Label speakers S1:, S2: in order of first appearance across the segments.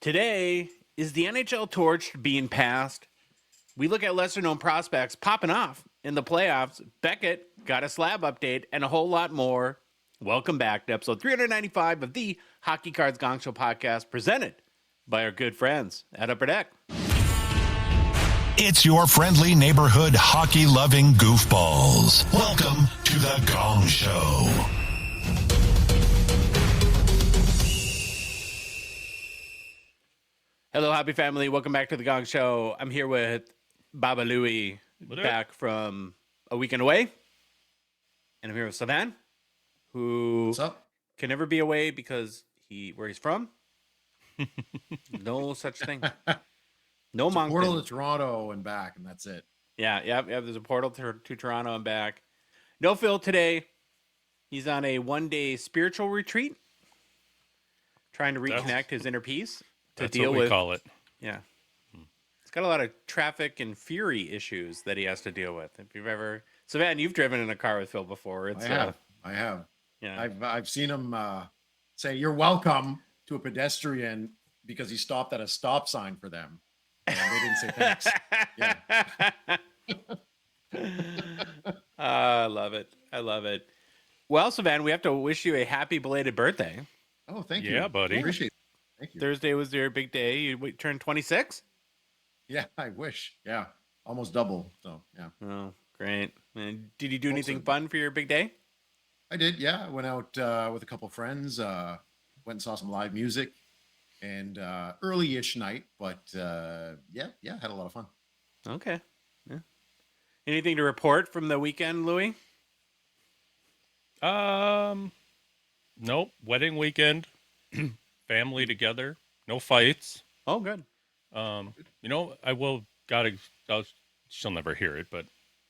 S1: Today is the NHL torch being passed. We look at lesser known prospects popping off in the playoffs. Beckett got a slab update and a whole lot more. Welcome back to episode 395 of the Hockey Cards Gongshow podcast, presented by our good friends at Upper Deck.
S2: It's your friendly neighborhood hockey-loving goofballs. Welcome to the Gong Show.
S1: Hello, happy family. Welcome back to the Gong Show. I'm here with Baba Louie, back from a weekend away. And I'm here with Savan, who
S3: What's up?
S1: can never be away because where he's from. No such thing. No Moncton.
S3: Portal to Toronto and back, and that's it.
S1: Yeah. There's a portal to Toronto and back. No Phil today. He's on a one-day spiritual retreat, trying to reconnect his inner peace to deal with.
S4: That's what we call it.
S1: Yeah. It's got a lot of traffic and fury issues that he has to deal with. If you've ever, Savan, you've driven in a car with Phil before.
S3: I have.
S1: Yeah.
S3: I've seen him say "You're welcome" to a pedestrian because he stopped at a stop sign for them, and they didn't say thanks. Yeah.
S1: I love it. Well, Savan, we have to wish you a happy belated birthday.
S3: Oh, thank you.
S4: Yeah, buddy.
S3: Appreciate it. Thank you.
S1: Thursday was your big day. You turned 26?
S3: Yeah, I wish. Yeah, almost double. So yeah.
S1: Oh, great. And did you do anything fun for your big day?
S3: I did. Yeah, I went out with a couple of friends. Went and saw some live music, and early-ish night. But yeah, had a lot of fun.
S1: Okay. Yeah. Anything to report from the weekend, Louie?
S4: Nope. Wedding weekend, family together, no fights.
S1: Oh, good.
S4: She'll never hear it, but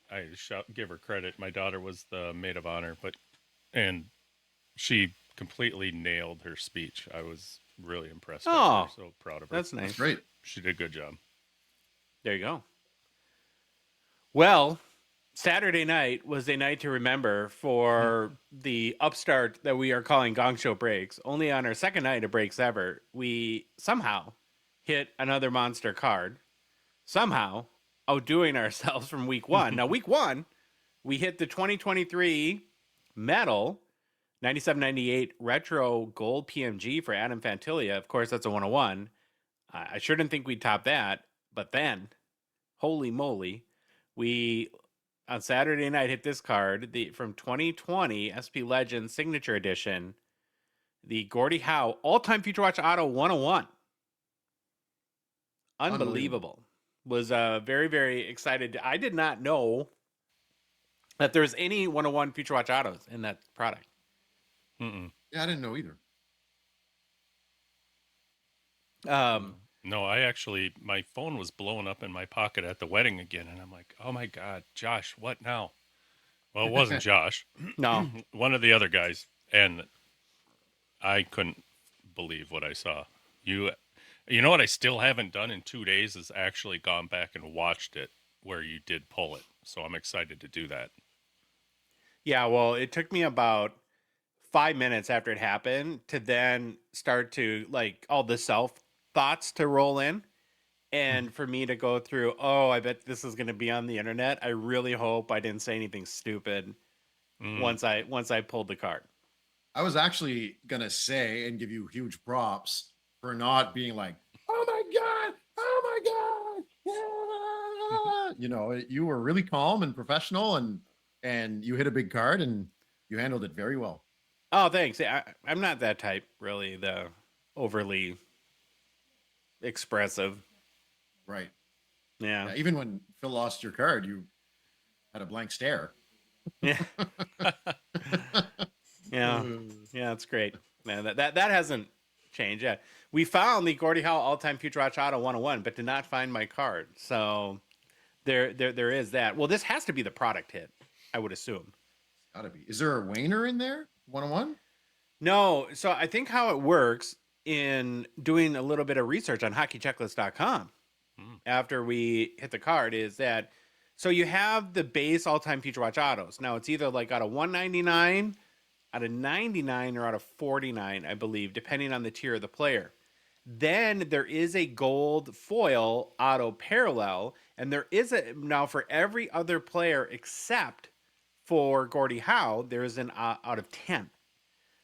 S4: I give her credit. My daughter was the maid of honor, and she completely nailed her speech. I was really impressed.
S1: Oh,
S4: her. So proud of her.
S1: That's nice.
S3: That's great.
S4: She did a good job.
S1: There you go. Well, Saturday night was a night to remember for the upstart that we are calling Gong Show Breaks. Only on our second night of breaks ever, we somehow hit another monster card. Somehow outdoing ourselves from week one. Now, week one, we hit the 2023 Metal 97-98 Retro Gold PMG for Adam Fantilia. Of course, that's a 101. I sure didn't think we'd top that. But then, holy moly, we on Saturday night hit this card from 2020 SP Legends Signature Edition, the Gordie Howe All-Time Future Watch Auto 101. Unbelievable. Was very, very excited. I did not know that there's any 101 Future Watch Autos in that product.
S4: Mm-mm.
S3: Yeah, I didn't know either.
S4: No, my phone was blowing up in my pocket at the wedding again, and I'm like, oh my God, Josh, what now? Well, it wasn't Josh.
S1: No.
S4: One of the other guys, and I couldn't believe what I saw. You know what I still haven't done in 2 days is actually gone back and watched it where you did pull it. So I'm excited to do that.
S1: Yeah, well, it took me about 5 minutes after it happened to then start to all the self thoughts to roll in, and for me to go through, I bet this is going to be on the internet. I really hope I didn't say anything stupid once I pulled the card.
S3: I was actually gonna say and give you huge props for not being like, oh my God, yeah. You were really calm and professional, and you hit a big card and you handled it very well.
S1: Oh, thanks. I'm not that type, really, the overly expressive.
S3: Right.
S1: Yeah.
S3: Even when Phil lost your card, you had a blank stare.
S1: Yeah. Yeah. Yeah, that's great. Man, that hasn't changed. Yeah. We found the Gordie Howe All-Time Future Watch Auto 101, but did not find my card. So there is that. Well, this has to be the product hit, I would assume.
S3: Gotta be. Is there a Wayner in there? 101?
S1: No. So I think how it works in doing a little bit of research on hockeychecklist.com after we hit the card is that, so you have the base all-time Future Watch autos. Now it's either out of 199, out of 99, or out of 49, I believe, depending on the tier of the player. Then there is a gold foil auto parallel, and there is a now for every other player except for Gordie Howe, there is an out of 10.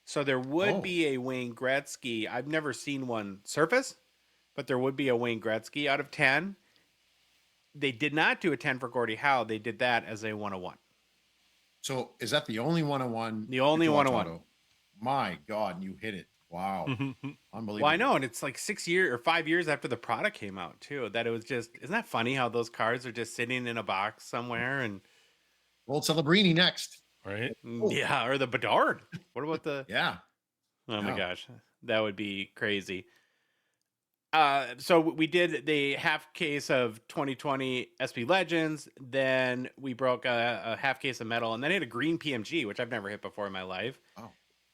S1: So there would
S3: Oh.
S1: be a Wayne Gretzky. I've never seen one surface, but there would be a Wayne Gretzky out of 10. They did not do a 10 for Gordie Howe. They did that as a 101.
S3: So is that the only 101?
S1: The only
S3: Virtual
S1: 101.
S3: Auto? My God, and you hit it. Wow. Unbelievable.
S1: Well, I know, and it's like 6 years or 5 years after the product came out too. That it was just, isn't that funny how those cards are just sitting in a box somewhere and
S3: Old Celebrini next.
S4: Right?
S1: yeah, or the Bedard. What about the?
S3: Yeah.
S1: Oh my
S3: Yeah.
S1: gosh, that would be crazy. So we did the half case of 2020 SP Legends. Then we broke a half case of metal, and then I had a green PMG, which I've never hit before in my life,
S3: Oh.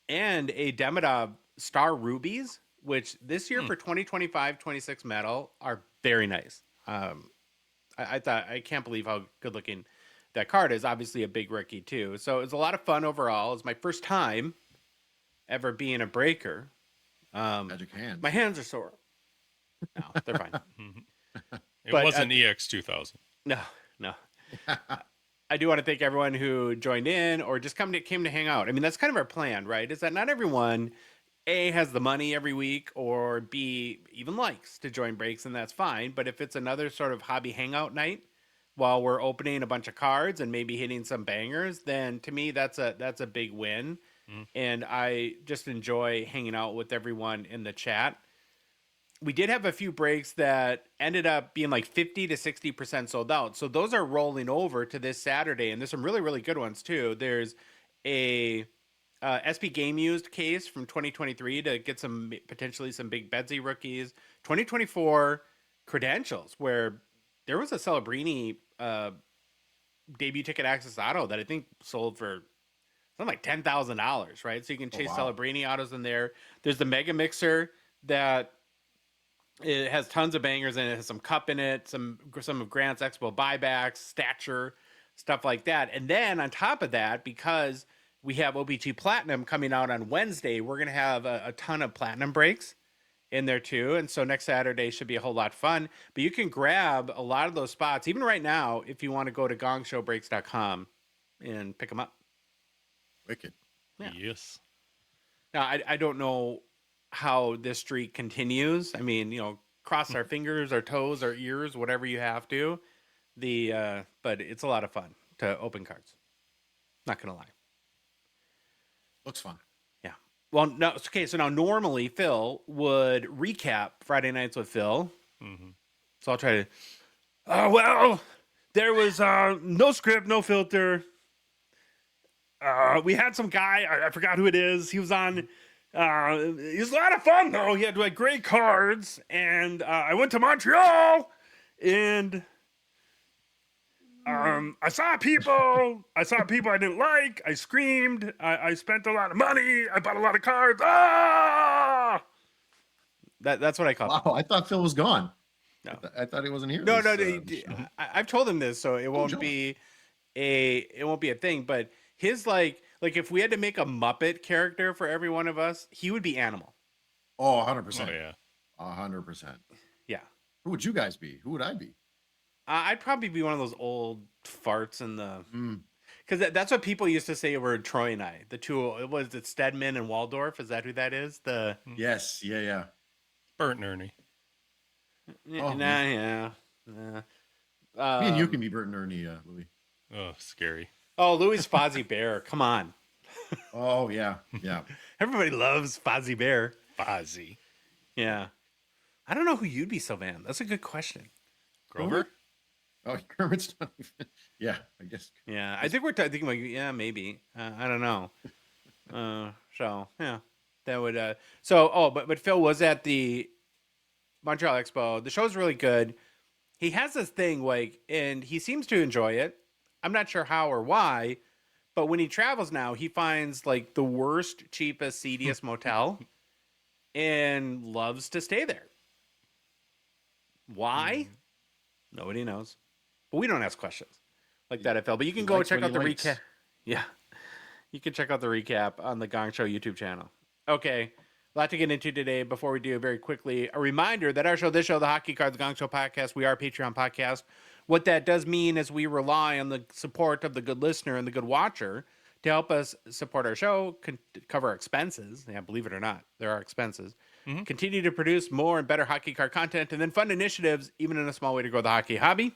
S1: and a Demidov Star Rubies, which this year for 2025-26 metal are very nice. I thought, I can't believe how good looking that card is. Obviously a big rookie too. So it was a lot of fun overall. It's my first time ever being a breaker.
S3: Magic hands.
S1: My hands are sore. No, they're fine.
S4: It
S1: But,
S4: wasn't EX 2000.
S1: No. I do want to thank everyone who joined in or just came to hang out. I mean, that's kind of our plan, right? Is that not everyone A has the money every week, or B even likes to join breaks, and that's fine. But if it's another sort of hobby hangout night while we're opening a bunch of cards and maybe hitting some bangers, then to me that's a big win. And I just enjoy hanging out with everyone in the chat. We did have a few breaks that ended up being like 50 to 60% sold out. So those are rolling over to this Saturday, and there's some really, really good ones too. There's a SP Game Used case from 2023 to get some potentially some big Bedsy rookies. 2024 credentials, where there was a Celebrini debut ticket access auto that I think sold for something like $10,000, right? So you can chase
S3: wow.
S1: Celebrini autos in there. There's the Mega Mixer that it has tons of bangers in it. It has some cup in it, some of Grant's Expo buybacks, stature, stuff like that. And then on top of that, because we have O-Pee-Chee Platinum coming out on Wednesday, we're going to have a ton of Platinum breaks in there too. And so next Saturday should be a whole lot of fun. But you can grab a lot of those spots, even right now, if you want to go to gongshowbreaks.com and pick them up.
S3: Wicked.
S1: Yeah.
S4: Yes.
S1: Now, I don't know how this streak continues. I mean, cross our fingers, our toes, our ears, whatever you have to. But it's a lot of fun to open cards. Not gonna lie.
S3: Looks fun.
S1: Yeah. Well, no. Okay. So now normally Phil would recap Friday nights with Phil.
S4: Mm-hmm.
S1: So I'll try to. Well, there was no script, no filter. We had some guy. I forgot who it is. He was on. It was a lot of fun though. He had like great cards, and I went to Montreal, and I saw people I didn't like. I screamed. I spent a lot of money. I bought a lot of cards. Ah! That's what I call it.
S3: Wow. I thought Phil was gone.
S1: No.
S3: I thought he wasn't here.
S1: No,
S3: this,
S1: I've told him this, so it won't
S3: Joe.
S1: be a thing. But his like if we had to make a Muppet character for every one of us, he would be Animal.
S3: Oh, 100%.
S4: Oh, yeah.
S3: 100%.
S1: Yeah.
S3: Who would you guys be? Who would I be?
S1: I'd probably be one of those old farts in the
S3: Mm.
S1: because that's what people used to say were Troy and I. The two, it was it Stedman and Waldorf. Is that who that is? The
S3: Yes. Yeah.
S4: Bert and Ernie.
S3: Oh,
S1: yeah.
S3: Me and you can be Bert and Ernie, Louis.
S4: Oh, scary.
S1: Oh, Louis Fozzie Bear. Come on.
S3: Oh, yeah. Yeah.
S1: Everybody loves Fozzie Bear.
S4: Fozzie.
S1: Yeah. I don't know who you'd be, Sylvan. That's a good question.
S4: Grover?
S3: Oh, Kermit's not even. Yeah, I guess.
S1: Yeah, I think we're thinking like, yeah, maybe. I don't know. So yeah, that would. But Phil was at the Montreal Expo. The show's really good. He has this thing like, and he seems to enjoy it. I'm not sure how or why, but when he travels now, he finds like the worst, cheapest, seediest motel, and loves to stay there. Why? Nobody knows. But we don't ask questions like that, Phil. But you can
S3: He
S1: go
S3: likes
S1: check
S3: what
S1: out the
S3: he likes.
S1: recap. Yeah. You can check out the recap on the Gong Show YouTube channel. Okay. A lot to get into today. Before we do, very quickly, a reminder that our show, this show, the Hockey Cards Gongshow podcast, we are a Patreon podcast. What that does mean is we rely on the support of the good listener and the good watcher to help us support our show, cover our expenses. Yeah, believe it or not, there are expenses. Continue to produce more and better hockey card content, and then fund initiatives, even in a small way, to grow the hockey hobby.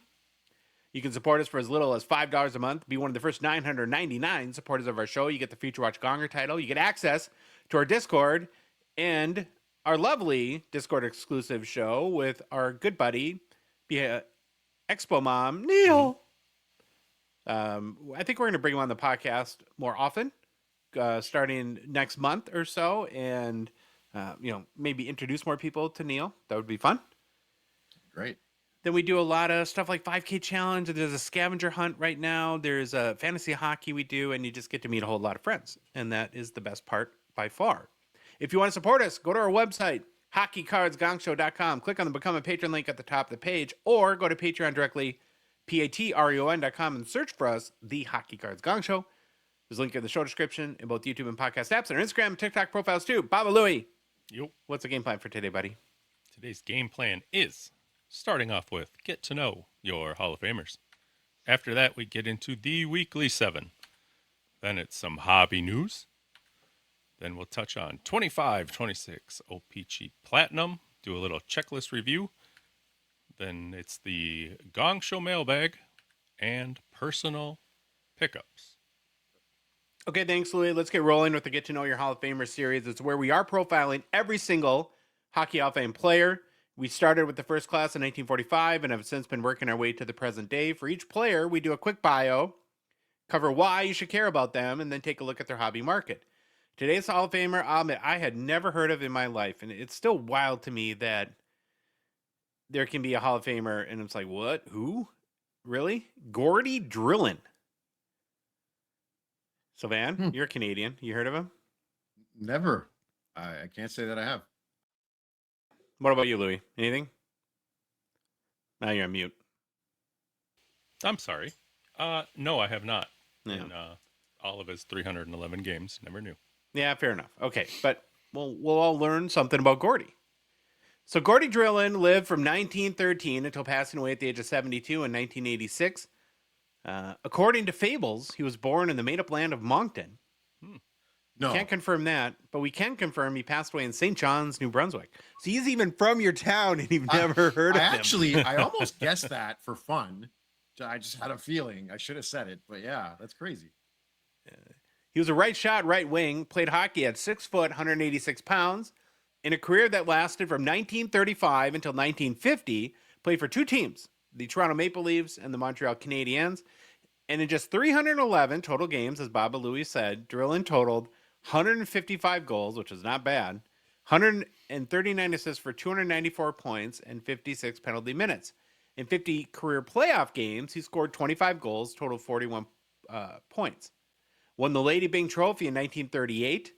S1: You can support us for as little as $5 a month. Be one of the first 999 supporters of our show. You get the Future Watch Gonger title. You get access to our Discord and our lovely Discord exclusive show with our good buddy, Expo Mom, Neil. I think we're going to bring him on the podcast more often, starting next month or so, and maybe introduce more people to Neil. That would be fun.
S3: Great.
S1: Then we do a lot of stuff like 5K challenge. There's a scavenger hunt right now. There's a fantasy hockey we do, and you just get to meet a whole lot of friends. And that is the best part by far. If you want to support us, go to our website, hockeycardsgongshow.com. Click on the Become a Patron link at the top of the page, or go to Patreon directly, patreon.com, and search for us, The Hockey Cards Gong Show. There's a link in the show description in both YouTube and podcast apps, and our Instagram and TikTok profiles too. Baba Louie, what's the game plan for today, buddy?
S4: Today's game plan is starting off with get to know your Hall of Famers. After that, we get into the Weekly 7. Then it's some hobby news. Then we'll touch on 25-26 O-Pee-Chee Platinum, do a little checklist review. Then it's the Gongshow Mailbag and personal pickups.
S1: Okay, thanks, Louie. Let's get rolling with the Get to Know Your Hall of Famer series. It's where we are profiling every single Hockey Hall of Fame player. We started with the first class in 1945 and have since been working our way to the present day. For each player, we do a quick bio, cover why you should care about them, and then take a look at their hobby market. Today's Hall of Famer, I'll admit, I had never heard of in my life, and it's still wild to me that there can be a Hall of Famer, and it's like, what? Who? Really? Gordie Drillon. Sylvan, you're a Canadian. You heard of him?
S3: Never. I can't say that I have.
S1: What about you, Louie? Anything? Now you're on mute.
S4: I'm sorry. No, I have not.
S1: Yeah.
S4: In all of his 311 games, never knew.
S1: Yeah, fair enough. Okay, but we'll all learn something about Gordie. So Gordie Drillon lived from 1913 until passing away at the age of 72 in 1986. According to fables, he was born in the made-up land of Moncton.
S3: No.
S1: Can't confirm that, but we can confirm he passed away in St. John's, New Brunswick. So he's even from your town, and you've never heard of him.
S3: I almost guessed that for fun. I just had a feeling I should have said it, but yeah, that's crazy.
S1: He was a right shot, right wing, played hockey at 6 foot, 186 pounds. In a career that lasted from 1935 until 1950, played for two teams, the Toronto Maple Leafs and the Montreal Canadiens. And in just 311 total games, as Baba Louie said, Drillon totaled 155 goals, which is not bad, 139 assists for 294 points and 56 penalty minutes. In 50 career playoff games, he scored 25 goals, totaled 41 points. Won the Lady Byng Trophy in 1938.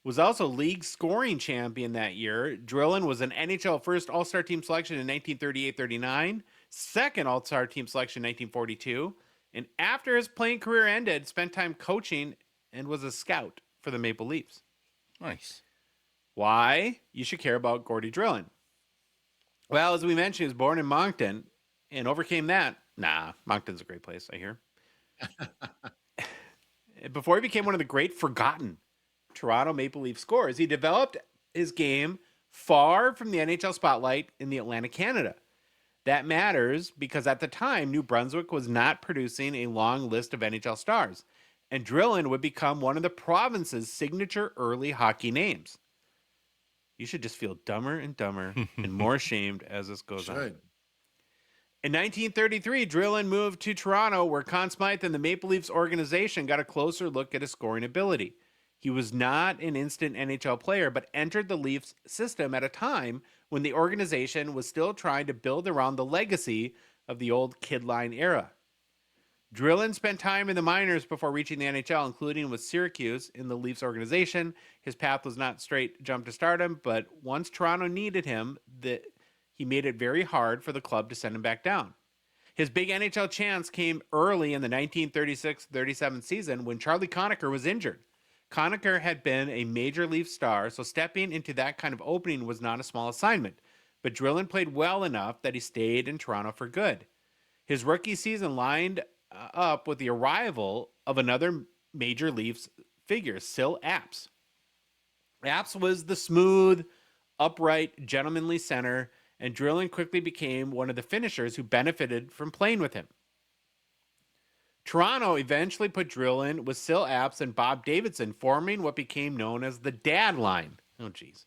S1: Was also league scoring champion that year. Drillon was an NHL first All-Star team selection in 1938-39, second All-Star team selection in 1942, and after his playing career ended, spent time coaching and was a scout for the Maple Leafs.
S4: Nice.
S1: Why you should care about Gordie Drillon? Well, as we mentioned, he was born in Moncton and overcame that. Nah, Moncton's a great place, I hear. Before he became one of the great forgotten Toronto Maple Leaf scorers, he developed his game far from the NHL spotlight in the Atlantic Canada. That matters because at the time, New Brunswick was not producing a long list of NHL stars, and Drillon would become one of the province's signature early hockey names. You should just feel dumber and dumber and more ashamed as this goes on. In 1933, Drillon moved to Toronto, where Conn Smythe and the Maple Leafs organization got a closer look at his scoring ability. He was not an instant NHL player, but entered the Leafs system at a time when the organization was still trying to build around the legacy of the old kid line era. Drillon spent time in the minors before reaching the NHL, including with Syracuse in the Leafs organization. His path was not straight jump to stardom, but once Toronto needed him, he made it very hard for the club to send him back down. His big NHL chance came early in the 1936-37 season when Charlie Conacher was injured. Conacher had been a major Leaf star, so stepping into that kind of opening was not a small assignment. But Drillon played well enough that he stayed in Toronto for good. His rookie season lined up with the arrival of another major Leafs figure, Sil Apps. Apps was the smooth, upright, gentlemanly center, and Drillon quickly became one of the finishers who benefited from playing with him. Toronto eventually put Drillon with Sil Apps and Bob Davidson, forming what became known as the Dad Line. Oh, jeez.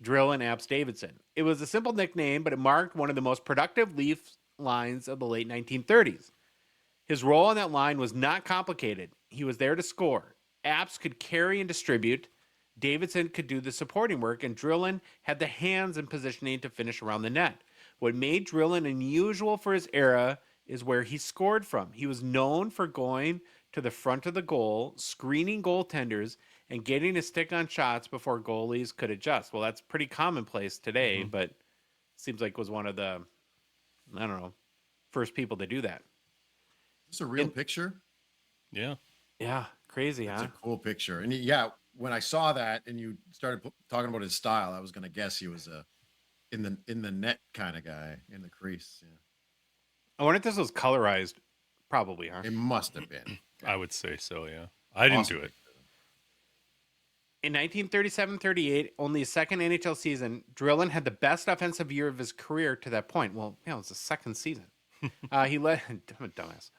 S1: Drillon, Apps, Davidson. It was a simple nickname, but it marked one of the most productive Leaf lines of the late 1930s. His role on that line was not complicated. He was there to score. Apps could carry and distribute. Davidson could do the supporting work, and Drillon had the hands and positioning to finish around the net. What made Drillon unusual for his era is where he scored from. He was known for going to the front of the goal, screening goaltenders, and getting a stick on shots before goalies could adjust. Well, that's pretty commonplace today, but seems like was one of the, I don't know, first people to do that.
S3: Is this a real picture?
S4: Yeah.
S1: Yeah, crazy,
S3: It's
S1: huh?
S3: a cool picture. And yeah, when I saw that and you started talking about his style, I was going to guess he was a in the net kind of guy, in the crease. Yeah.
S1: I wonder if this was colorized. Probably, huh?
S3: It must have been.
S4: I would say so, yeah. I didn't
S3: Awesome.
S4: do it.
S1: In 1937-38, only his second NHL season, Drillon had the best offensive year of his career to that point. Well, yeah, it was the second season. He led dumbass.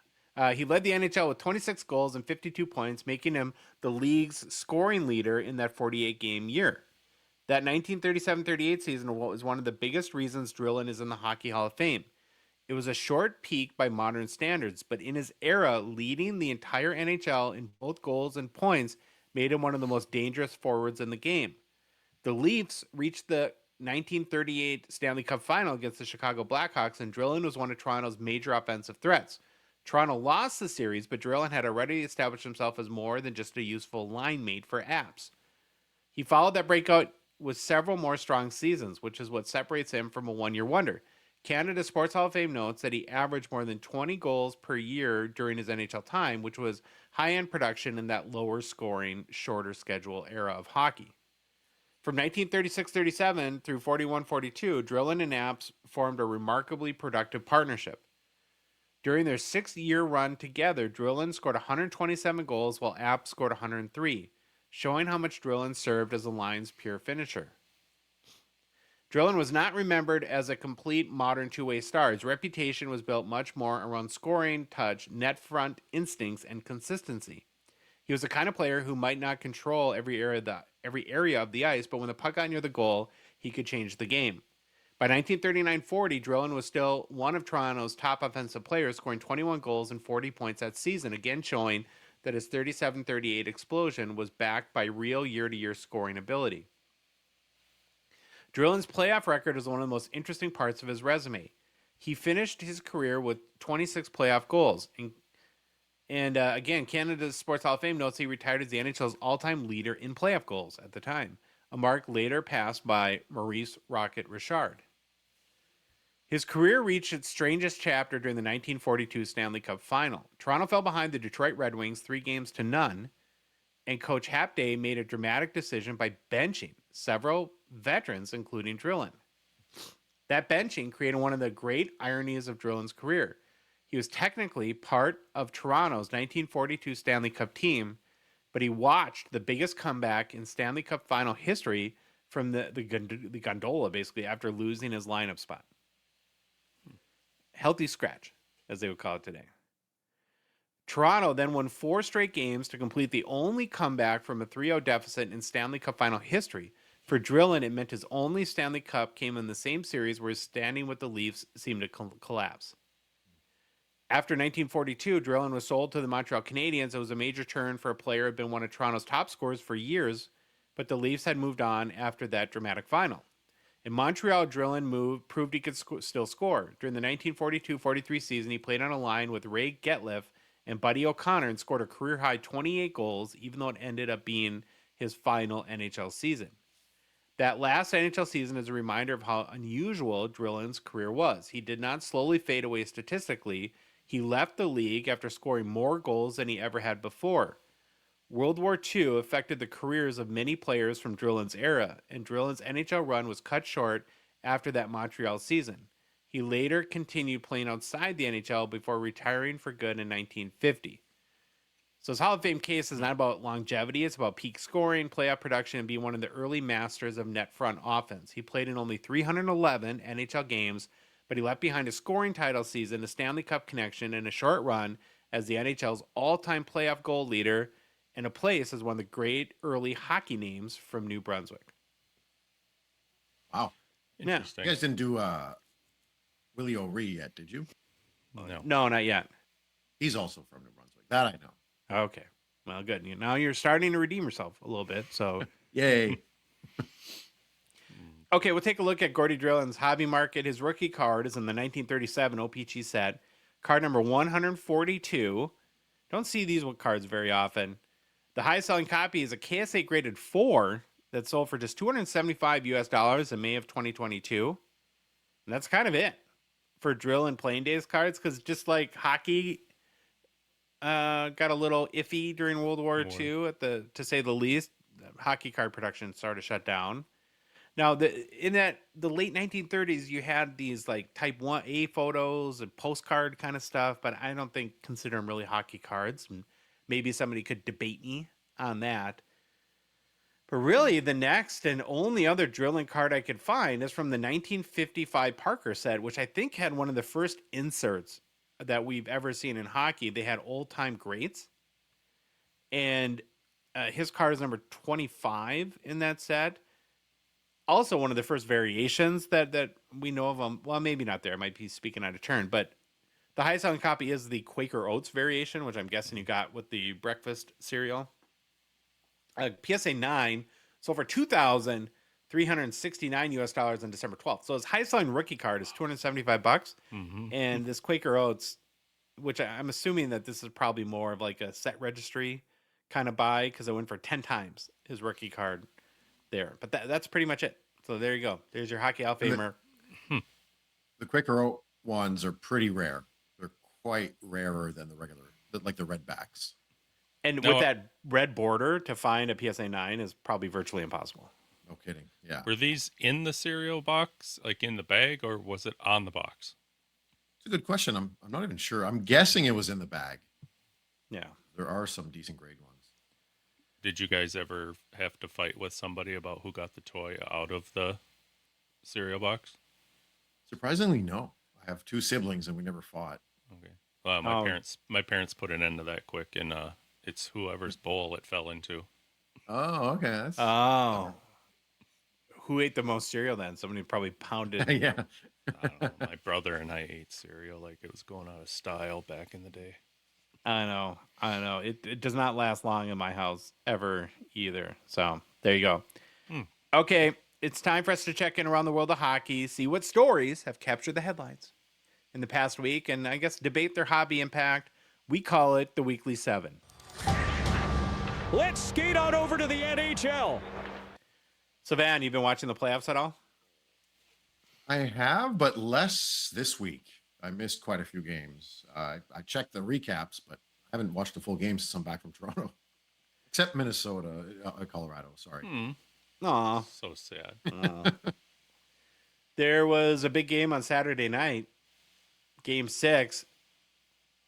S1: He led the NHL with 26 goals and 52 points, making him the league's scoring leader in that 48-game year. That 1937-38 season was one of the biggest reasons Drillon is in the Hockey Hall of Fame. It was a short peak by modern standards, but in his era, leading the entire NHL in both goals and points made him one of the most dangerous forwards in the game. The Leafs reached the 1938 Stanley Cup final against the Chicago Blackhawks, and Drillon was one of Toronto's major offensive threats. Toronto lost the series, but Drillon had already established himself as more than just a useful line mate for Apps. He followed that breakout with several more strong seasons, which is what separates him from a one-year wonder. Canada Sports Hall of Fame notes that he averaged more than 20 goals per year during his NHL time, which was high-end production in that lower-scoring, shorter schedule era of hockey. From 1936-37 through 41-42, Drillon and Apps formed a remarkably productive partnership. During their 6-year run together, Drillon scored 127 goals while Apps scored 103, showing how much Drillon served as the line's pure finisher. Drillon was not remembered as a complete modern two-way star. His reputation was built much more around scoring, touch, net front instincts, and consistency. He was the kind of player who might not control every area of the ice, but when the puck got near the goal, he could change the game. By 1939-40, Drillon was still one of Toronto's top offensive players, scoring 21 goals and 40 points that season, again showing that his 37-38 explosion was backed by real year-to-year scoring ability. Drillon's playoff record is one of the most interesting parts of his resume. He finished his career with 26 playoff goals. And again, Canada's Sports Hall of Fame notes he retired as the NHL's all-time leader in playoff goals at the time, a mark later passed by Maurice Rocket Richard. His career reached its strangest chapter during the 1942 Stanley Cup Final. Toronto fell behind the Detroit Red Wings 3-0, and Coach Hapday made a dramatic decision by benching several veterans, including Drillon. That benching created one of the great ironies of Drillon's career. He was technically part of Toronto's 1942 Stanley Cup team, but he watched the biggest comeback in Stanley Cup final history from the gondola, basically, after losing his lineup spot. Healthy scratch, as they would call it today. Toronto then won 4 straight games to complete the only comeback from a 3-0 deficit in Stanley Cup final history. For Drillon, it meant his only Stanley Cup came in the same series where his standing with the Leafs seemed to collapse. After 1942, Drillon was sold to the Montreal Canadiens. It was a major turn for a player who had been one of Toronto's top scorers for years, but the Leafs had moved on after that dramatic final. In Montreal, Drillon proved he could still score. During the 1942-43 season, he played on a line with Ray Getliff and Buddy O'Connor and scored a career-high 28 goals, even though it ended up being his final NHL season. That last NHL season is a reminder of how unusual Drillon's career was. He did not slowly fade away statistically. He left the league after scoring more goals than he ever had before. World War II affected the careers of many players from Drillon's era, and Drillon's NHL run was cut short after that Montreal season. He later continued playing outside the NHL before retiring for good in 1950. So his Hall of Fame case is not about longevity, it's about peak scoring, playoff production, and being one of the early masters of net front offense. He played in only 311 NHL games, but he left behind a scoring title season, a Stanley Cup connection, and a short run as the NHL's all-time playoff goal leader, and a place as one of the great early hockey names from New Brunswick.
S3: Wow.
S4: Interesting.
S3: You guys didn't do Willie O'Ree yet, did you?
S4: No.
S1: No, not yet.
S3: He's also from New Brunswick. That I know.
S1: Okay. Well, good. Now you're starting to redeem yourself a little bit. So,
S3: Yay.
S1: okay, we'll take a look at Gordie Drillon's hobby market. His rookie card is in the 1937 O-Pee-Chee set. Card number 142. Don't see these cards very often. The highest selling copy is a KSA graded 4 that sold for just $275 in May of 2022. And that's kind of it for Drillon playing days cards, because just like hockey got a little iffy during World War II, to say the least. Hockey card production started to shut down. Now, in the late 1930s, you had these like Type 1A photos and postcard kind of stuff, but I don't consider them really hockey cards. And maybe somebody could debate me on that. But really, the next and only other Drillon card I could find is from the 1955 Parker set, which I think had one of the first inserts that we've ever seen in hockey. They had old-time greats. And his card is number 25 in that set. Also one of the first variations that we know of them. Well, maybe not there. I might be speaking out of turn. But the highest selling copy is the Quaker Oats variation, which I'm guessing you got with the breakfast cereal. PSA 9 sold for $2,369 on December 12th. So his highest selling rookie card is $275.
S4: Mm-hmm.
S1: And this Quaker Oats, which I'm assuming that this is probably more of like a set registry kind of buy, because it went for 10 times his rookie card there. But that's pretty much it. So there you go. There's your Hockey Hall of Famer.
S3: The Quaker Oat ones are pretty rare. They're quite rarer than the regular, like the Redbacks.
S1: And with that red border, to find a PSA 9 is probably virtually impossible.
S3: No kidding. Yeah.
S4: Were these in the cereal box, like in the bag, or was it on the box?
S3: It's a good question. I'm not even sure. I'm guessing it was in the bag.
S1: Yeah.
S3: There are some decent grade ones.
S4: Did you guys ever have to fight with somebody about who got the toy out of the cereal box?
S3: Surprisingly, no. I have 2 siblings and we never fought.
S4: Okay. Well, my parents put an end to that quick, and it's whoever's bowl it fell into.
S3: Oh, okay.
S1: Who ate the most cereal then? Somebody probably pounded.
S3: Yeah.
S4: I don't know. My brother and I ate cereal like it was going out of style back in the day.
S1: I know. It does not last long in my house ever either. So there you go. Okay, it's time for us to check in around the world of hockey, see what stories have captured the headlines in the past week, and I guess debate their hobby impact. We call it the Weekly 7.
S5: Let's skate on over to the NHL.
S1: So Van, you been watching the playoffs at all?
S3: I have, but less this week. I missed quite a few games. I checked the recaps, but I haven't watched the full game since I'm back from Toronto. Except Minnesota, Colorado, sorry.
S1: Aw.
S4: So sad.
S1: There was a big game on Saturday night, Game 6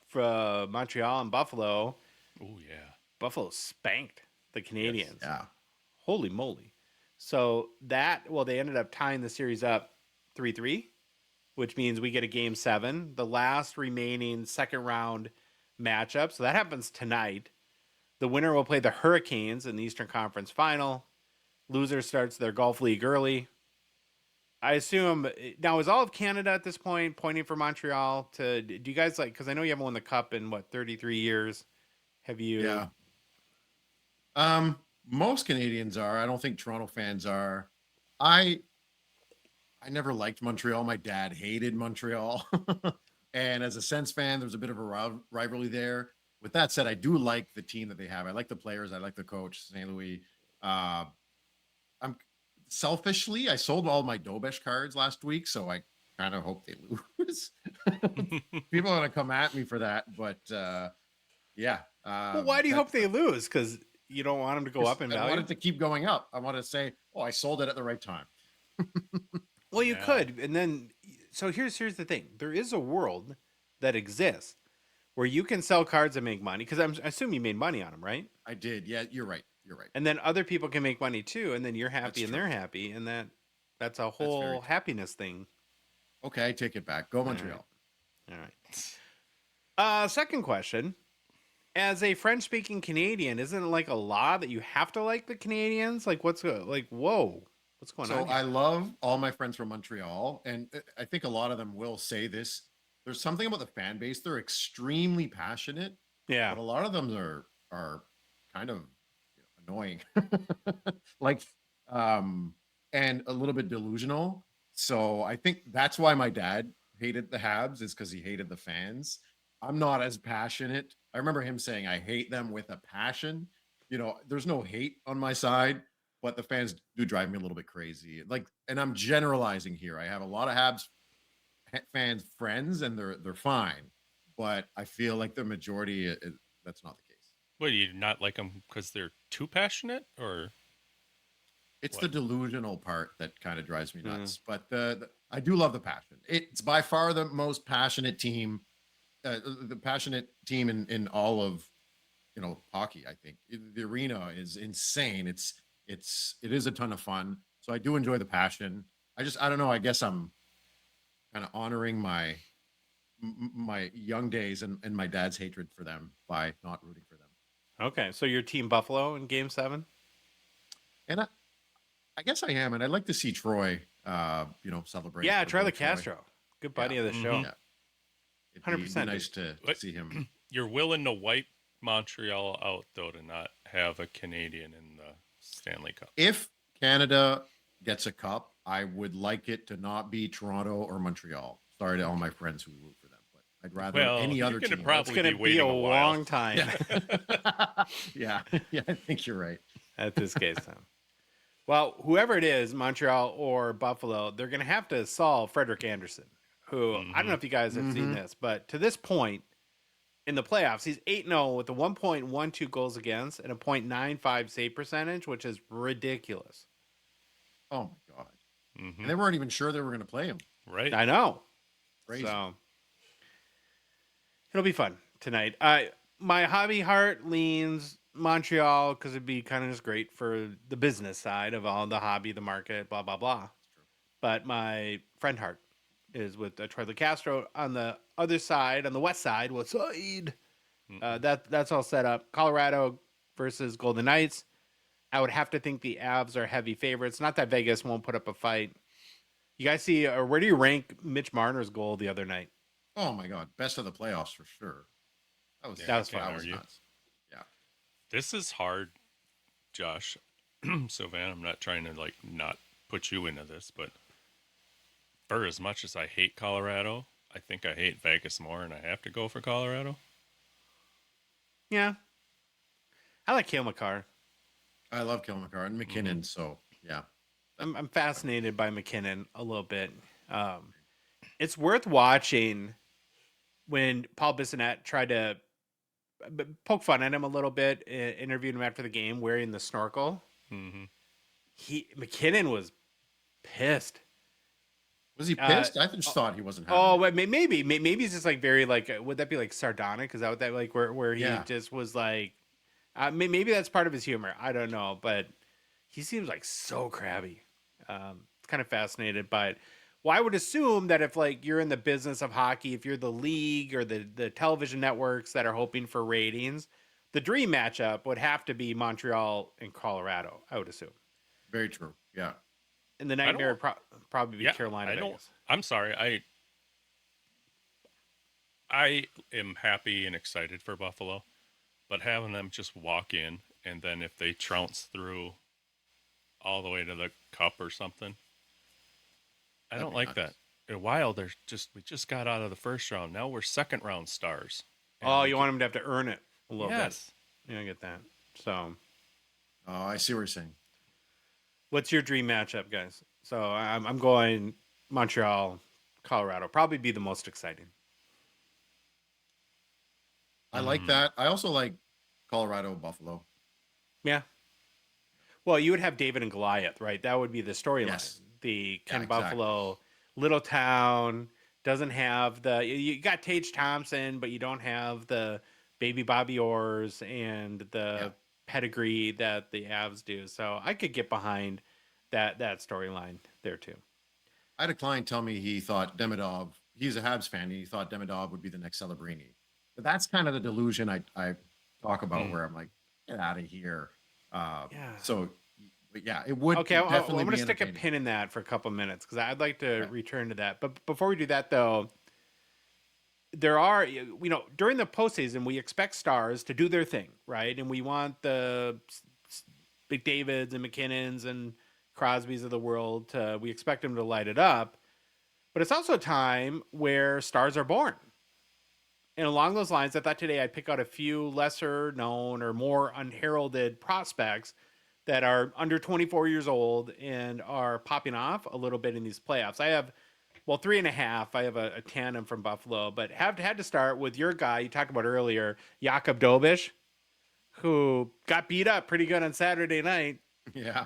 S1: from Montreal and Buffalo.
S4: Oh, yeah.
S1: Buffalo spanked the Canadians.
S3: Yeah.
S1: Holy moly. So they ended up tying the series up 3-3, which means we get a Game 7, the last remaining second round matchup. So that happens tonight. The winner will play the Hurricanes in the Eastern Conference Final. Loser starts their golf league early. I assume now is all of Canada at this point pointing for Montreal to, do you guys because I know you haven't won the cup in 33 years. Have you?
S3: Yeah. Most Canadians are. I don't think Toronto fans are. I never liked Montreal. My dad hated Montreal. And as a Sens fan, there's a bit of a rivalry there. With that said, I do like the team that they have. I like the players. I like the coach, St. Louis. I'm selfishly, I sold all my Dobesh cards last week, so I kind of hope they lose. People are going to come at me for that, but yeah.
S1: Well, why do you hope they lose? Because you don't want them to go up in
S3: I
S1: value.
S3: want it to keep going up. I want to say, oh, I sold it at the right time.
S1: Well, you
S4: Yeah.
S1: could, and then so here's the thing: there is a world that exists where you can sell cards and make money. Because I assume you made money on them, right?
S3: I did. Yeah, you're right. You're right.
S1: And then other people can make money too, and then you're happy
S3: That's
S1: and
S3: true.
S1: they're happy, and that's a
S3: very
S1: whole
S3: true.
S1: happiness thing.
S3: Okay, I take it back. Go Montreal.
S1: All right. Second question. As a French-speaking Canadian, isn't it like a law that you have to like the Canadians? Like, what's like, whoa, what's going
S3: So
S1: on? Here?
S3: I love all my friends from Montreal, and I think a lot of them will say this. There's something about the fan base; they're extremely passionate,
S1: Yeah,
S3: but a lot of them are kind of annoying, like, and a little bit delusional. So I think that's why my dad hated the Habs, is because he hated the fans. I'm not as passionate. I remember him saying, "I hate them with a passion." There's no hate on my side, but the fans do drive me a little bit crazy. Like, and I'm generalizing here. I have a lot of Habs fans friends, and they're fine, but I feel like the majority, that's not the case.
S4: What, do you not like them because they're too passionate, or
S3: It's
S4: what?
S3: the delusional part that kind of drives me nuts. But I do love the passion. It's by far the most passionate team, the passionate team in all of hockey. I think the arena is insane. It is a ton of fun. So I do enjoy the passion. I don't know. I guess I'm kind of honoring my young days and my dad's hatred for them by not rooting for them.
S1: okay. So you're Team Buffalo in Game 7?
S3: And I guess I am, and I'd like to see Troy, celebrate.
S1: Yeah,
S3: or
S1: Troy
S3: go
S1: Castro, good buddy
S3: Yeah.
S1: of the show.
S3: Yeah. It'd
S1: 100%,
S3: be nice to
S4: What?
S3: see him.
S4: You're willing to wipe Montreal out, though, to not have a Canadian in the Stanley Cup.
S3: If Canada gets a cup, I would like it to not be Toronto or Montreal. Sorry to all my friends who root for them, but I'd rather
S4: Well,
S3: any
S4: you're
S3: other
S4: gonna
S3: team.
S4: probably
S1: It's going to
S4: be
S1: be
S4: waiting
S1: a
S4: a while.
S1: long time
S3: Yeah, I think you're right.
S1: at this case. Then. Well, whoever it is, Montreal or Buffalo, they're going to have to solve Frederick Anderson, who I don't know if you guys have seen this, but to this point in the playoffs, he's 8-0 with a 1.12 goals against and a .95 save percentage, which is ridiculous.
S3: Oh my god!
S4: Mhm.
S3: And they weren't even sure they were going to play him.
S4: Right?
S1: I know.
S3: Crazy.
S1: So it'll be fun tonight. My hobby heart leans Montreal because it'd be kind of just great for the business side of all the hobby, the market, blah blah blah. But my friend heart is with Troy Castro on the other side, on the west side. West side. That's all set up. Colorado versus Golden Knights. I would have to think the Avs are heavy favorites. Not that Vegas won't put up a fight. You guys see, or where do you rank Mitch Marner's goal the other night?
S3: Oh my god! Best of the playoffs for sure. That was
S1: That was fun.
S3: nuts. Yeah.
S4: This is hard, Josh. Sylvan, I'm not trying to not put you into this, but for as much as I hate Colorado, I think I hate Vegas more, and I have to go for Colorado.
S1: Yeah. I like Cale Makar.
S3: I love Kilmacar and McKinnon. So yeah.
S1: I'm fascinated by McKinnon a little bit. It's worth watching when Paul Bissonnette tried to poke fun at him a little bit, interviewed him after the game wearing the snorkel.
S4: Mm-hmm.
S1: McKinnon was pissed.
S3: Was he pissed? I just thought he wasn't happy.
S1: Oh, but maybe he's just like very like. Would that be like sardonic? Is that what that like where he just was like? Maybe that's part of his humor. I don't know, but he seems like so crabby. It's kind of fascinated by it. Well, I would assume that if like you're in the business of hockey, if you're the league or the television networks that are hoping for ratings, the dream matchup would have to be Montreal and Colorado. I would assume.
S3: Very true. Yeah.
S1: And the nightmare would probably be Carolina. Vegas.
S4: I'm sorry. I am happy and excited for Buffalo, but having them just walk in and then if they trounce through all the way to the cup or something, I
S3: That'd
S4: don't
S3: be
S4: like
S3: nuts.
S4: that. In a while, we just got out of the first round. Now we're second round stars.
S1: Oh, you want them to have to earn it a little
S4: Yes.
S1: bit. Yeah, I get that. So,
S3: Oh, I see what you're saying.
S1: what's your dream matchup, guys? So I'm going Montreal, Colorado. Probably be the most exciting.
S3: I like that. I also like Colorado, Buffalo.
S1: Yeah. Well, you would have David and Goliath, right? That would be the storyline.
S3: Yes.
S1: The Ken
S3: exactly.
S1: Buffalo, little town, doesn't have you got Tage Thompson, but you don't have the baby Bobby Orrs and the pedigree that the Avs do. So I could get behind that storyline there too.
S3: I had a client tell me he thought Demidov, he's a Habs fan, he thought Demidov would be the next Celebrini. But that's kind of the delusion I talk about where I'm like, get out of here. So, but yeah, it would
S1: Okay,
S3: definitely
S1: I'm going
S3: be
S1: to stick a
S3: entertaining.
S1: pin in that for a couple minutes because I'd like to return to that. But before we do that, though, there are, during the postseason, we expect stars to do their thing, right? And we want the McDavids and McKinnons and Crosbys of the world we expect them to light it up. But it's also a time where stars are born. And along those lines, I thought today I'd pick out a few lesser known or more unheralded prospects that are under 24 years old and are popping off a little bit in these playoffs. I have, 3.5. I have a tandem from Buffalo, but had to start with your guy you talked about earlier, Jakub Dobeš, who got beat up pretty good on Saturday night.
S3: Yeah.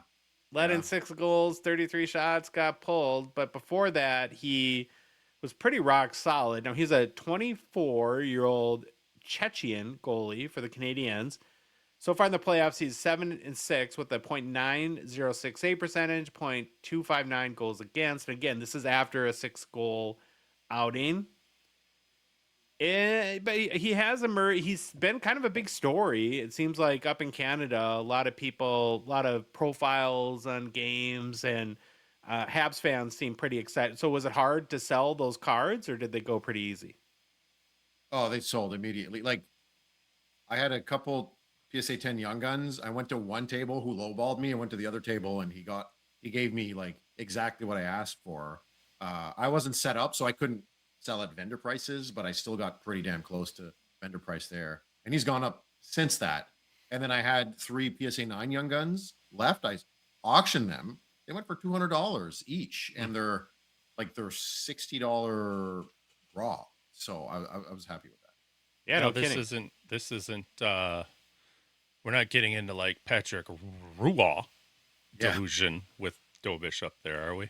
S1: Let in 6 goals, 33 shots, got pulled. But before that, he was pretty rock solid. Now, he's a 24-year-old Chechen goalie for the Canadiens. So far in the playoffs, he's 7-6 with a .9068 save percentage, .259 goals against. And again, this is after a 6-goal outing. But he has emerged. He's been kind of a big story. It seems like up in Canada, a lot of people, a lot of profiles on games, and Habs fans seem pretty excited. So was it hard to sell those cards, or did they go pretty easy?
S3: Oh, they sold immediately. Like, I had a couple PSA 10 Young Guns. I went to one table who lowballed me. I went to the other table and he gave me like exactly what I asked for. I wasn't set up, so I couldn't sell at vendor prices, but I still got pretty damn close to vendor price there. And he's gone up since that. And then I had 3 PSA 9 Young Guns left. I auctioned them. They went for $200 each, and they're $60 raw. So I was happy with that.
S1: Yeah, no
S4: this
S1: kidding.
S4: isn't we're not getting into like Patrick Roy delusion with Dobeš up there, are we?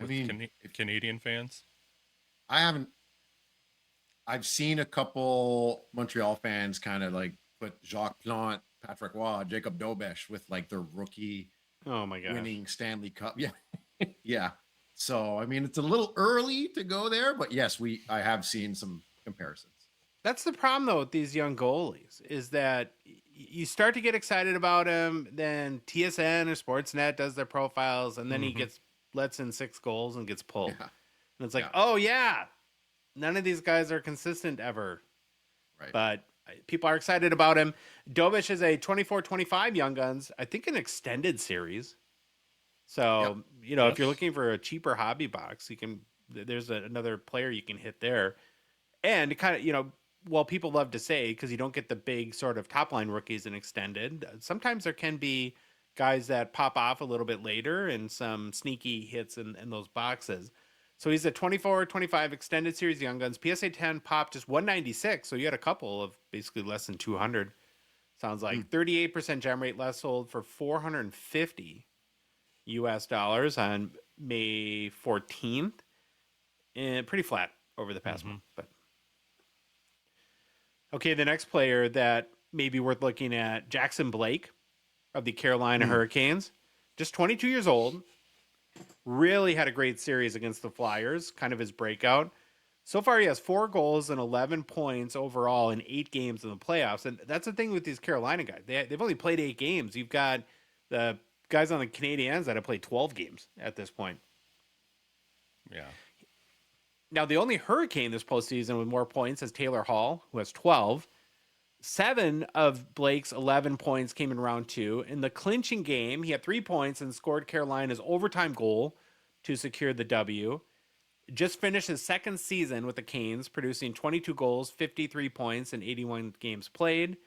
S4: With Canadian fans?
S3: I've seen a couple Montreal fans kind of like put Jacques Plante, Patrick Roy, Jakub Dobeš with like their rookie winning Stanley Cup. Yeah. Yeah. So, I mean, it's a little early to go there, but yes, I have seen some comparisons.
S1: That's the problem, though, with these young goalies, is that you start to get excited about him, then TSN or Sportsnet does their profiles, and then he lets in 6 goals and gets pulled. Yeah. And it's like, oh, yeah, none of these guys are consistent ever.
S3: Right.
S1: But people are excited about him. Dobeš is a 24-25 Young Guns, I think an extended series. So, if you're looking for a cheaper hobby box, there's another player you can hit there. And kind of, while people love to say, because you don't get the big sort of top line rookies in extended, sometimes there can be guys that pop off a little bit later and some sneaky hits in those boxes. So he's a 24-25 extended series Young Guns. PSA 10 popped just 196. So you had a couple of basically less than 200. Sounds like 38% gem rate, less sold for $450 US on May 14th. And pretty flat over the past month. But okay, the next player that may be worth looking at, Jackson Blake of the Carolina Hurricanes. Just 22 years old. Really had a great series against the Flyers, kind of his breakout. So far, he has 4 goals and 11 points overall in 8 games in the playoffs. And that's the thing with these Carolina guys. They've only played 8 games. You've got the guys on the Canadiens that have played 12 games at this point.
S4: Yeah.
S1: Now, the only Hurricane this postseason with more points is Taylor Hall, who has 12. 7 of Blake's 11 points came in round 2. In the clinching game, he had 3 points and scored Carolina's overtime goal to secure the W. Just finished his second season with the Canes, producing 22 goals, 53 points, and 81 games played,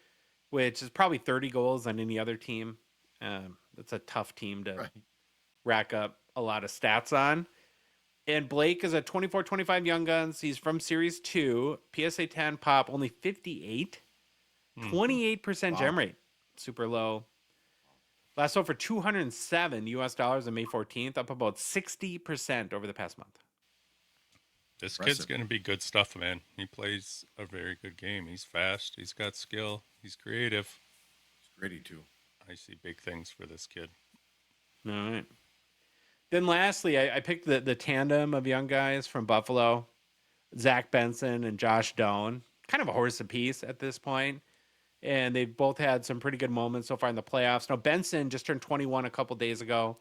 S1: which is probably 30 goals on any other team. That's a tough team to rack up a lot of stats on. And Blake is a 24-25 Young Guns. He's from Series 2. PSA 10 pop, only 58. 28% gem rate. super low. Last sold for $207 on May 14th, up about 60% over the past month.
S4: This
S3: Impressive.
S4: kid's going to be good stuff, man. He plays a very good game. He's fast. He's got skill. He's creative.
S3: It's gritty too.
S4: I see big things for this kid.
S1: All right. Then lastly, I picked the tandem of young guys from Buffalo, Zach Benson and Josh Doan. Kind of a horse apiece at this point. And they've both had some pretty good moments so far in the playoffs. Now, Benson just turned 21 a couple days ago.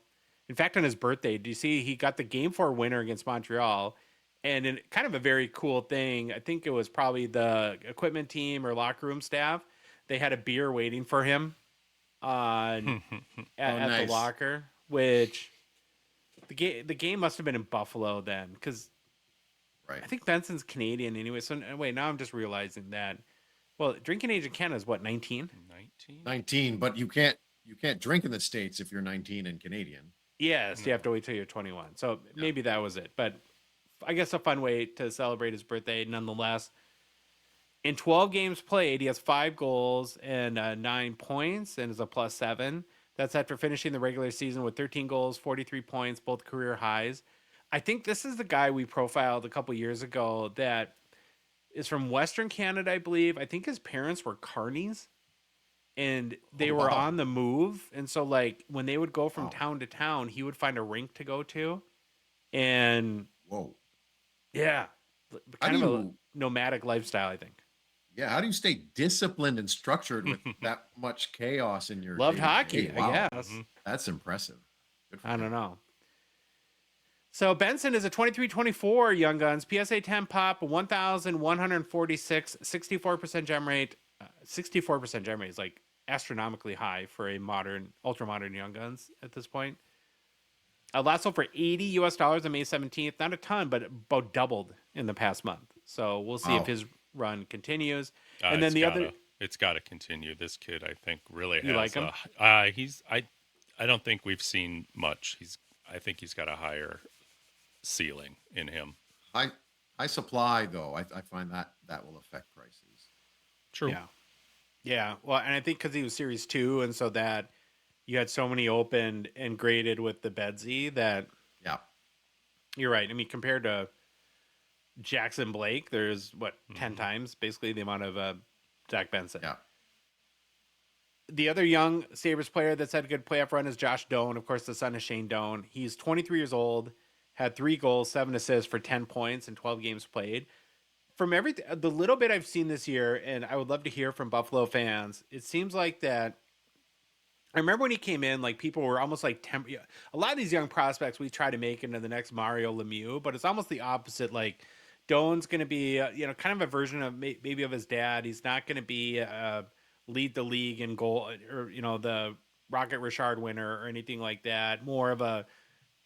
S1: In fact, on his birthday, do you see he got the Game 4 winner against Montreal? And in kind of a very cool thing, I think it was probably the equipment team or locker room staff. They had a beer waiting for him at
S3: nice.
S1: the locker, which the game must have been in Buffalo then, because
S3: Right.
S1: I think Benson's Canadian anyway. So wait, now I'm just realizing that. Well, drinking age in Canada is what, 19?
S4: 19?
S3: 19, but you can't drink in the States if you're 19 and Canadian.
S1: Yes, you have to wait till you're 21. So maybe that was it. But I guess a fun way to celebrate his birthday nonetheless. In 12 games played, he has 5 goals and 9 points and is a +7. That's after finishing the regular season with 13 goals, 43 points, both career highs. I think this is the guy we profiled a couple years ago that is from Western Canada, I believe. I think his parents were carnies and they were on the move. And so, like, when they would go from town to town, he would find a rink to go to. And
S3: Whoa.
S1: yeah,
S3: How
S1: kind
S3: do
S1: of a
S3: you-
S1: nomadic lifestyle, I think.
S3: Yeah, how do you stay disciplined and structured with that much chaos in your
S1: Loved
S3: day-to-day?
S1: hockey,
S3: Wow.
S1: I guess.
S3: That's impressive. Good for
S1: I
S3: him.
S1: don't know. So Benson is a 23-24 Young Guns, PSA 10 pop, 1,146, 64% gem rate. 64% gem rate is like astronomically high for a modern, ultra modern Young Guns at this point. Last sold for $80 on May 17th. Not a ton, but about doubled in the past month. So we'll see if his run continues. And then
S4: it's got to continue. This kid, I think, really
S1: You
S4: has.
S1: like him?
S4: I don't think we've seen much. I think he's got a higher ceiling in him.
S3: High supply, though. I find that will affect prices.
S4: True.
S1: Yeah. Yeah. Well, and I think because he was Series 2, and so that you had so many opened and graded with the Bedsy that
S3: Yeah.
S1: you're right. I mean, compared to Jackson Blake, there's 10 times basically the amount of Zach Benson.
S3: Yeah.
S1: The other young Sabres player that's had a good playoff run is Josh Doan, of course, the son of Shane Doan. He's 23 years old, had 3 goals, 7 assists for 10 points in 12 games played. From the little bit I've seen this year, and I would love to hear from Buffalo fans, it seems like that. I remember when he came in, like people were almost like a lot of these young prospects we try to make into the next Mario Lemieux, but it's almost the opposite. Like Doan's going to be, kind of a version of maybe of his dad. He's not going to be lead the league in goal or the Rocket Richard winner or anything like that. More of a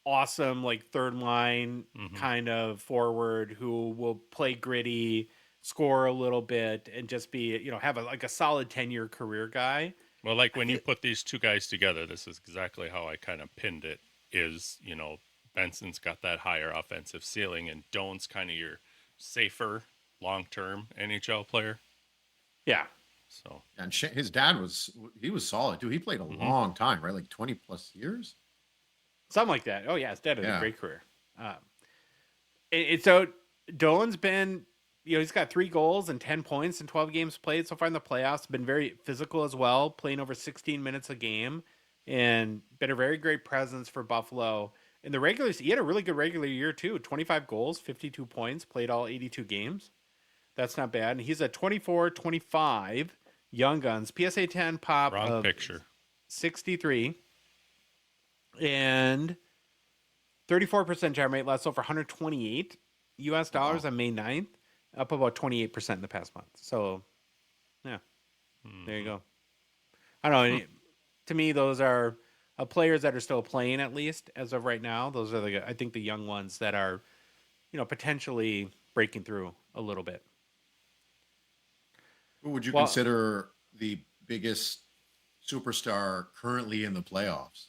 S1: awesome like third line kind of forward who will play gritty, score a little bit, and just be have a solid 10-year career guy.
S4: Well, like when you put these two guys together, this is exactly how I kind of pinned it. Is Benson's got that higher offensive ceiling, and Doan's kind of your safer long-term NHL player.
S1: Yeah.
S3: So and his dad was solid too. He played a long time, right? Like 20 plus years.
S1: Something like that. Oh yeah, his dad had a great career. So Doan's been, he's got 3 goals and 10 points in 12 games played so far in the playoffs. Been very physical as well, playing over 16 minutes a game, and been a very great presence for Buffalo. In the regular, he had a really good regular year too. 25 goals, 52 points, played all 82 games. That's not bad. And he's a 24-25 Young Guns, PSA 10 pop
S4: Wrong picture.
S1: 63 and 34% gem rate. Last sold for $128 on May 9th, up about 28% in the past month. So, yeah, there you go. I don't know. To me, those are players that are still playing, at least as of right now. Those are I think the young ones that are, potentially breaking through a little bit.
S3: Who would you consider the biggest superstar currently in the playoffs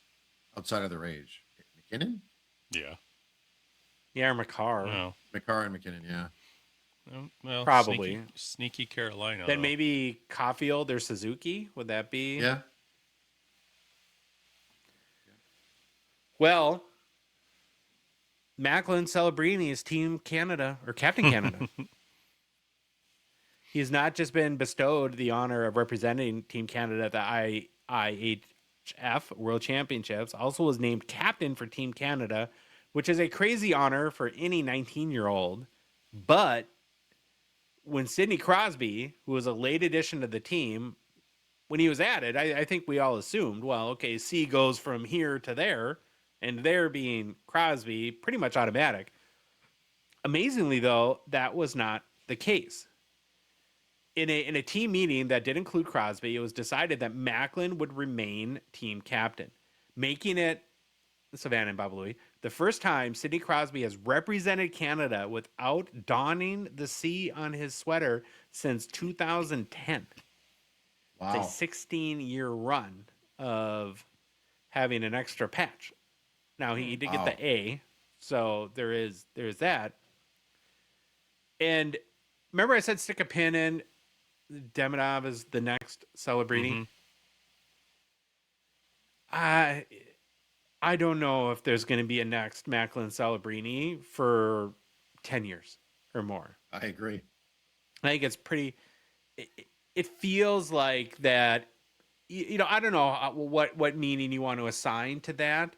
S3: outside of their age? McKinnon?
S4: Yeah.
S1: Yeah, or McCarr.
S4: No.
S3: McCarr and McKinnon, yeah.
S1: Probably.
S4: Sneaky Carolina.
S1: Then
S4: though.
S1: maybe Caulfield or Suzuki. Would that be?
S3: Yeah.
S1: Well, Macklin Celebrini is Team Canada or Captain Canada. He's not just been bestowed the honor of representing Team Canada at the IIHF World Championships, also was named captain for Team Canada, which is a crazy honor for any 19-year-old. But when Sidney Crosby, who was a late addition to the team, when he was added, I think we all assumed, well, okay, C goes from here to there, and there being Crosby, pretty much automatic. Amazingly, though, that was not the case. In a team meeting that did include Crosby, it was decided that Macklin would remain team captain, making it, Savannah and Bob Louie, the first time Sidney Crosby has represented Canada without donning the C on his sweater since 2010.
S3: Wow.
S1: It's a 16-year run of having an extra patch. Now, he did get the A, so there's that. And remember I said stick a pin in Demidov is the next Celebrini? I don't know if there's going to be a next Macklin Celebrini for 10 years or more.
S3: I agree.
S1: I think it's pretty... It feels like that, I don't know what meaning you want to assign to that,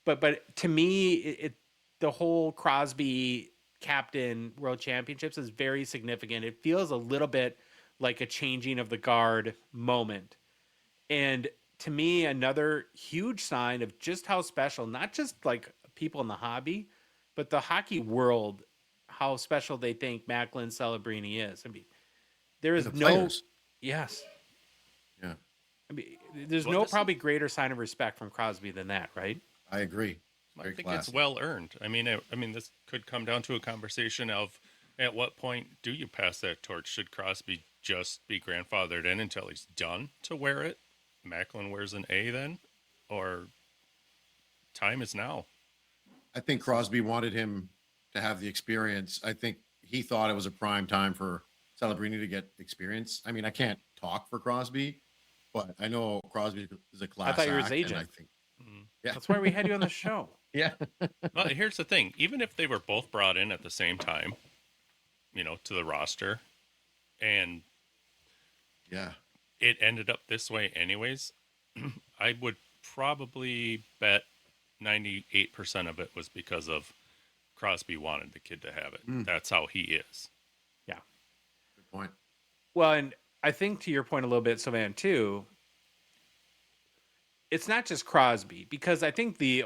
S1: but to me, the whole Crosby captain World Championships is very significant. It feels a little bit like a changing of the guard moment. And to me, another huge sign of just how special, not just like people in the hobby, but the hockey world, how special they think Macklin Celebrini is. I mean, there is no...
S3: Players.
S1: Yes.
S3: Yeah.
S1: I mean, there's no probably greater sign of respect from Crosby than that, right?
S3: I agree.
S4: I
S3: Very
S4: think
S3: classy.
S4: it's well earned. I mean, this could come down to a conversation of at what point do you pass that torch? Should Crosby just be grandfathered in until he's done to wear it? Macklin wears an A then? Or time is now?
S3: I think Crosby wanted him to have the experience. I think he thought it was a prime time for Celebrini to get experience. I mean, I can't talk for Crosby, but I know Crosby is a class
S1: I thought you were his
S3: act, and
S1: agent.
S3: I think, yeah,
S1: That's why we had you on the show.
S3: yeah,
S4: Well, here's the thing. Even if they were both brought in at the same time, to the roster, and
S3: yeah.
S4: it ended up this way anyways, I would probably bet 98% of it was because of Crosby wanted the kid to have it. That's how he is.
S1: Yeah.
S3: Good point.
S1: Well, and I think to your point a little bit, Savannah, too, it's not just Crosby, because I think the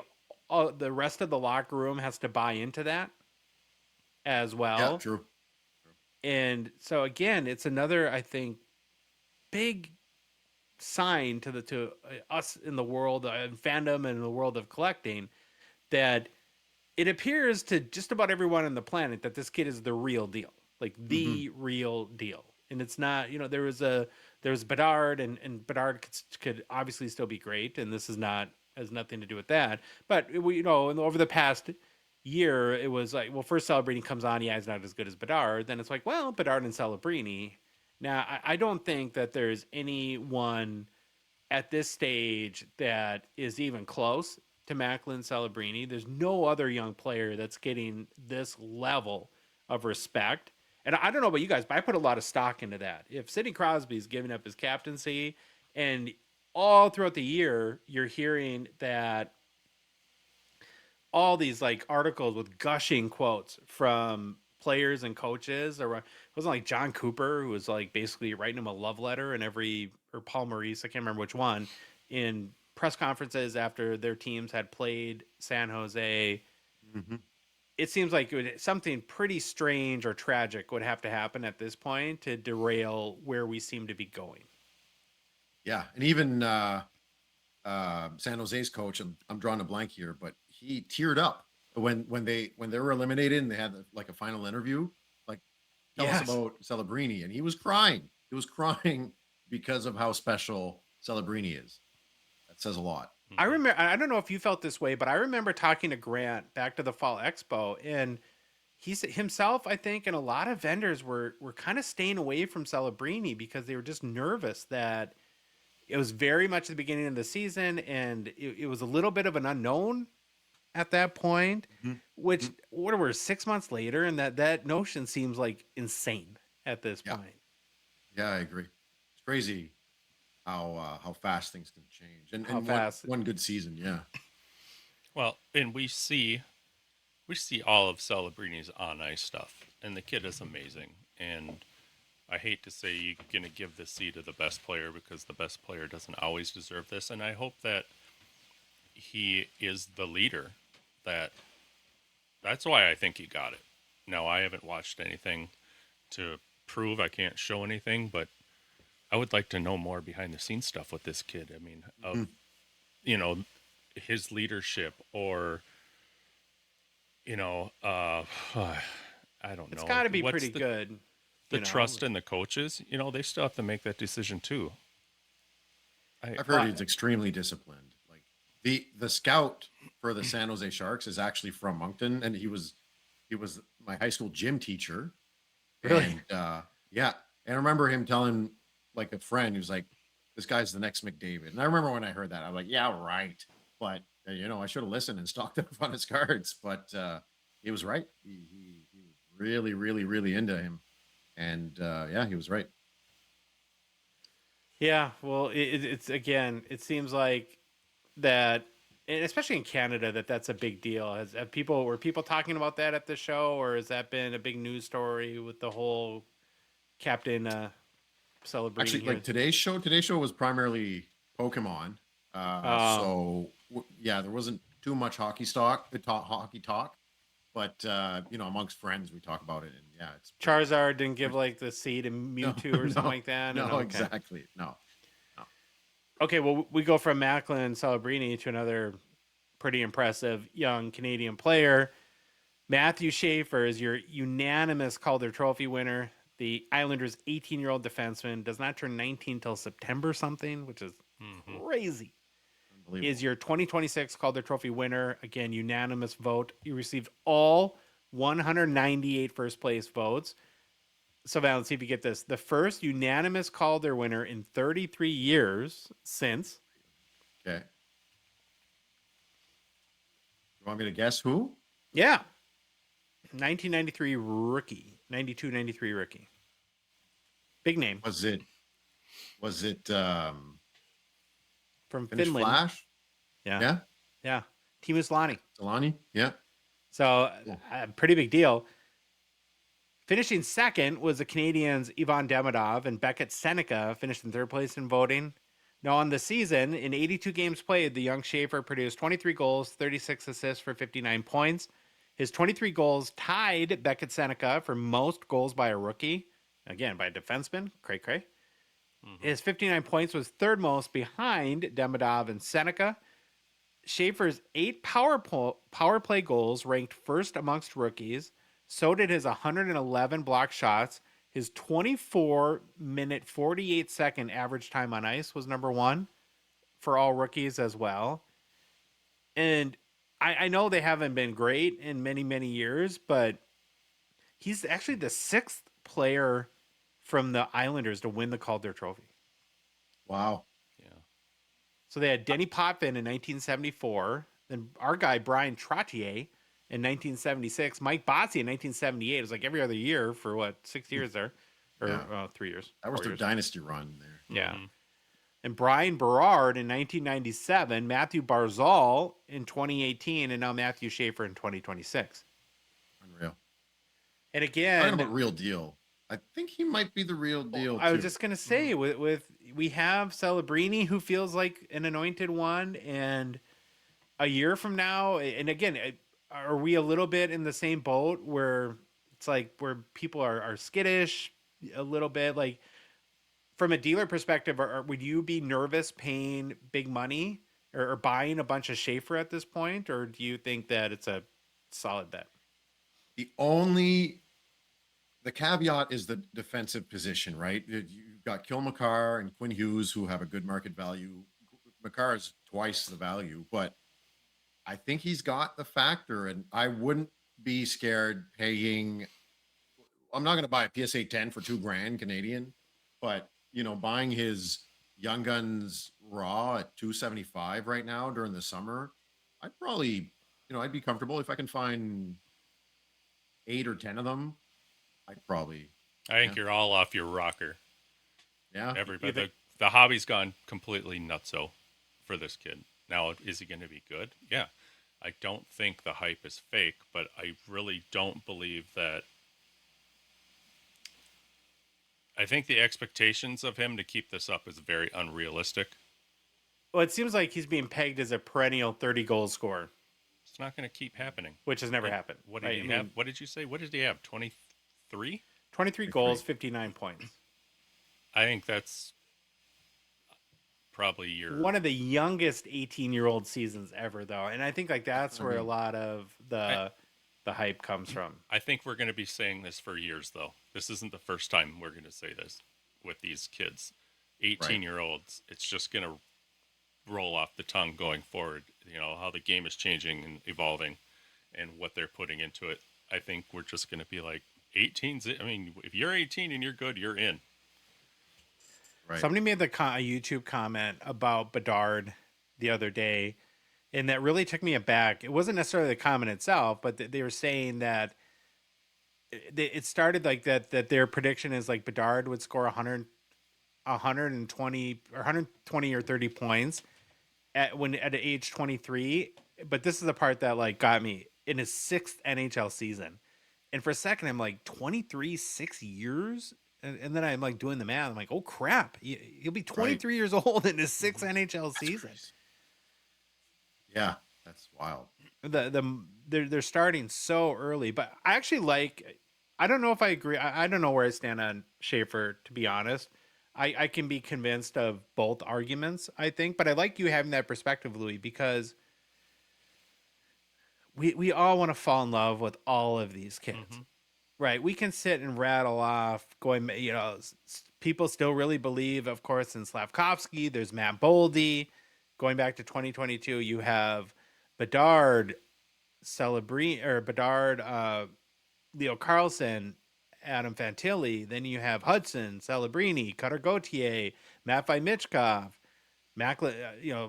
S1: rest of the locker room has to buy into that as well.
S3: Yeah, true.
S1: And so again, it's another, I think, big sign to us in the world of fandom and in the world of collecting that it appears to just about everyone on the planet that this kid is the real deal, like the real deal. And it's not, there was Bedard and Bedard could obviously still be great. And this has nothing to do with that. But over the past year, it was like, well, first Celebrini comes on. Yeah, he's not as good as Bedard. Then it's like, well, Bedard and Celebrini. Now, I don't think that there's anyone at this stage that is even close to Macklin Celebrini. There's no other young player that's getting this level of respect. And I don't know about you guys, but I put a lot of stock into that. If Sidney Crosby's giving up his captaincy, and all throughout the year, you're hearing that all these like articles with gushing quotes from players and coaches, or it wasn't like John Cooper, who was like basically writing him a love letter or Paul Maurice, I can't remember which one, in press conferences after their teams had played San Jose. It seems like something pretty strange or tragic would have to happen at this point to derail where we seem to be going.
S3: Yeah, and even San Jose's coach, I'm drawing a blank here, but he teared up when they were eliminated and they had like a final interview. Like, tell us about Celebrini, and he was crying. He was crying because of how special Celebrini is. That says a lot.
S1: I remember, I don't know if you felt this way, but I remember talking to Grant back to the Fall Expo, and he said himself, I think, and a lot of vendors were kind of staying away from Celebrini because they were just nervous that it was very much the beginning of the season, and it was a little bit of an unknown at that point,
S3: Mhm.
S1: which what were 6 months later, and that notion seems like insane at this
S3: Yeah.
S1: point.
S3: Yeah, I agree. It's crazy how fast things can change. And
S1: How
S3: one
S1: fast?
S3: one good season, yeah.
S4: Well, and we see all of Celebrini's on ice stuff, and the kid is amazing. And I hate to say you're going to give the C to the best player because the best player doesn't always deserve this. And I hope that he is the leader. That's why I think he got it. Now, I haven't watched anything to prove I can't show anything, but I would like to know more behind the scenes stuff with this kid. I mean, of, you know, his leadership or, you know, I don't
S1: It's
S4: know.
S1: got to be
S4: What's
S1: pretty good.
S4: the
S1: you know.
S4: trust in the coaches? They still have to make that decision too.
S3: I've heard he's extremely disciplined. Like the scout for the San Jose Sharks is actually from Moncton, and he was my high school gym teacher.
S1: Really?
S3: And yeah, and I remember him telling like a friend, he was like, "This guy's the next McDavid." And I remember when I heard that, I'm like, "Yeah, right." But I should have listened and stocked up on his cards. But he was right. He was really, really, really into him, and yeah, he was right.
S1: Yeah, well, it's again, it seems like that, and especially in Canada, that's a big deal. Were people talking about that at the show, or has that been a big news story with the whole Captain Celebrini
S3: Actually,
S1: here?
S3: like today's show was primarily Pokemon.
S1: Oh,
S3: Yeah, there wasn't too much hockey talk, but amongst friends we talk about it, and yeah, it's
S1: Charizard didn't give like the seed to
S3: no,
S1: Mewtwo or something
S3: no,
S1: like that.
S3: no,
S1: Okay.
S3: exactly, no.
S1: Okay, well, we go from Macklin Celebrini to another pretty impressive young Canadian player. Matthew Schaefer is your unanimous Calder Trophy winner. The Islanders' 18-year-old defenseman does not turn 19 till September something, which is crazy. He is
S3: Unbelievable.
S1: your 2026 Calder Trophy winner. Again, unanimous vote. You received all 198 first place votes. So, Val, let's see if you get this. The first unanimous Calder winner in 33 years since.
S3: Okay, you want me to guess who?
S1: Yeah. 1993 rookie. 92-93 rookie. Big name
S3: Was it
S1: from
S3: Finnish
S1: Finland.
S3: Flash?
S1: Yeah.
S3: Yeah,
S1: Teemu Selanne.
S3: Delani. Yeah.
S1: So, a pretty big deal. Finishing second was the Canadians Ivan Demidov and Beckett Seneca finished in third place in voting. Now, on the season, in 82 games played, the young Schaefer produced 23 goals, 36 assists for 59 points. His 23 goals tied Beckett Seneca for most goals by a rookie. Again, by a defenseman. Cray. His 59 points was third most behind Demidov and Seneca. Schaefer's 8 power play goals ranked first amongst rookies. So did his 111 block shots. His 24-minute, 48-second average time on ice was number one for all rookies as well. And I know they haven't been great in many, many years, but he's actually the sixth player from the Islanders to win the Calder Trophy.
S3: Wow.
S4: Yeah.
S1: So they had Denny Potvin in 1974, then our guy Brian Trottier in 1976, Mike Botsy in 1978. It was like every other year for 6 years there, or
S3: Yeah.
S1: 3 years.
S3: That was
S1: 4
S3: their
S1: years.
S3: dynasty run there.
S1: Yeah. And Brian Berard in 1997, Matthew Barzal in 2018, and now Matthew Schaefer in 2026.
S3: Unreal.
S1: And
S3: Talking
S1: again,
S3: about real deal. I think he might be the real deal.
S1: I was
S3: too.
S1: just gonna say with we have Celebrini who feels like an anointed one, and a year from now, and again, are we a little bit in the same boat where it's like where people are skittish a little bit, like from a dealer perspective, would you be nervous paying big money or buying a bunch of Schaefer at this point, or do you think that it's a solid bet?
S3: The caveat is the defensive position, right? You've got Kilmacar and Quinn Hughes who have a good market value. Makar is twice the value, but I think he's got the factor, and I wouldn't be scared paying. I'm not going to buy a PSA 10 for $2,000 Canadian, but buying his Young Guns raw at 275 right now during the summer, I'd probably I'd be comfortable if I can find 8 or 10 of them. I'd probably,
S4: I think you're all off your rocker.
S3: yeah.
S4: Everybody, the hobby's gone completely nutso for this kid. Now, is he going to be good? Yeah. I don't think the hype is fake, but I really don't believe that. I think the expectations of him to keep this up is very unrealistic.
S1: Well, it seems like he's being pegged as a perennial 30-goal scorer,
S4: It's not going to keep happening.
S1: which has never happened.
S4: What did
S1: right?
S4: he have? What did you say? What did he have? 23?
S1: 23 goals, 59 points.
S4: I think that's probably
S1: One of the youngest 18-year-old seasons ever, though, and I think like that's where a lot of the hype comes from.
S4: I think we're going to be saying this for years, though. This isn't the first time we're going to say this with these kids, 18-year-olds. It's just going to roll off the tongue going forward. How the game is changing and evolving, and what they're putting into it. I think we're just going to be like 18's. I mean, if you're 18 and you're good, you're in.
S3: Right.
S1: Somebody made a YouTube comment about Bedard the other day, and that really took me aback. It wasn't necessarily the comment itself, but they were saying that it started like that their prediction is like Bedard would score 120 or 30 points at age 23. But this is the part that like got me in his 6th NHL season. And for a second, I'm like 23, 6 years. And then I'm like doing the math. I'm like, oh crap, he'll be 23 years old in his 6th NHL season.
S3: Crazy. Yeah, that's wild.
S1: They're starting so early, but I actually I don't know if I agree. I don't know where I stand on Schaefer, to be honest. I can be convinced of both arguments, I think, but I like you having that perspective, Louis, because we all want to fall in love with all of these kids. Mm-hmm. Right. We can sit and rattle off people still really believe, of course, in Slavkovsky. There's Matt Boldy. Going back to 2022, you have Bedard, Celebrini, or Bedard, Leo Carlson, Adam Fantilli. Then you have Hudson, Celebrini, Cutter Gauthier, Matvei Michkov, Macklin,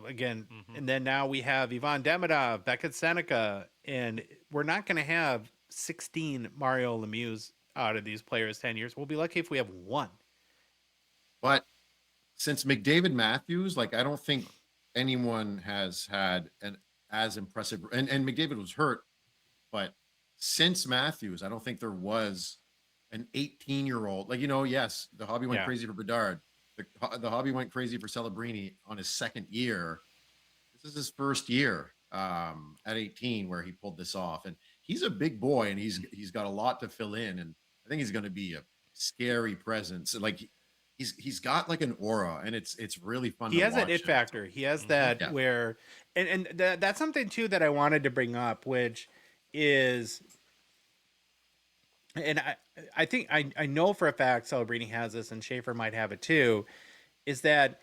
S1: again. Mm-hmm. And then now we have Ivan Demidov, Beckett Seneca. And we're not going to have 16 Mario Lemieux out of these players 10 years. We'll be lucky if we have one.
S3: But since McDavid Matthews, I don't think anyone has had an as impressive, and McDavid was hurt, but since Matthews, I don't think there was an 18-year-old. Yes, the hobby went crazy for Bedard. The hobby went crazy for Celebrini on his 2nd year. This is his 1st year at 18 where he pulled this off. And he's a big boy, and he's got a lot to fill in. And I think he's going to be a scary presence. He's got an aura, and it's really fun.
S1: He has that it factor. He has that where, and that's something too that I wanted to bring up, which is, and I think I know for a fact Celebrini has this, and Schaefer might have it too, is that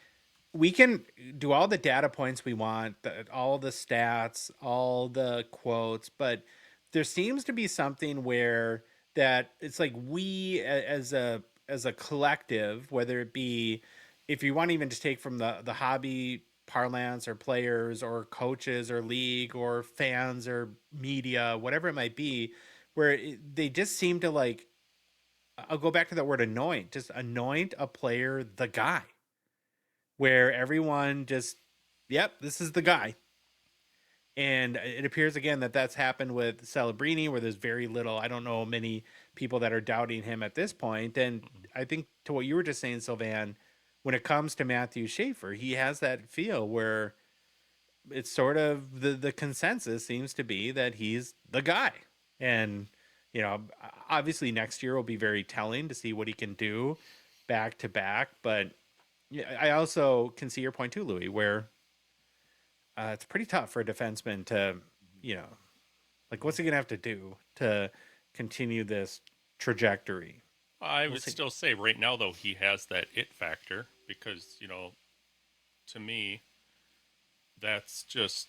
S1: we can do all the data points we want, all the stats, all the quotes, but there seems to be something where that it's like we as a collective, whether it be, if you want to even just take from the hobby parlance or players or coaches or league or fans or media, whatever it might be, where they just seem to I'll go back to that word anoint, just anoint a player the guy, where everyone just, this is the guy. And it appears again that that's happened with Celebrini, where there's very little, I don't know many people that are doubting him at this point. And I think to what you were just saying, Sylvan, when it comes to Matthew Schaefer, he has that feel where it's sort of the consensus seems to be that he's the guy. And, obviously next year will be very telling to see what he can do back to back. But I also can see your point too, Louis, where it's pretty tough for a defenseman to, what's he going to have to do to continue this trajectory?
S4: I would still say right now, though, he has that it factor because, to me, that's just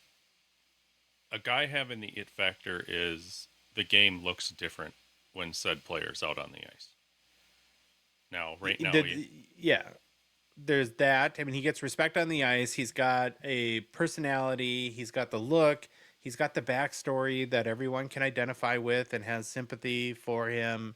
S4: a guy having the it factor is the game looks different when said player's out on the ice. Now, right now,
S1: there's that. I mean, he gets respect on the ice. He's got a personality. He's got the look. He's got the backstory that everyone can identify with and has sympathy for him.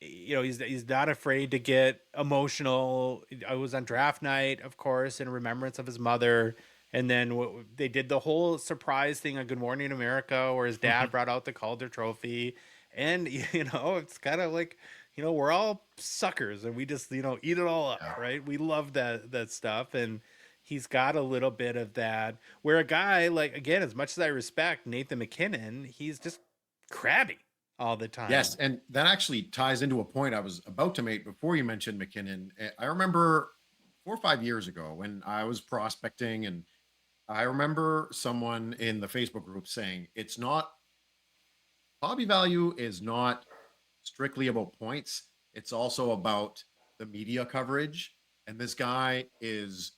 S1: You know, he's not afraid to get emotional. I was on draft night, of course, in remembrance of his mother. And then they did the whole surprise thing on Good Morning America, where his dad brought out the Calder Trophy. And, it's kind of like, we're all suckers and we just, eat it all up, right? We love that stuff. And he's got a little bit of that, where a guy like, again, as much as I respect Nathan McKinnon, he's just crabby all the time.
S3: Yes, and that actually ties into a point I was about to make before you mentioned McKinnon. I remember 4 or 5 years ago when I was prospecting, and I remember someone in the Facebook group saying, it's not, hobby value is not strictly about points. It's also about the media coverage. And this guy is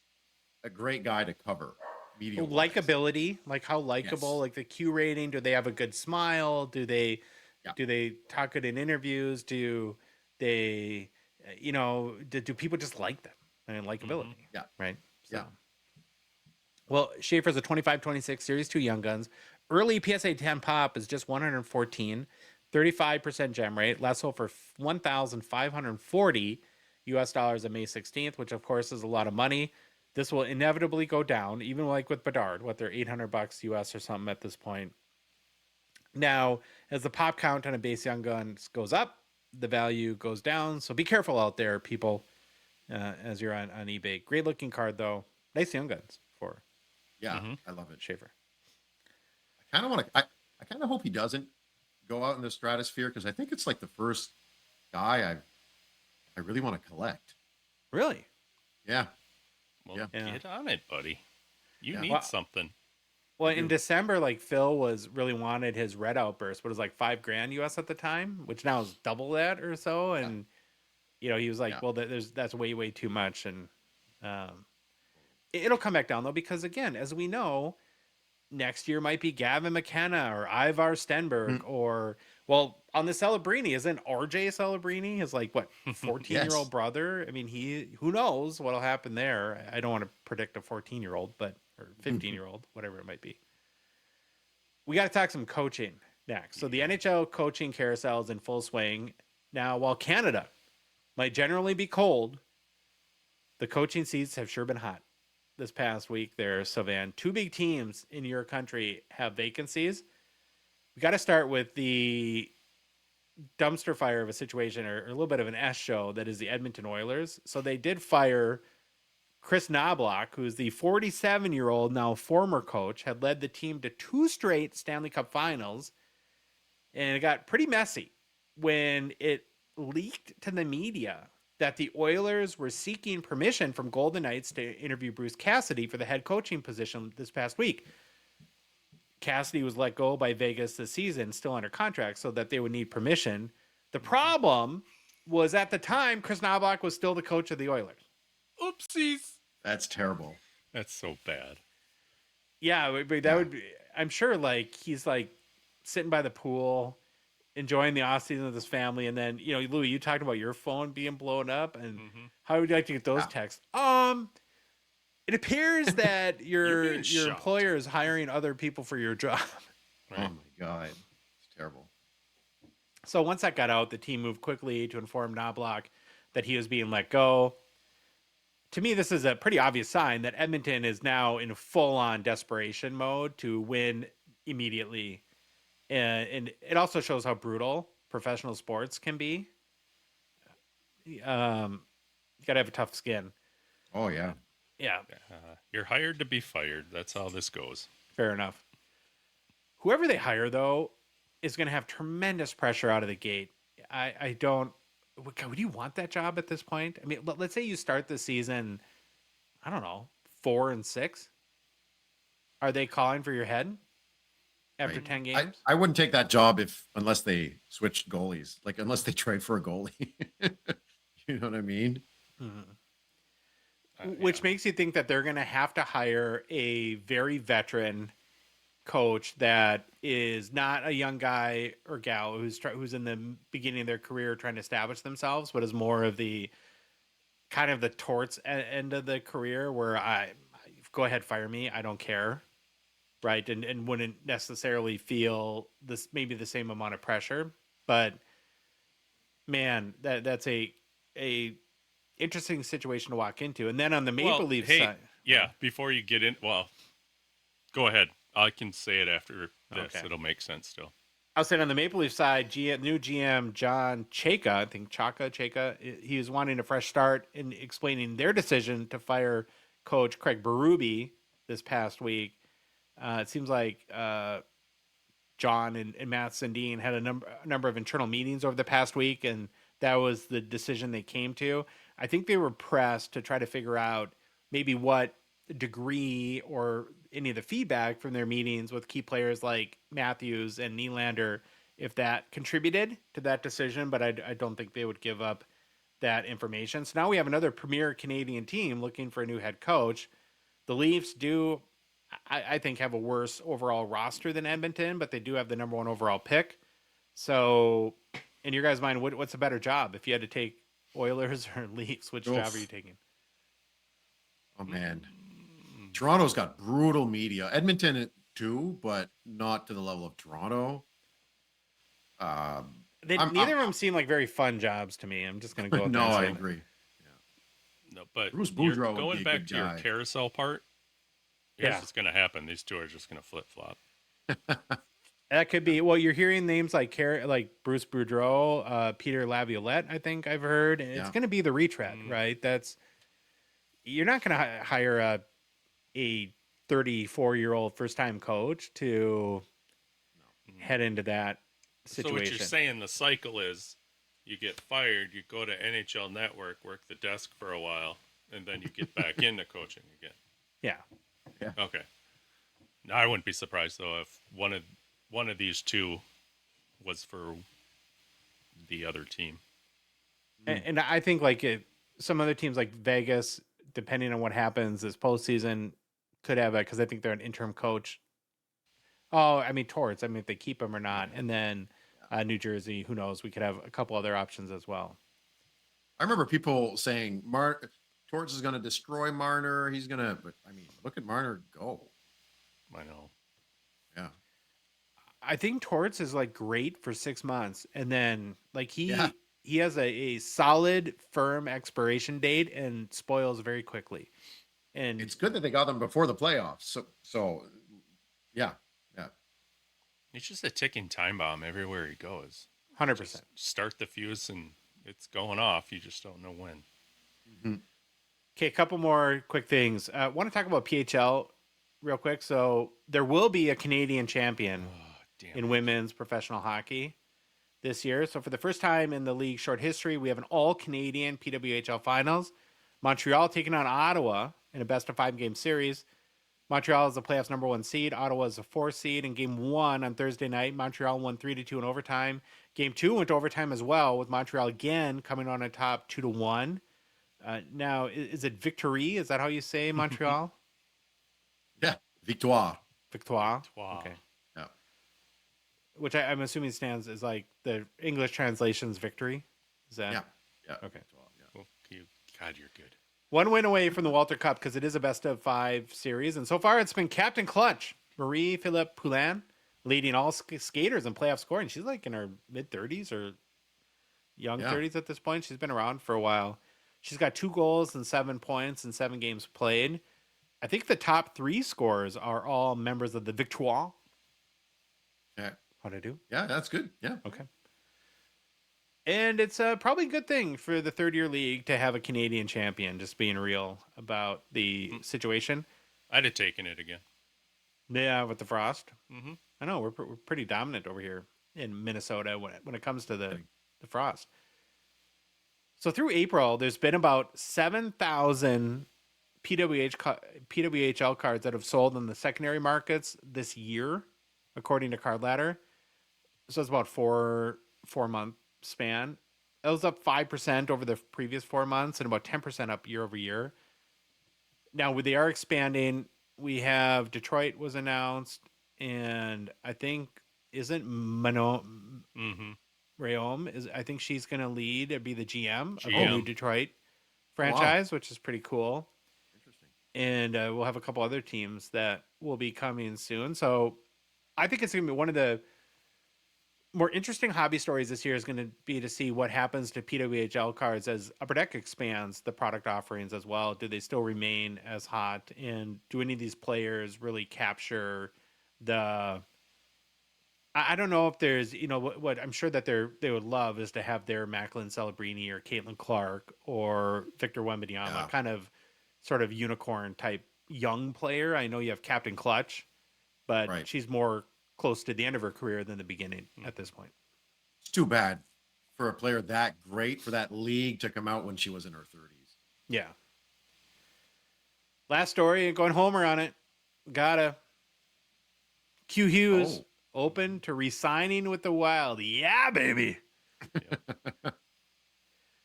S3: a great guy to cover media.
S1: Likability, like how likable, like the Q rating. Do they have a good smile? Do they talk good in interviews? Do they, do people just like them? I mean, likability.
S3: Yeah.
S1: Right. So.
S3: Yeah.
S1: Well, Schaefer's a 25-26 Series 2 Young Guns. Early PSA 10 pop is just 114, 35% gem rate. Last sold for $1,540 US dollars on May 16th, which of course is a lot of money. This will inevitably go down, even like with Bedard, what they're $800 US or something at this point. Now, as the pop count on a base Young Guns goes up, the value goes down. So be careful out there, people, as you're on eBay. Great looking card, though. Nice Young Guns for.
S3: Yeah, I love it.
S1: Schaefer.
S3: I kind of want to. I kind of hope he doesn't go out in the stratosphere, because I think it's like the first guy I really want to collect.
S1: Really?
S3: Yeah.
S4: Well, get on it, buddy. You need something.
S1: Well, in December, like Phil really wanted his Red Outburst, but it was like $5,000 US at the time, which now is double that or so. And he was like, well, that's way too much. And it'll come back down though, because again, as we know, next year might be Gavin McKenna or Ivar Stenberg or, well, on the Celebrini, isn't RJ Celebrini his 14-year-old brother? I mean, who knows what'll happen there. I don't want to predict a 14-year-old, or 15-year-old, whatever it might be. We got to talk some coaching next. So the NHL coaching carousel is in full swing. Now, while Canada might generally be cold, the coaching seats have sure been hot this past week there, Sylvan. 2 big teams in your country have vacancies. We got to start with the dumpster fire of a situation, or a little bit of an S show, that is the Edmonton Oilers. So they did fire Chris Knobloch, who's the 47-year-old, now former coach, had led the team to 2 straight Stanley Cup finals. And it got pretty messy when it leaked to the media that the Oilers were seeking permission from Golden Knights to interview Bruce Cassidy for the head coaching position this past week. Cassidy was let go by Vegas this season, still under contract, so that they would need permission. The problem was, at the time, Chris Knobloch was still the coach of the Oilers.
S4: Oopsies.
S3: That's terrible.
S4: That's so bad.
S1: Yeah, but that would be, I'm sure, he's sitting by the pool, enjoying the off season with his family, and then Louis, you talked about your phone being blown up, and how would you like to get those texts? It appears that your employer is hiring other people for your job.
S3: Right. Oh my God, it's terrible.
S1: So once that got out, the team moved quickly to inform Knobloch that he was being let go. To me, this is a pretty obvious sign that Edmonton is now in full-on desperation mode to win immediately. And it also shows how brutal professional sports can be. You got to have a tough skin.
S3: Oh, yeah.
S1: Yeah.
S4: You're hired to be fired. That's how this goes.
S1: Fair enough. Whoever they hire, though, is going to have tremendous pressure out of the gate. I don't... Would you want that job at this point? I mean, let's say you start the season, I don't know, 4-6. Are they calling for your head after 10 games?
S3: I wouldn't take that job unless they switched goalies, unless they trade for a goalie. You know what I mean?
S1: Mm-hmm. Which makes you think that they're going to have to hire a very veteran coach that is not a young guy or gal who's in the beginning of their career trying to establish themselves, but is more of the kind of the torts end of the career where I go ahead, fire me, I don't care, right? And wouldn't necessarily feel this maybe the same amount of pressure. But man, that's a interesting situation to walk into. And then on the Maple
S4: Well,
S1: Leafs
S4: hey,
S1: side,
S4: yeah. Before you get in, well, go ahead. I can say it after this.
S1: Okay.
S4: It'll make sense still.
S1: I was saying on the Maple Leaf side, new GM John Chayka, I think Chayka, he was wanting a fresh start in explaining their decision to fire coach Craig Berube this past week. It seems like John and Matt Sundin had a number of internal meetings over the past week, and that was the decision they came to. I think they were pressed to try to figure out maybe what degree or any of the feedback from their meetings with key players like Matthews and Nylander, if that contributed to that decision, but I don't think they would give up that information. So now we have another premier Canadian team looking for a new head coach. The Leafs do, I think, have a worse overall roster than Edmonton, but they do have the number one overall pick. So in your guys' mind, what's a better job? If you had to take Oilers or Leafs, which job are you taking?
S3: Oh, man. Toronto's got brutal media. Edmonton too, but not to the level of Toronto.
S1: Neither of them seem like very fun jobs to me. I'm just going to go.
S3: No, I agree.
S4: No, but
S3: Bruce
S4: you're
S3: Boudreau would be
S4: going
S3: a
S4: back
S3: good
S4: to your
S3: guy.
S4: carousel part. Here's
S1: Yeah.
S4: what's going to happen. These two are just going to flip flop.
S1: That could be. Well, you're hearing names like Bruce Boudreau, Peter Laviolette. I think I've heard. And it's going to be the retread, right? You're not going to hire a 34-year-old first-time coach to head into that situation.
S4: So what you're saying, the cycle is you get fired, you go to NHL Network, work the desk for a while, and then you get back into coaching again.
S1: Yeah.
S4: Okay. Now, I wouldn't be surprised though if one of these two was for the other team.
S1: And I think some other teams like Vegas, depending on what happens this postseason, could have because I think they're an interim coach. Oh, I mean Torts. I mean if they keep him or not, and then New Jersey, who knows? We could have a couple other options as well.
S3: I remember people saying Torts is going to destroy Marner. He's going to, but I mean, look at Marner go.
S4: I know.
S3: Yeah.
S1: I think Torts is great for 6 months, and then he has a solid, firm expiration date and spoils very quickly. And
S3: it's good that they got them before the playoffs. So yeah.
S4: He's just a ticking time bomb everywhere he goes.
S1: 100%.
S4: Start the fuse and it's going off. You just don't know when.
S3: Mm-hmm.
S1: Okay, a couple more quick things. I want to talk about PHL real quick. So there will be a Canadian champion in women's professional hockey this year. So for the first time in the league's short history, we have an all-Canadian PWHL finals. Montreal taking on Ottawa in a best-of-5 game series. Montreal is the playoffs' number 1 seed. Ottawa is a 4 seed. In Game 1 on Thursday night, Montreal won 3-2 in overtime. Game 2 went to overtime as well, with Montreal again coming on top 2-1. Now, is it Victory? Is that how you say Montreal?
S3: Yeah, Victoire.
S1: Victoire.
S4: Wow.
S1: Okay.
S3: Yeah.
S1: Which I'm assuming stands as the English translation's victory. Is that?
S3: Yeah.
S1: Okay.
S4: Well, God, you're good.
S1: One win away from the Walter Cup because it is a best-of-5 series. And so far, it's been Captain Clutch, Marie-Philippe Poulin, leading all skaters in playoff scoring. She's in her mid-30s or young 30s at this point. She's been around for a while. She's got 2 goals and 7 points in 7 games played. I think the top 3 scorers are all members of the Victoire.
S3: Yeah.
S1: How'd I do?
S3: Yeah, that's good. Yeah.
S1: Okay. And it's probably a good thing for the third-year league to have a Canadian champion, just being real about the situation.
S4: I'd have taken it again.
S1: Yeah, with the Frost.
S4: Mm-hmm.
S1: I know, we're pretty dominant over here in Minnesota when it comes to the Frost. So through April, there's been about 7,000 PWHL cards that have sold in the secondary markets this year, according to Card Ladder. So it's about 4-month span. That was up 5% over the previous 4 months and about 10% up year over year. Now they are expanding. We have Detroit was announced, and I think isn't Manon Rayom is I think she's going to lead and be the GM of the new Detroit franchise, which is pretty cool.
S3: Interesting.
S1: and we'll have a couple other teams that will be coming soon. So I think it's going to be one of the more interesting hobby stories this year is going to be to see what happens to PWHL cards as Upper Deck expands the product offerings as well. Do they still remain as hot? And do any of these players really capture the... I don't know if there's, what I'm sure that they would love is to have their Macklin Celebrini or Caitlin Clark or Victor Wembanyama kind of sort of unicorn type young player. I know you have Captain Clutch, but she's more close to the end of her career than the beginning at this point.
S3: It's too bad for a player that great for that league to come out when she was in her 30s.
S1: Yeah. Last story, going homer on it. Gotta. Q Hughes open to re-signing with the Wild. Yeah, baby. Yeah.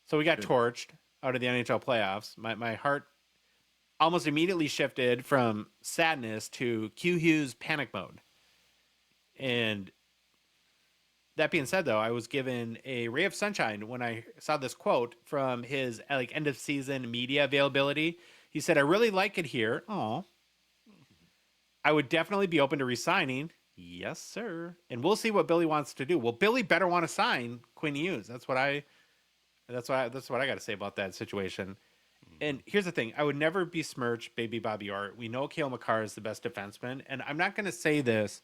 S1: So we got torched out of the NHL playoffs. My heart almost immediately shifted from sadness to Q Hughes panic mode. And that being said, though, I was given a ray of sunshine when I saw this quote from his end of season media availability. He said, "I really like it here. Oh, I would definitely be open to resigning. Yes, sir. And we'll see what Billy wants to do. Well, Billy better want to sign Quinn Hughes. That's what I got to say about that situation. And here's the thing: I would never besmirch Baby Bobby Orr. We know Cale Makar is the best defenseman, and I'm not going to say this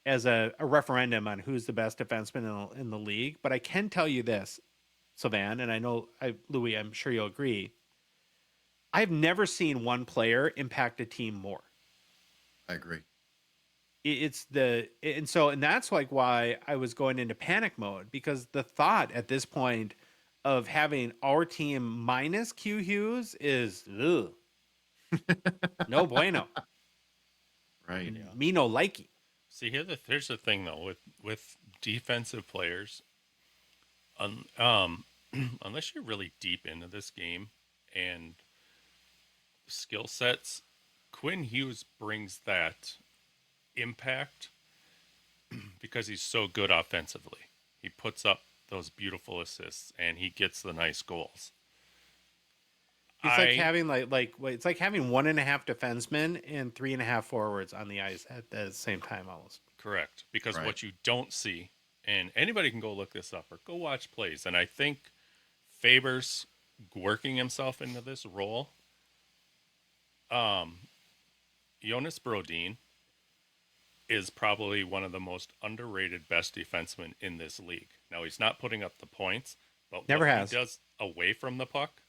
S1: as a referendum on who's the best defenseman in the league, but I can tell you this, Sylvan, and I know, Louis, I'm sure you'll agree. I've never seen one player impact a team more.
S3: I agree.
S1: And that's like why I was going into panic mode, because the thought at this point of having our team minus Q Hughes is no bueno.
S3: Right.
S1: Yeah. Me no likey.
S4: See, here's the thing though with defensive players, unless you're really deep into this game and skill sets, Quinn Hughes brings that impact because he's so good offensively. He puts up those beautiful assists and he gets the nice goals.
S1: It's like having it's like having 1.5 defensemen and 3.5 forwards on the ice at the same time almost.
S4: Correct. Because what you don't see, and anybody can go look this up or go watch plays, and I think Faber's working himself into this role. Jonas Brodin is probably one of the most underrated best defensemen in this league. Now, he's not putting up the points, but
S1: he
S4: does away from the puck,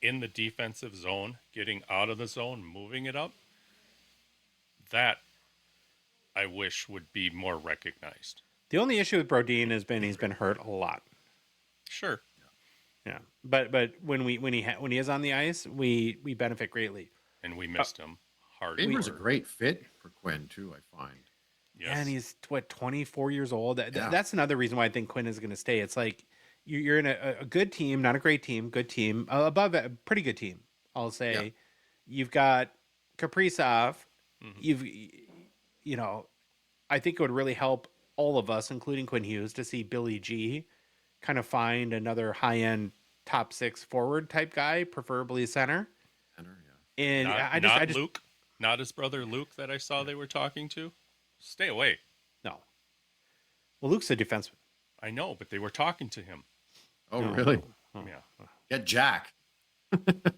S4: in the defensive zone, getting out of the zone, moving it up, that I wish would be more recognized.
S1: The only issue with Brodin has been he's been hurt a lot.
S4: Sure.
S1: Yeah. But when he is on the ice, we benefit greatly.
S4: And we missed him hard.
S3: Faber's a great fit for Quinn too, I find.
S1: Yes. And he's 24 years old. That's another reason why I think Quinn is going to stay. It's like you're in a good team, not a great team, good team, above a pretty good team, I'll say. Yeah. You've got Kaprizov. Mm-hmm. I think it would really help all of us, including Quinn Hughes, to see Billy G kind of find another high-end top 6 forward type guy, preferably center. And
S4: not Luke, not his brother Luke that I saw they were talking to. Stay away.
S1: No. Well, Luke's a defenseman.
S4: I know, but they were talking to him.
S3: Oh, really?
S4: Oh. Yeah.
S3: Get Jack.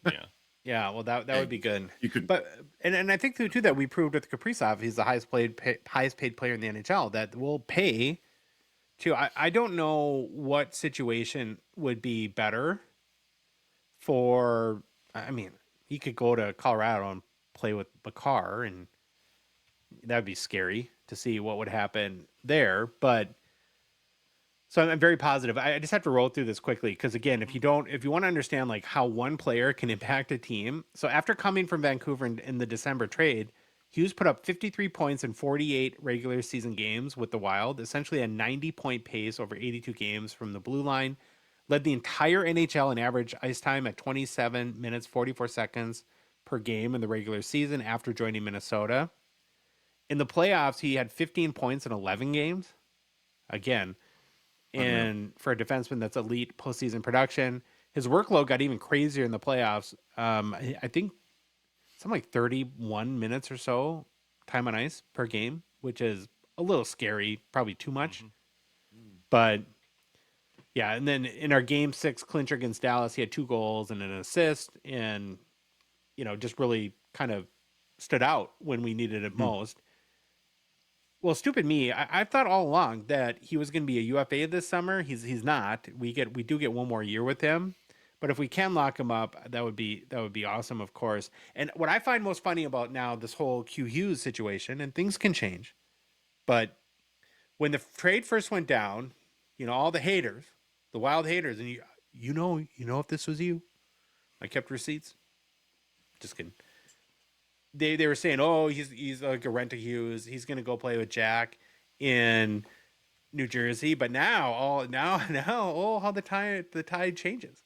S4: Yeah.
S1: Yeah, well, that would be good.
S3: You could,
S1: but and I think too that we proved with Kaprizov, he's the highest paid player in the NHL that will pay. I don't know what situation would be better for. I mean, he could go to Colorado and play with Makar, and that'd be scary to see what would happen there. But so I'm very positive. I just have to roll through this quickly because, again, if you want to understand like how one player can impact a team. So after coming from Vancouver in the December trade, Hughes put up 53 points in 48 regular season games with the Wild, essentially a 90-point pace over 82 games from the blue line, led the entire NHL in average ice time at 27 minutes, 44 seconds per game in the regular season after joining Minnesota. In the playoffs, he had 15 points in 11 games. Again, and for a defenseman that's elite postseason production, his workload got even crazier in the playoffs. I think something like 31 minutes or so time on ice per game, which is a little scary, probably too much. But yeah, and then in our game 6 clincher against Dallas, he had 2 goals and an assist, and just really kind of stood out when we needed it most. Well, stupid me. I've thought all along that he was going to be a UFA this summer. He's not. We do get one more year with him, but if we can lock him up, that would be awesome, of course. And what I find most funny about now this whole Q Hughes situation, and things can change, but when the trade first went down, all the haters, the wild haters, and you know if this was you, I kept receipts. Just kidding. They were saying, oh, he's like a rent a Hughes. He's gonna go play with Jack in New Jersey. But now, how the tide changes.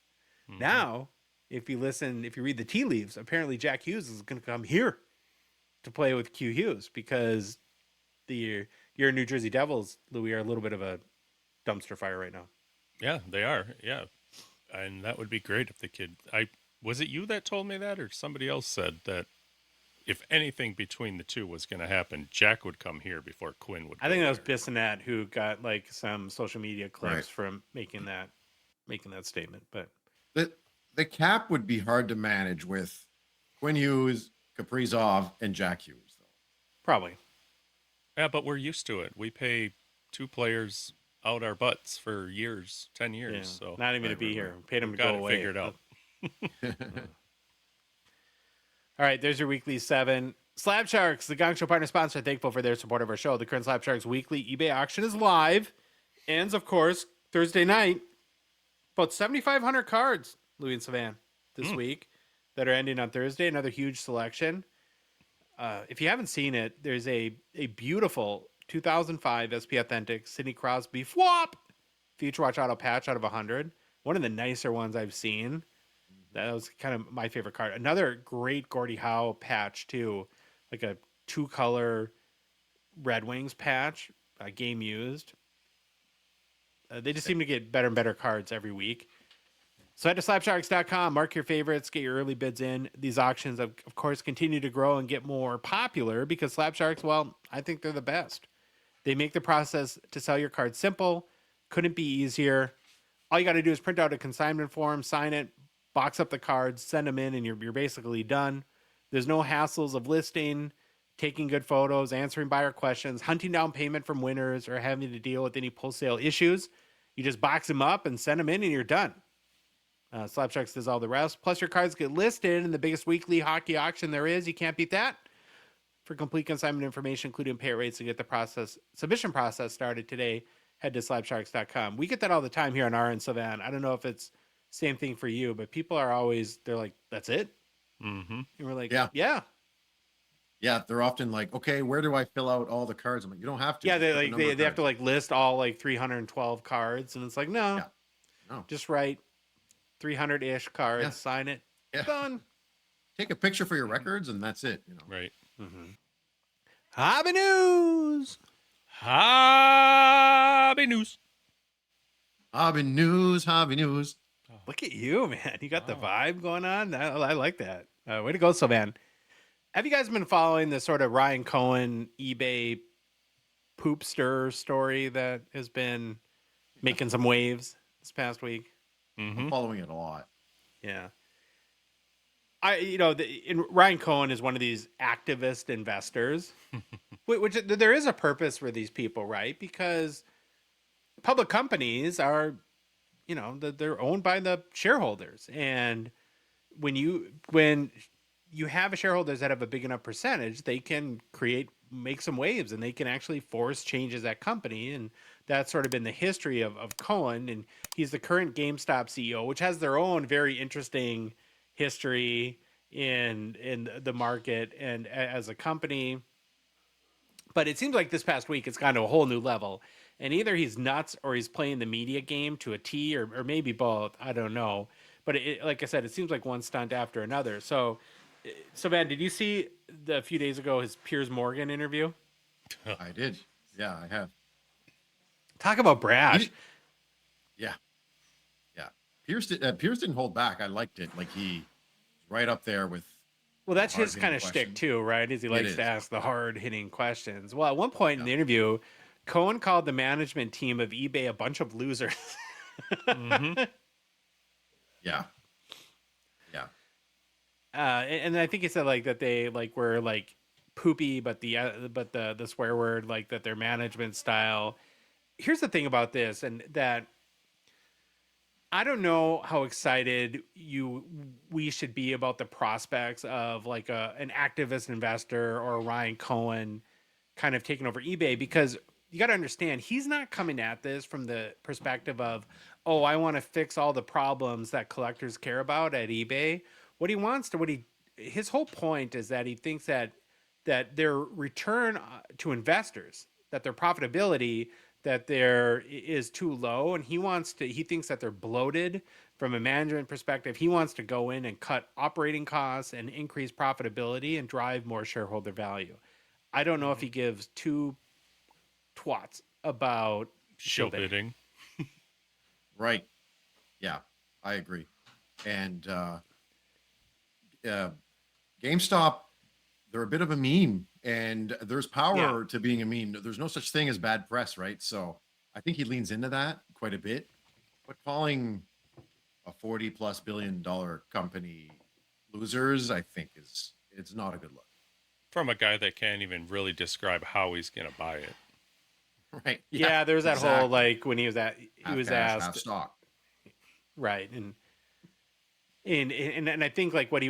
S1: Now, if you read the tea leaves, apparently Jack Hughes is gonna come here to play with Q Hughes because your New Jersey Devils, Louis, are a little bit of a dumpster fire right now.
S4: Yeah, they are. Yeah, and that would be great if the kid. Was it you that told me that, or somebody else said that? If anything between the two was going to happen, Jack would come here before Quinn would.
S1: I think that was Bissonnette who got like some social media clips
S3: Right.
S1: from making that statement. But
S3: The cap would be hard to manage with Quinn Hughes, Kaprizov, and Jack Hughes, though.
S1: probably.
S4: Yeah, but we're used to it. We pay 2 players out our butts for years, 10 years.
S1: Yeah,
S4: So
S1: not even to be here. Paid him to
S4: got
S1: go
S4: it
S1: away.
S4: figured out.
S1: All right, there's your weekly 7. Slab Sharks, the Gongshow partner sponsor, thankful for their support of our show. The current Slab Sharks weekly eBay auction is live. Ends, of course, Thursday night. About 7,500 cards, Louis and Savan, this week that are ending on Thursday. Another huge selection. If you haven't seen it, there's a beautiful 2005 SP Authentic Sidney Crosby Fwop Future Watch Auto patch out of 100. One of the nicer ones I've seen. That was kind of my favorite card. Another great Gordie Howe patch, too. Like a 2-color Red Wings patch, game used. They just seem to get better and better cards every week. So head to slabsharks.com, mark your favorites, get your early bids in. These auctions, of course, continue to grow and get more popular because Slab Sharks, well, I think they're the best. They make the process to sell your cards simple. Couldn't be easier. All you got to do is print out a consignment form, sign it, box up the cards, send them in, and you're basically done. There's no hassles of listing, taking good photos, answering buyer questions, hunting down payment from winners, or having to deal with any post-sale issues. You just box them up and send them in, and you're done. Slab Sharks does all the rest. Plus, your cards get listed in the biggest weekly hockey auction there is. You can't beat that. For complete consignment information, including pay rates, and get the submission process started today, head to slabsharks.com. We get that all the time here on our end, Savan. I don't know if it's same thing for you, but people are always, they're like, that's it?
S4: Mm-hmm.
S1: And we're like,
S3: Yeah.
S1: Yeah,
S3: They're often like, okay, where do I fill out all the cards? I'm like, you don't have to.
S1: Yeah,
S3: Just put the number of
S1: they have to
S3: cards.
S1: like list all like 312 cards, and it's like, no,
S3: Yeah. No.
S1: just write 300-ish cards,
S3: Yeah.
S1: sign it,
S3: Yeah.
S1: done.
S3: Take a picture for your records, and that's it.
S4: Right.
S1: Hobby news.
S4: Hobby news.
S3: Hobby news.
S1: Look at you, man. You got the vibe going on. I like that. Way to go, Sylvan. Have you guys been following the sort of Ryan Cohen eBay poopster story that has been making some waves this past week?
S4: Mm-hmm.
S3: I'm following it a lot.
S1: Yeah. Ryan Cohen is one of these activist investors, which there is a purpose for these people, right? Because public companies are, they're owned by the shareholders. And when you have shareholders that have a big enough percentage, they can make some waves, and they can actually force changes at company. And that's sort of been the history of Cohen. And he's the current GameStop CEO, which has their own very interesting history in the market and as a company. But it seems like this past week it's gone to a whole new level. And either he's nuts or he's playing the media game to a T, or maybe both. I don't know. But like I said, it seems like one stunt after another. So Van, did you see a few days ago his Piers Morgan interview?
S3: I did. Yeah, I have.
S1: Talk about brash.
S3: Yeah. Pierce didn't hold back. I liked it. Like, he right up there with
S1: Well, that's his
S3: hard-hitting
S1: kind of shtick
S3: questions.
S1: too, right? Is he likes
S3: is.
S1: to ask the hard hitting questions. Well, at one point in
S3: Yeah.
S1: the interview, Cohen called the management team of eBay a bunch of losers.
S4: Mm-hmm.
S3: Yeah. Yeah.
S1: And I think he said like that they like were like poopy, but the swear word like that their management style. Here's the thing about this, and that I don't know how excited we should be about the prospects of like an activist investor or Ryan Cohen kind of taking over eBay, because you got to understand he's not coming at this from the perspective of, oh, I want to fix all the problems that collectors care about at eBay. What he wants to his whole point is that he thinks that their return to investors, that their profitability, that there is too low, and he thinks that they're bloated from a management perspective. He wants to go in and cut operating costs and increase profitability and drive more shareholder value. I don't know if he gives two twats about
S4: Shill
S1: bidding.
S4: bidding.
S3: Right. Yeah, I agree. And GameStop, they're a bit of a meme, and there's power to being a meme. There's no such thing as bad press, right? So I think he leans into that quite a bit. But calling a 40 plus $billion company losers, I think it's not a good look.
S4: From a guy that can't even really describe how he's going to buy it.
S3: Right.
S1: Yeah, there's that whole
S3: exactly.
S1: like when he was
S3: Half cash,
S1: asked,
S3: half stock.
S1: right, and I think like what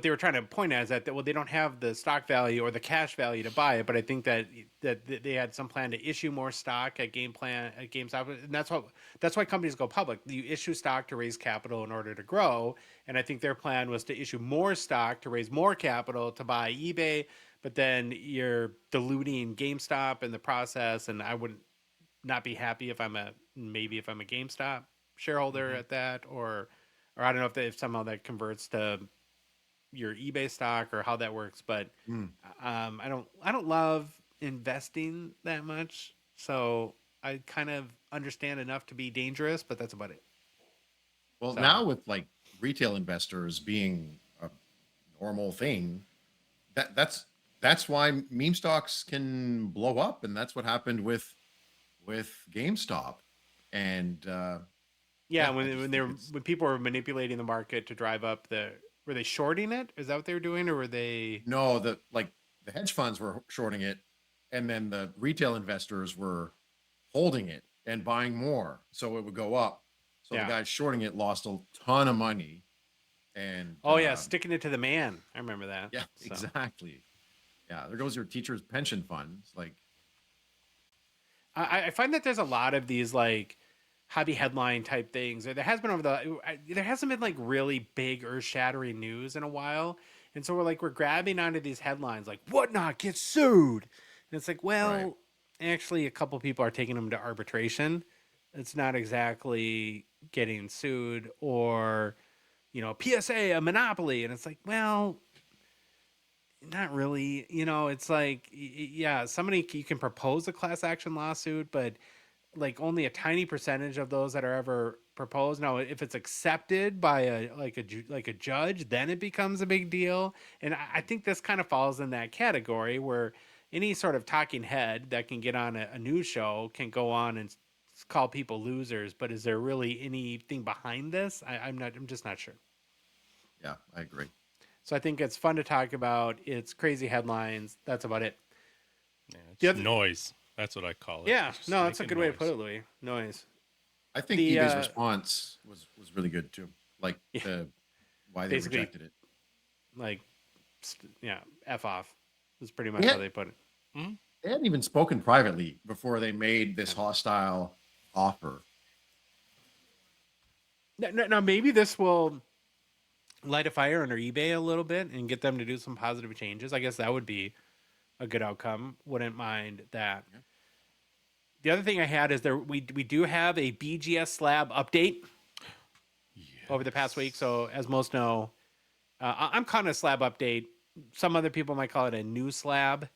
S1: they were trying to point at is that well, they don't have the stock value or the cash value to buy it, but I think that they had some plan to issue more stock at GameStop, and that's why companies go public. You issue stock to raise capital in order to grow, and I think their plan was to issue more stock to raise more capital to buy eBay, but then you're diluting GameStop in the process, and I would not be happy if I'm a GameStop shareholder at that, or I don't know if somehow that converts to your eBay stock or how that works, but I don't love investing that much, so I kind of understand enough to be dangerous, but that's about it.
S3: Well,
S1: So-
S3: now with like retail investors being a normal thing, that's why meme stocks can blow up, and that's what happened with GameStop. And
S1: Yeah,
S3: I just think
S1: when people were manipulating the market to drive up were they shorting it? Is that what they were doing, or were they?
S3: no, the hedge funds were shorting it, and then the retail investors were holding it and buying more, so it would go up. So
S1: Yeah.
S3: the guys shorting it lost a ton of money. And
S1: Oh yeah, sticking it to the man. I remember that.
S3: yeah,
S1: So.
S3: exactly. Yeah, there goes your teacher's pension funds. Like,
S1: I find that there's a lot of these like hobby headline type things. There hasn't been like really big earth shattering news in a while, and so we're grabbing onto these headlines like whatnot gets sued, and it's like, well,
S3: Right.
S1: actually, a couple people are taking them to arbitration. It's not exactly getting sued, or PSA a monopoly, and it's like, well, not really. It's like, yeah, somebody you can propose a class action lawsuit, but like only a tiny percentage of those that are ever proposed. Now, if it's accepted by a judge, then it becomes a big deal. And I think this kind of falls in that category where any sort of talking head that can get on a news show can go on and call people losers. But is there really anything behind this? I'm just not sure.
S3: yeah, I agree.
S1: So I think it's fun to talk about. It's crazy headlines. That's about it.
S4: Yeah, it's
S1: The other-
S4: noise. That's what I call it.
S1: Yeah,
S4: It's just
S1: no, that's a
S4: making
S1: good way to
S4: noise.
S1: put it, Louis. Noise.
S3: I think
S1: The,
S3: eBay's response was really good too. Like
S1: Yeah.
S3: why they
S1: Basically-
S3: rejected it.
S1: Like, F off is pretty much
S3: Yeah.
S1: how they put it.
S3: They hadn't even spoken privately before they made this hostile offer.
S1: Now, maybe this will light a fire under eBay a little bit and get them to do some positive changes. I guess that would be a good outcome. Wouldn't mind that.
S3: Yeah.
S1: The other thing I had is we do have a BGS slab update over the past week. So as most know, I'm calling it a slab update. Some other people might call it a new slab.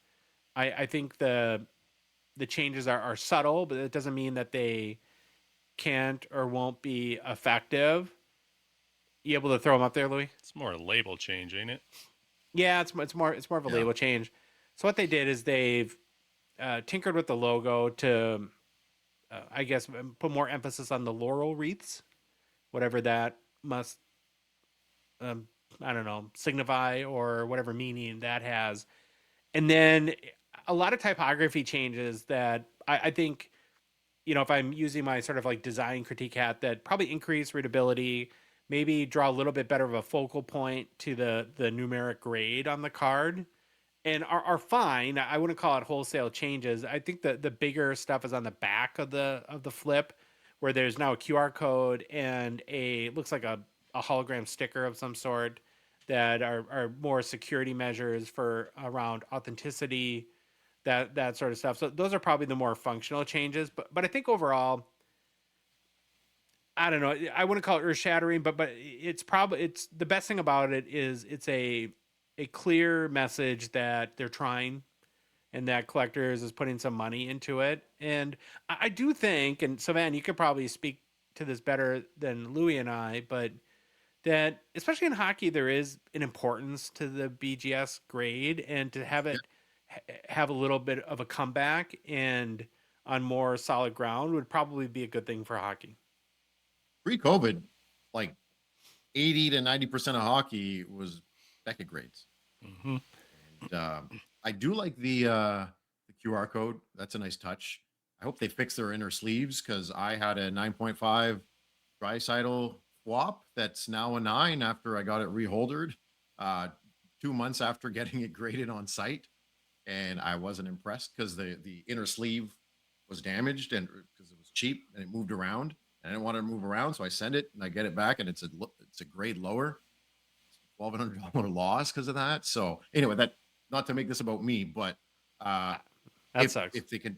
S1: I think the changes are subtle, but it doesn't mean that they can't or won't be effective. You able to throw them up there, Louis?
S4: It's more a label change, ain't it?
S1: Yeah, it's more of a
S3: Yeah.
S1: label change. So what they did is they've tinkered with the logo to, I guess, put more emphasis on the laurel wreaths, whatever that must, um, I don't know, signify or whatever meaning that has. And then a lot of typography changes that I think, if I'm using my sort of like design critique hat, that probably increase readability, maybe draw a little bit better of a focal point to the numeric grade on the card, and are fine. I wouldn't call it wholesale changes. I think the bigger stuff is on the back of the flip, where there's now a QR code and looks like a hologram sticker of some sort that are more security measures for around authenticity, that sort of stuff. So those are probably the more functional changes. But I think overall, I don't know. I wouldn't call it earth shattering, but it's the best thing about it is it's a clear message that they're trying, and that collectors is putting some money into it. And I do think, and Savan, you could probably speak to this better than Louis and I, but that especially in hockey, there is an importance to the BGS grade, and to have it have a little bit of a comeback and on more solid ground would probably be a good thing for hockey.
S3: Pre-COVID, like 80 to 90% of hockey was Beckett grades.
S4: Mm-hmm.
S3: And I do like the QR code. That's a nice touch. I hope they fix their inner sleeves, because I had a 9.5 Draisaitl swap that's now a 9 after I got it reholdered 2 months after getting it graded on site. And I wasn't impressed because the inner sleeve was damaged, and because it was cheap and it moved around. And I didn't want it to move around, so I send it and I get it back, and it's a grade lower. $1,200 loss because of that. So anyway, that, not to make this about me, but
S1: That
S3: if
S1: sucks.
S3: if they can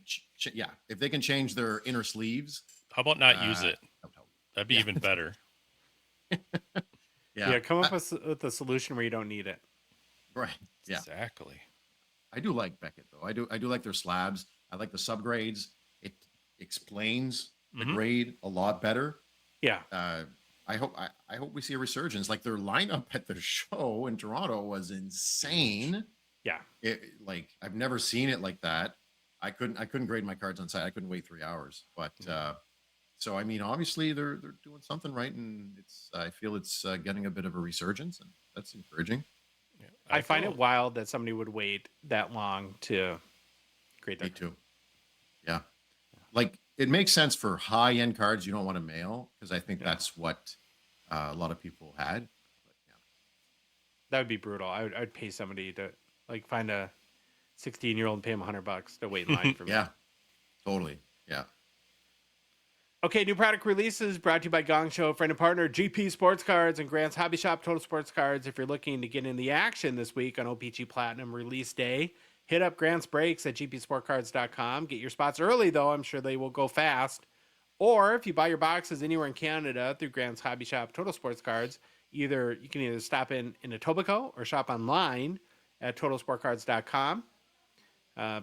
S3: if they can change their inner sleeves,
S4: How about not use it?
S3: that would help.
S4: That'd be even better.
S1: Yeah, come up with a solution where you don't need it.
S3: Right. Yeah.
S4: Exactly.
S3: I do like Beckett though. I do like their slabs. I like the subgrades. It explains the grade a lot better.
S1: Yeah.
S3: I hope we see a resurgence. Like, their lineup at the show in Toronto was insane.
S1: Yeah.
S3: Like, I've never seen it like that. I couldn't grade my cards on site. I couldn't wait 3 hours. But so I mean, obviously they're doing something right, and I feel it's getting a bit of a resurgence, and that's encouraging.
S4: Yeah,
S1: I find it wild that somebody would wait that long to grade their
S3: Me too. Yeah. Like, it makes sense for high-end cards you don't want to mail, because I think that's what a lot of people had. But, yeah.
S1: That would be brutal. I'd pay somebody to like find a 16-year-old and pay him $100 to wait in line for me.
S3: Yeah, totally. Yeah.
S1: Okay, new product releases brought to you by Gongshow, friend and partner, GP Sports Cards and Grant's Hobby Shop, Total Sports Cards. If you're looking to get in the action this week on O-Pee-Chee Platinum release day, hit up Grant's Breaks at gpsportcards.com. Get your spots early, though. I'm sure they will go fast. Or if you buy your boxes anywhere in Canada through Grant's Hobby Shop, Total Sports Cards, you can either stop in Etobicoke or shop online at totalsportcards.com.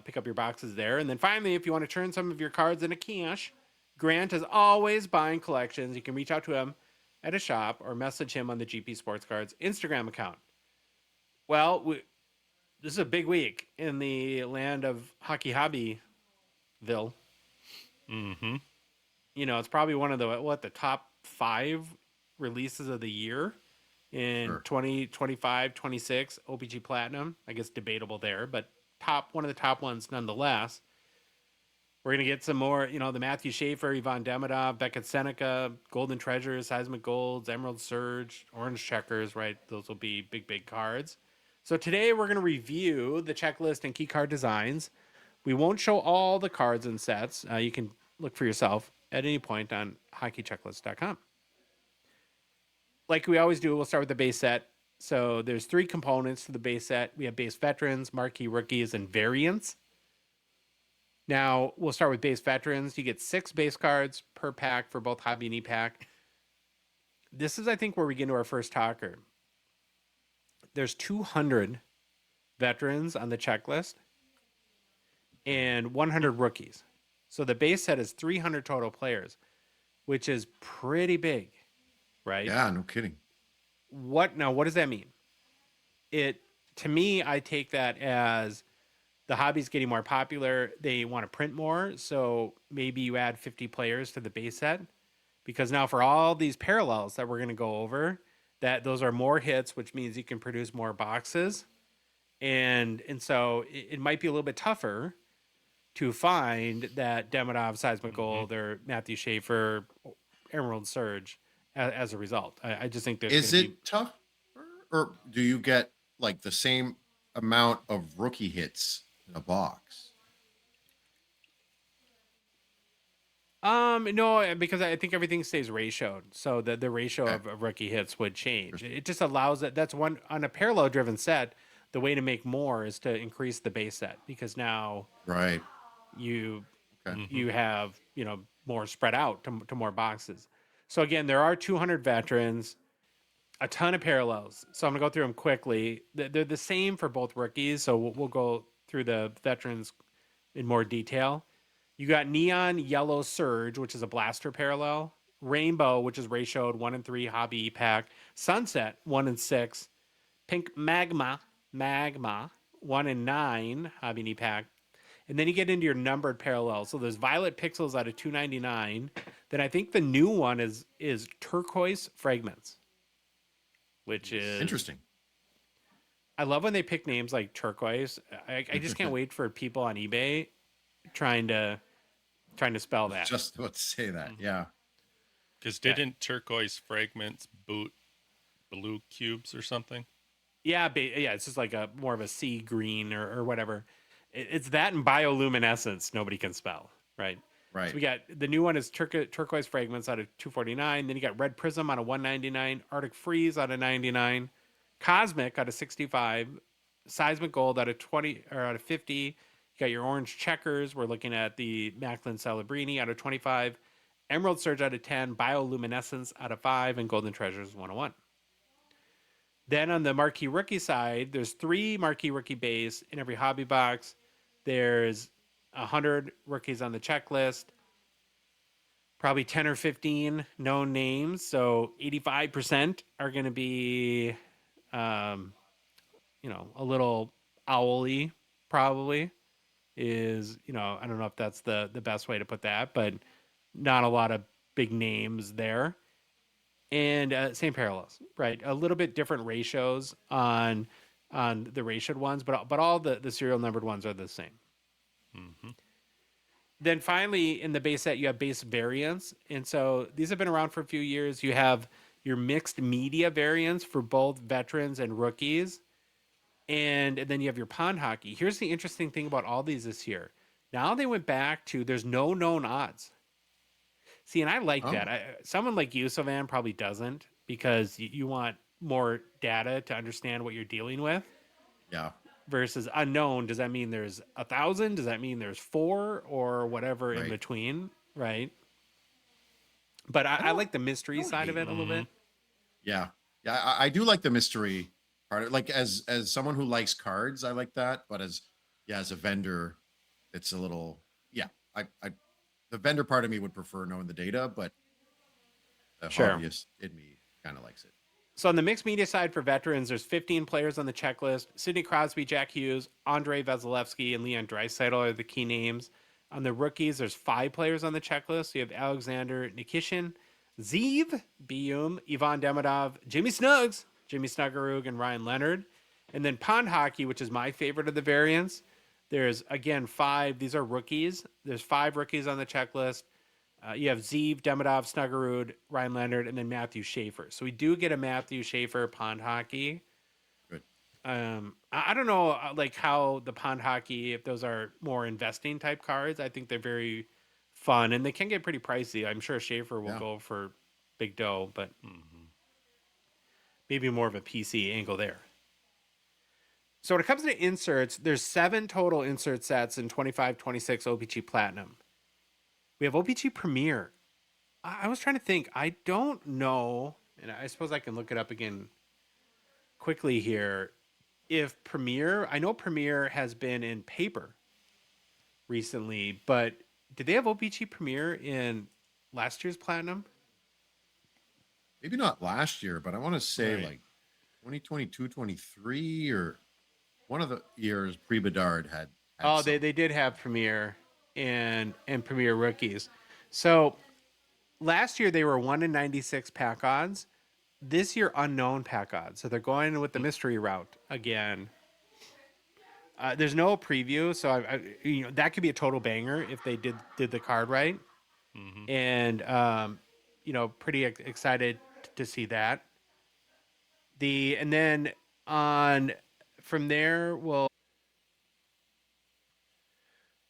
S1: Pick up your boxes there. And then finally, if you want to turn some of your cards into cash, Grant is always buying collections. You can reach out to him at a shop or message him on the GP Sports Cards Instagram account. Well, this is a big week in the land of Hockey Hobbyville.
S4: Mm-hmm.
S1: You know, it's probably one of the top 5 releases of the year in 2025, 26, O-Pee-Chee Platinum. I guess debatable there, but one of the top ones nonetheless. We're going to get some more, the Matthew Schaefer, Ivan Demidov, Beckett Seneca, Golden Treasures, Seismic Golds, Emerald Surge, Orange Checkers, right? Those will be big, big cards. So today we're going to review the checklist and key card designs. We won't show all the cards and sets. You can look for yourself at any point on hockeychecklist.com. Like we always do, we'll start with the base set. So there's 3 components to the base set. We have base veterans, marquee rookies, and variants. Now, we'll start with base veterans. You get 6 base cards per pack for both hobby and e-pack. This is, I think, where we get into our first talker. There's 200 veterans on the checklist and 100 rookies. So the base set is 300 total players, which is pretty big, right?
S3: Yeah, no kidding.
S1: What does that mean? It to me, I take that as the hobby's getting more popular. They want to print more. So maybe you add 50 players to the base set, because now for all these parallels that we're going to go over, that those are more hits, which means you can produce more boxes. And so it might be a little bit tougher to find that Demidov, Seismic Gold, or Matthew Schaefer, Emerald Surge as a result. I just think there's
S3: Is
S1: going to be.
S3: it tough, or do you get like the same amount of rookie hits in a box?
S1: No, because I think everything stays ratioed, so the ratio
S3: Okay.
S1: of rookie hits would change. It just allows it. That's one on a parallel driven set. The way to make more is to increase the base set, because now
S3: Right.
S1: you
S3: Okay.
S1: you have more spread out to more boxes. So again, there are 200 veterans, a ton of parallels. So I'm gonna go through them quickly. They're the same for both rookies, so we'll go through the veterans in more detail. You got Neon Yellow Surge, which is a blaster parallel. Rainbow, which is ratioed 1 and 3 hobby pack. Sunset 1 and 6. Pink Magma 1 and 9 hobby pack. And then you get into your numbered parallels. So there's Violet Pixels out of 299. Then I think the new one is Turquoise Fragments, which is
S3: Interesting.
S1: I love when they pick names like Turquoise. I just can't wait for people on eBay trying to spell that.
S3: Just about to say that. Yeah.
S4: Because didn't Turquoise Fragments boot blue cubes or something?
S1: Yeah, it's just like a more of a sea green or whatever. It's that and bioluminescence nobody can spell, right?
S3: Right.
S1: So we got the new one is Turquoise Fragments out of 249. Then you got Red Prism out of 199, Arctic Freeze out of 99, Cosmic out of 65, Seismic Gold out of 20 or out of 50. You got your Orange Checkers. We're looking at the Macklin Celebrini out of 25, Emerald Surge out of 10, Bioluminescence out of 5, and Golden Treasures 101. Then on the marquee rookie side, there's 3 marquee rookie base in every hobby box. There's 100 rookies on the checklist, probably 10 or 15 known names. So 85% are going to be, a little owly, probably is, I don't know if that's the best way to put that, but not a lot of big names there. And same parallels, right? A little bit different ratios on the ratioed ones, but all the serial numbered ones are the same. Then finally, in the base set, you have base variants, and so these have been around for a few years. You have your mixed media variants for both veterans and rookies, and then you have your pond hockey. Here's the interesting thing about all these this year. Now they went back to there's no known odds. See, and I like that. Someone like you, Sylvan, probably doesn't, because you want more data to understand what you're dealing with.
S3: Yeah.
S1: Versus unknown, does that mean there's 1,000? Does that mean there's 4 or whatever in
S3: Right.
S1: between? Right. But I like the mystery side of it a little bit.
S3: Yeah. Yeah. I do like the mystery part. Like as someone who likes cards, I like that. But as a vendor, it's a little, the vendor part of me would prefer knowing the data, but the hobbyist in me kind of likes it.
S1: So on the mixed media side for veterans, there's 15 players on the checklist. Sidney Crosby, Jack Hughes, Andrei Vasilevsky, and Leon Draisaitl are the key names. On the rookies, there's 5 players on the checklist. You have Alexander Nikishin, Zeev, Bium, Ivan Demidov, Jimmy Snuggerud, and Ryan Leonard. And then pond hockey, which is my favorite of the variants. There's, again, 5. These are rookies. There's 5 rookies on the checklist. You have Zeev, Demidov, Snuggerud, Ryan Leonard, and then Matthew Schaefer. So we do get a Matthew Schaefer pond hockey.
S3: Good.
S1: I don't know, like how the pond hockey, if those are more investing type cards. I think they're very fun, and they can get pretty pricey. I'm sure Schaefer will go for big dough, but maybe more of a PC angle there. So when it comes to inserts, there's 7 total insert sets in 25-26 O-Pee-Chee Platinum. We have O-Pee-Chee Premier. I was trying to think. I don't know, and I suppose I can look it up again quickly here. If Premier, I know Premier has been in paper recently, but did they have O-Pee-Chee Premier in last year's Platinum?
S3: Maybe not last year, but I want to say like 2022, 23 or one of the years pre-Bedard had
S1: Oh,
S3: some.
S1: they did have Premier and Premier rookies. So last year they were 1 in 96 pack odds. This year unknown pack odds. So they're going with the mystery route again. There's no preview, so that could be a total banger if they did the card right.
S4: Mm-hmm.
S1: And pretty excited to see that. And then on from there, we'll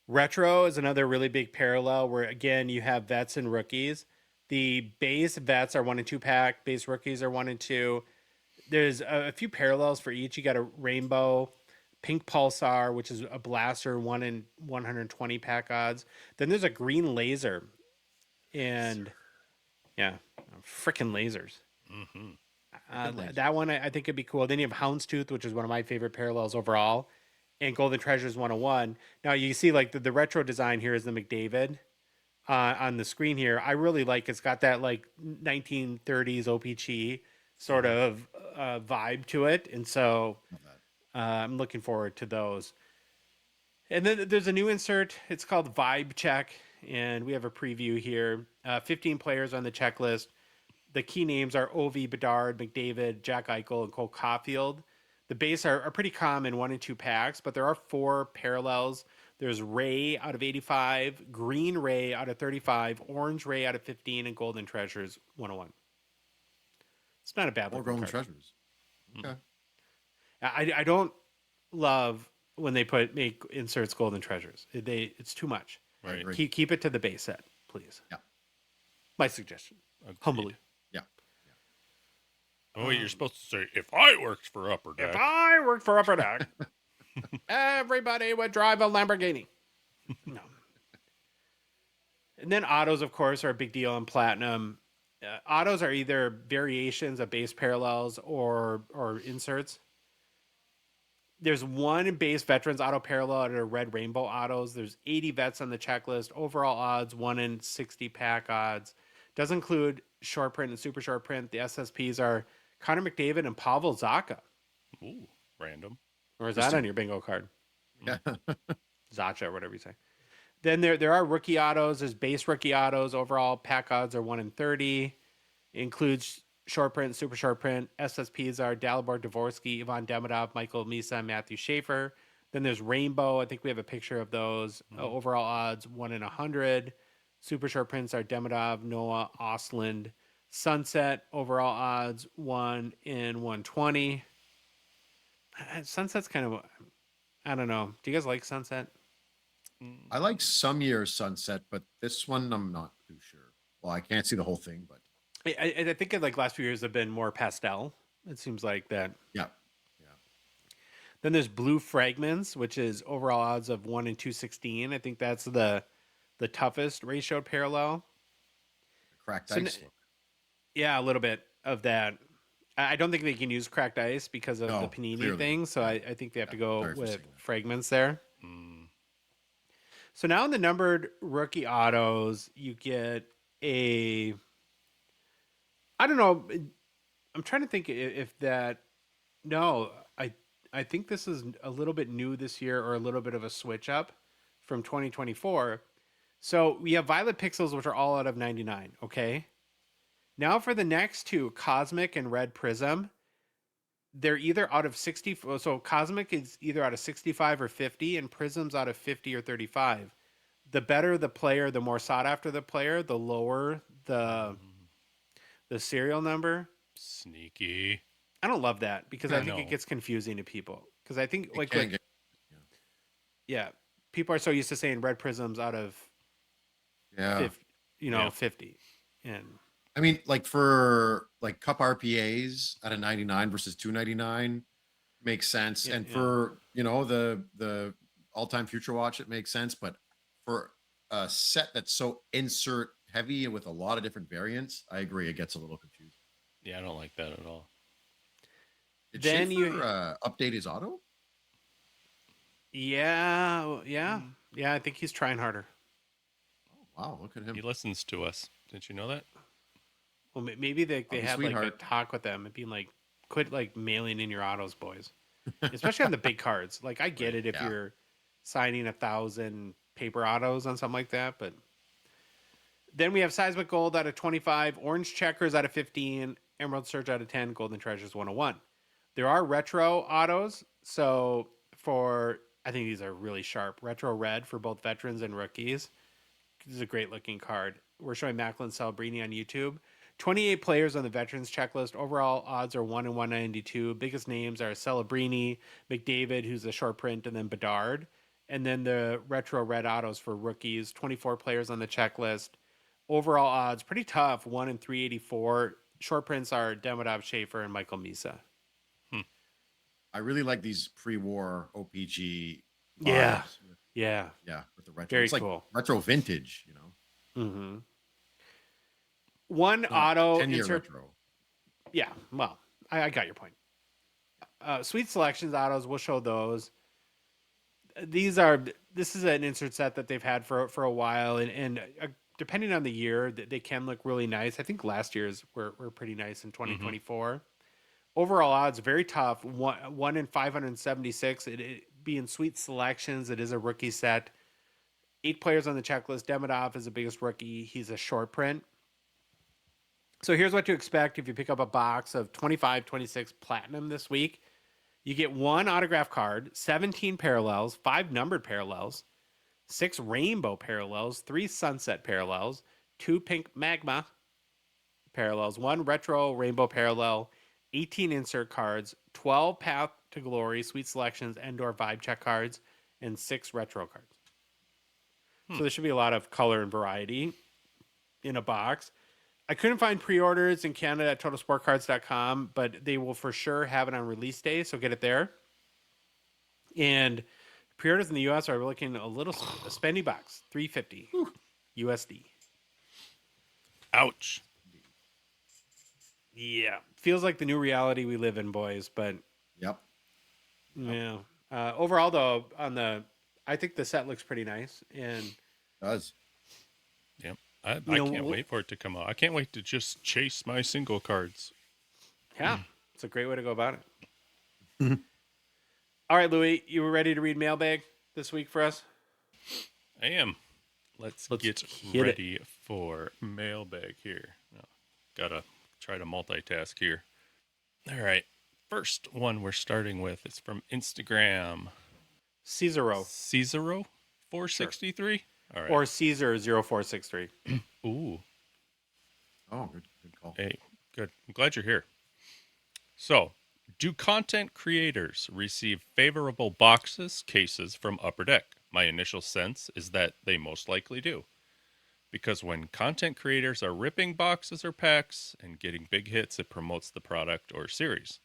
S1: retro is another really big parallel where again you have vets and rookies. The base vets are 1 and 2 pack, base rookies are 1 and 2. There's a few parallels for each. You got a rainbow, pink pulsar, which is a blaster, 1 in 120 pack odds. Then there's a green laser, and yeah, freaking lasers. That one I think could be cool. Then you have Houndstooth, which is one of my favorite parallels overall, and Golden Treasures 101. Now you see like the retro design here is the McDavid on the screen here. I really like it's got that like 1930s O-Pee-Chee sort of vibe to it, and so I'm looking forward to those. And then there's a new insert. It's called Vibe Check, and we have a preview here. 15 players on the checklist. The key names are Ovi, Bedard, McDavid, Jack Eichel, and Cole Caulfield. The base are pretty common 1 and 2 packs, but there are 4 parallels. There's Ray out of 85, Green Ray out of 35, Orange Ray out of 15, and Golden Treasures 101. It's not a bad
S3: More
S1: looking
S3: Golden
S1: card.
S3: Treasures. Okay.
S1: I don't love when they make inserts Golden Treasures. It's too much.
S3: I agree.
S1: Keep it to the base set, please.
S3: Yeah.
S1: My suggestion.
S4: Agreed.
S1: Humbly.
S3: Yeah.
S4: Oh, you're supposed to say, if I worked for Upper Deck.
S1: If I worked for Upper Deck, everybody would drive a Lamborghini. No. And then autos, of course, are a big deal in Platinum. Autos are either variations of base parallels or inserts. There's 1 base veterans auto parallel at a red rainbow autos. There's 80 vets on the checklist. Overall odds 1 in 60 pack odds. Does include short print and super short print. The SSPs are Connor McDavid and Pavel Zacha.
S4: Ooh, random.
S1: Or is that on your bingo card?
S3: Yeah.
S1: Zacha, or whatever you say. Then there are rookie autos. There's base rookie autos. Overall pack odds are 1 in 30. Includes short print, super short print. SSPs are Dalibor Dvorsky, Ivan Demidov, Michael Misa, Matthew Schaefer. Then there's Rainbow. I think we have a picture of those. Overall odds 1 in 100. Super short prints are Demidov, Noah, Ostland. Sunset. Overall odds 1 in 120. Sunset's kind of, I don't know. Do you guys like Sunset?
S3: I like some years Sunset, but this one I'm not too sure. Well, I can't see the whole thing, but
S1: I think in like last few years have been more pastel. It seems like that.
S3: yeah.
S1: Then there's Blue Fragments, which is overall odds of 1 in 216. I think that's the toughest ratio parallel.
S3: Cracked
S1: So
S3: ice look.
S1: Yeah, a little bit of that. I don't think they can use cracked ice because of the Panini
S3: clearly.
S1: thing. So I think they have to go
S3: sorry for
S1: with
S3: saying that.
S1: fragments there. So now in the numbered rookie autos, you get a, I don't know. I'm trying to think if that, no, I think this is a little bit new this year or a little bit of a switch up from 2024. So we have Violet Pixels, which are all out of 99. Okay. Now for the next two, Cosmic and Red Prism, they're either out of 60. So Cosmic is either out of 65 or 50, and Prism's out of 50 or 35. The better the player, the more sought after the player, the lower the serial number.
S4: Sneaky.
S1: I don't love that because I think
S4: No.
S1: it gets confusing to people. Because I think
S3: It can get-
S1: yeah, people are so used to saying Red Prism's out of
S3: yeah.
S1: 50,
S4: Yeah.
S1: 50, and
S3: I mean, like for like cup RPAs at a 99 versus 299 makes sense.
S1: Yeah,
S3: And
S1: yeah.
S3: for, the all-time future watch, it makes sense. But for a set that's so insert heavy and with a lot of different variants, I agree. It gets a little confusing.
S4: Yeah, I don't like that at all.
S3: Did
S1: Then
S3: Schaefer,
S1: you-
S3: update his auto?
S1: yeah. I think he's trying harder.
S3: Wow, look at him.
S4: He listens to us. Did you know that?
S1: Well, maybe they
S3: Oh,
S1: had like a
S3: sweetheart.
S1: talk with them and being like, quit like mailing in your autos, boys. especially on the big cards. Like I get
S3: Right,
S1: it if
S3: yeah.
S1: you're signing 1,000 paper autos on something like that, but then we have Seismic Gold out of 25, Orange Checkers out of 15, Emerald Surge out of 10, Golden Treasures 101. There are retro autos, so I think these are really sharp. Retro red for both veterans and rookies. This is a great looking card. We're showing Macklin Celebrini on YouTube. 28 players on the veterans checklist. Overall odds are 1 in 192. Biggest names are Celebrini, McDavid, who's a short print, and then Bedard. And then the retro red autos for rookies. 24 players on the checklist. Overall odds pretty tough. 1 in 384. Short prints are Demidov, Schaefer, and Michael Misa.
S3: I really like these pre-war OPG
S1: Yeah,
S3: autos.
S1: yeah,
S3: Yeah, with the retro.
S1: very
S3: It's like
S1: cool.
S3: retro vintage, you know.
S1: Mm-hmm. One
S3: Yeah,
S1: auto
S3: 10-year
S1: insert.
S3: retro.
S1: Yeah, well, I got your point. Sweet Selections autos, we'll show those. This is an insert set that they've had for a while, and depending on the year, they can look really nice. I think last year's were pretty nice in 2024. Overall odds very tough. 1 in 576. It being Sweet Selections, it is a rookie set. 8 players on the checklist. Demidov is the biggest rookie. He's a short print. So here's what to expect if you pick up a box of 25-26 Platinum this week. You get 1 autograph card, 17 parallels, 5 numbered parallels, 6 rainbow parallels, 3 sunset parallels, 2 pink magma parallels, 1 retro rainbow parallel, 18 insert cards, 12 Path to Glory, Sweet Selections, Endor Vibe check cards, and 6 retro cards. So there should be a lot of color and variety in a box. I couldn't find pre-orders in Canada at totalsportcards.com, but they will for sure have it on release day, so get it there. And pre-orders in the US are looking a spendy box, $350 USD.
S4: Ouch.
S1: Yeah, feels like the new reality we live in, boys. But
S3: Yep.
S1: yeah, overall though, I think the set looks pretty nice, and
S3: Does.
S4: Yep. I can't wait for it to come out. I can't wait to just chase my single cards.
S1: yeah, it's a great way to go about it. All right, Louis, you were ready to read mailbag this week for us?
S4: I am. Let's get
S1: hit
S4: ready for mailbag here. Gotta try to multitask here. All right. First one we're starting with is from Instagram.
S1: Cesaro
S4: Cesaro 463. All right.
S1: or Caesar 0463.
S4: Ooh.
S3: Oh, good call.
S4: Hey, good. I'm glad you're here. So, do content creators receive favorable boxes, cases from Upper Deck? My initial sense is that they most likely do. Because when content creators are ripping boxes or packs and getting big hits, it promotes the product or series.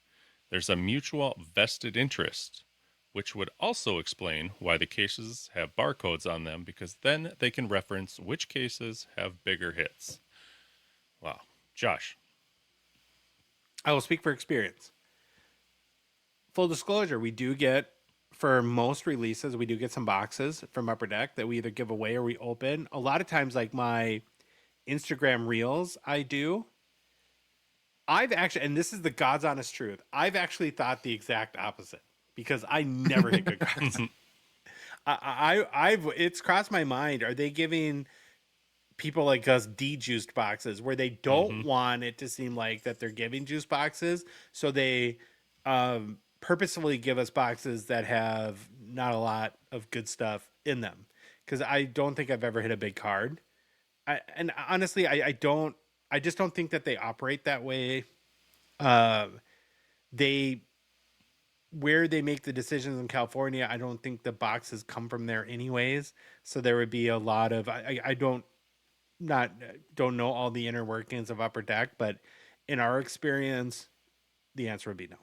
S4: There's a mutual vested interest, which would also explain why the cases have barcodes on them, because then they can reference which cases have bigger hits. Wow. Josh.
S1: I will speak for experience. Full disclosure, we do get, for most releases, we do get some boxes from Upper Deck that we either give away or we open. A lot of times, like my Instagram Reels, I've actually, and this is the God's honest truth, I've actually thought the exact opposite because I never hit good cards. It's crossed my mind. Are they giving people like us de-juiced boxes where they don't want it to seem like that they're giving juice boxes, so they purposefully give us boxes that have not a lot of good stuff in them? Because I don't think I've ever hit a big card. And honestly, I just don't think that they operate that way. Where they make the decisions in California, I don't think the boxes come from there anyways. So there would be a lot of, I don't know all the inner workings of Upper Deck, but in our experience, the answer would be no.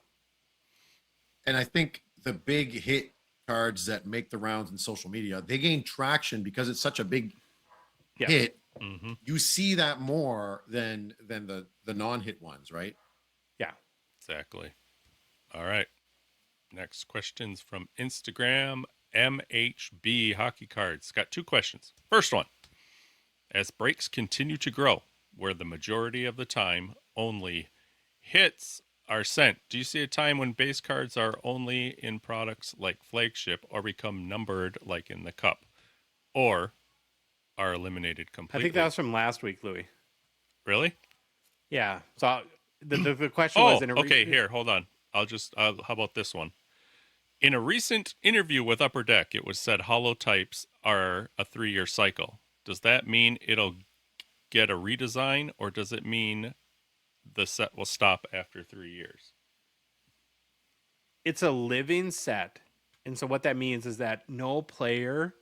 S3: And I think the big hit cards that make the rounds in social media, they gain traction because it's such a big hit.
S4: Mm-hmm.
S3: You see that more than the non-hit ones, right?
S1: Yeah.
S4: Exactly. All right. Next question's from Instagram, MHB Hockey Cards. Got 2 questions. First one. As breaks continue to grow, where the majority of the time only hits are sent. Do you see a time when base cards are only in products like Flagship or become numbered like in the Cup, or are eliminated
S1: I
S4: completely?
S1: think that was from last week, Louis.
S4: Really?
S1: Yeah. So the question
S4: Oh,
S1: was in a
S4: okay. Here, hold on. How about this one? In a recent interview with Upper Deck, it was said hollow types are a 3-year cycle. Does that mean it'll get a redesign, or does it mean the set will stop after 3 years?
S1: It's a living set. And so what that means is that no player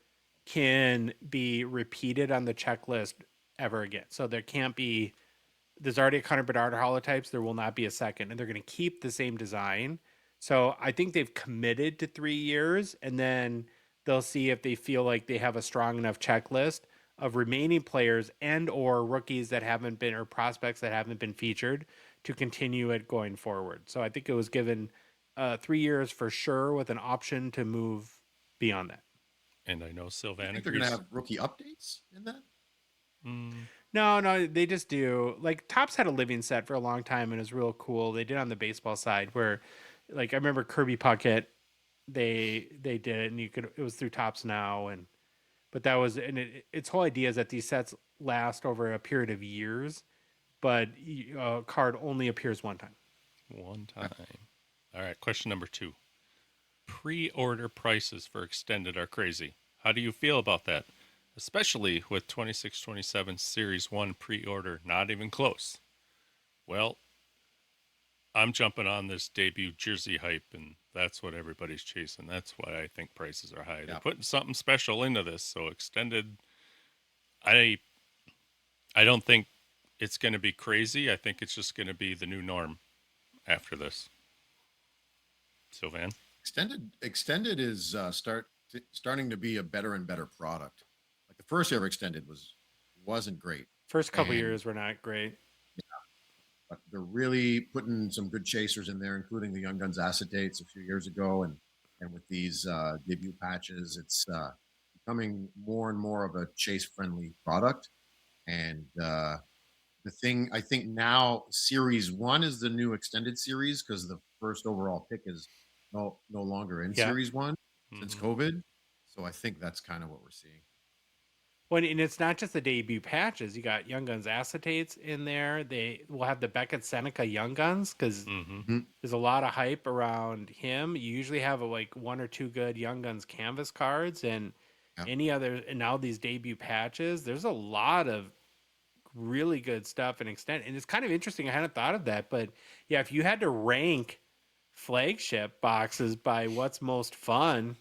S1: can be repeated on the checklist ever again. So there's already a Connor Bedard holotypes. There will not be a second, and they're going to keep the same design. So I think they've committed to 3 years, and then they'll see if they feel like they have a strong enough checklist of remaining players and or rookies that haven't been or prospects that haven't been featured to continue it going forward. So I think it was given 3 years for sure with an option to move beyond that.
S4: And I know
S3: I
S4: Sylvan
S3: think they're going
S4: agrees.
S3: to have rookie updates in that.
S1: No, they just do. Like Topps had a living set for a long time and it was real cool. They did on the baseball side where, like I remember Kirby Puckett, they did it and it was through Topps now but that was its whole idea is that these sets last over a period of years, but a card only appears one time.
S4: One time. All right, question number 2. Pre-order prices for Extended are crazy. How do you feel about that? Especially with 26-27 Series 1 pre-order not even close. Well, I'm jumping on this debut jersey hype, and that's what everybody's chasing. That's why I think prices are high. They're putting something special into this, so Extended, I don't think it's going to be crazy. I think it's just going to be the new norm after this. Sylvan?
S3: Extended is starting to be a better and better product. Like the first year of Extended wasn't great.
S1: First couple
S3: And-
S1: years were not great.
S3: But they're really putting some good chasers in there, including the Young Guns acetates a few years ago, and with these debut patches, it's becoming more and more of a chase-friendly product. And the thing I think now, Series 1 is the new extended series because the first overall pick is no longer in
S1: Yeah.
S3: Series 1 since COVID. So I think that's kind of what we're seeing.
S1: Well, and it's not just the debut patches. You got Young Guns acetates in there. They will have the Beckett Seneca Young Guns because there's a lot of hype around him. You usually have like 1 or 2 good Young Guns canvas cards and any other. And now these debut patches, there's a lot of really good stuff and extent. And it's kind of interesting. I hadn't thought of that, but yeah, if you had to rank flagship boxes by what's most fun,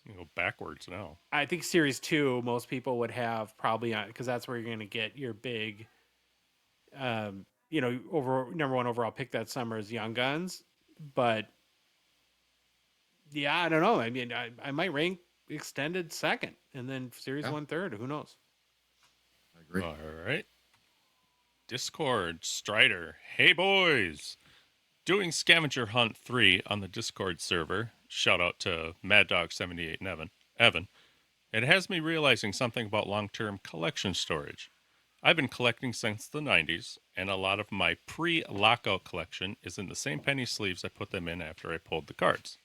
S4: You go backwards now.
S1: I think Series 2, most people would have probably on because that's where you're going to get your big, over number 1 overall pick that summer is Young Guns. But yeah, I don't know. I mean, I might rank Extended second and then Series 1 third. Who knows?
S3: I agree.
S4: All right. Discord Strider. Hey boys. Doing Scavenger Hunt 3 on the Discord server. Shout out to Mad Dog 78 and Evan. It has me realizing something about long-term collection storage. I've been collecting since the 90s, and a lot of my pre-lockout collection is in the same penny sleeves I put them in after I pulled the cards.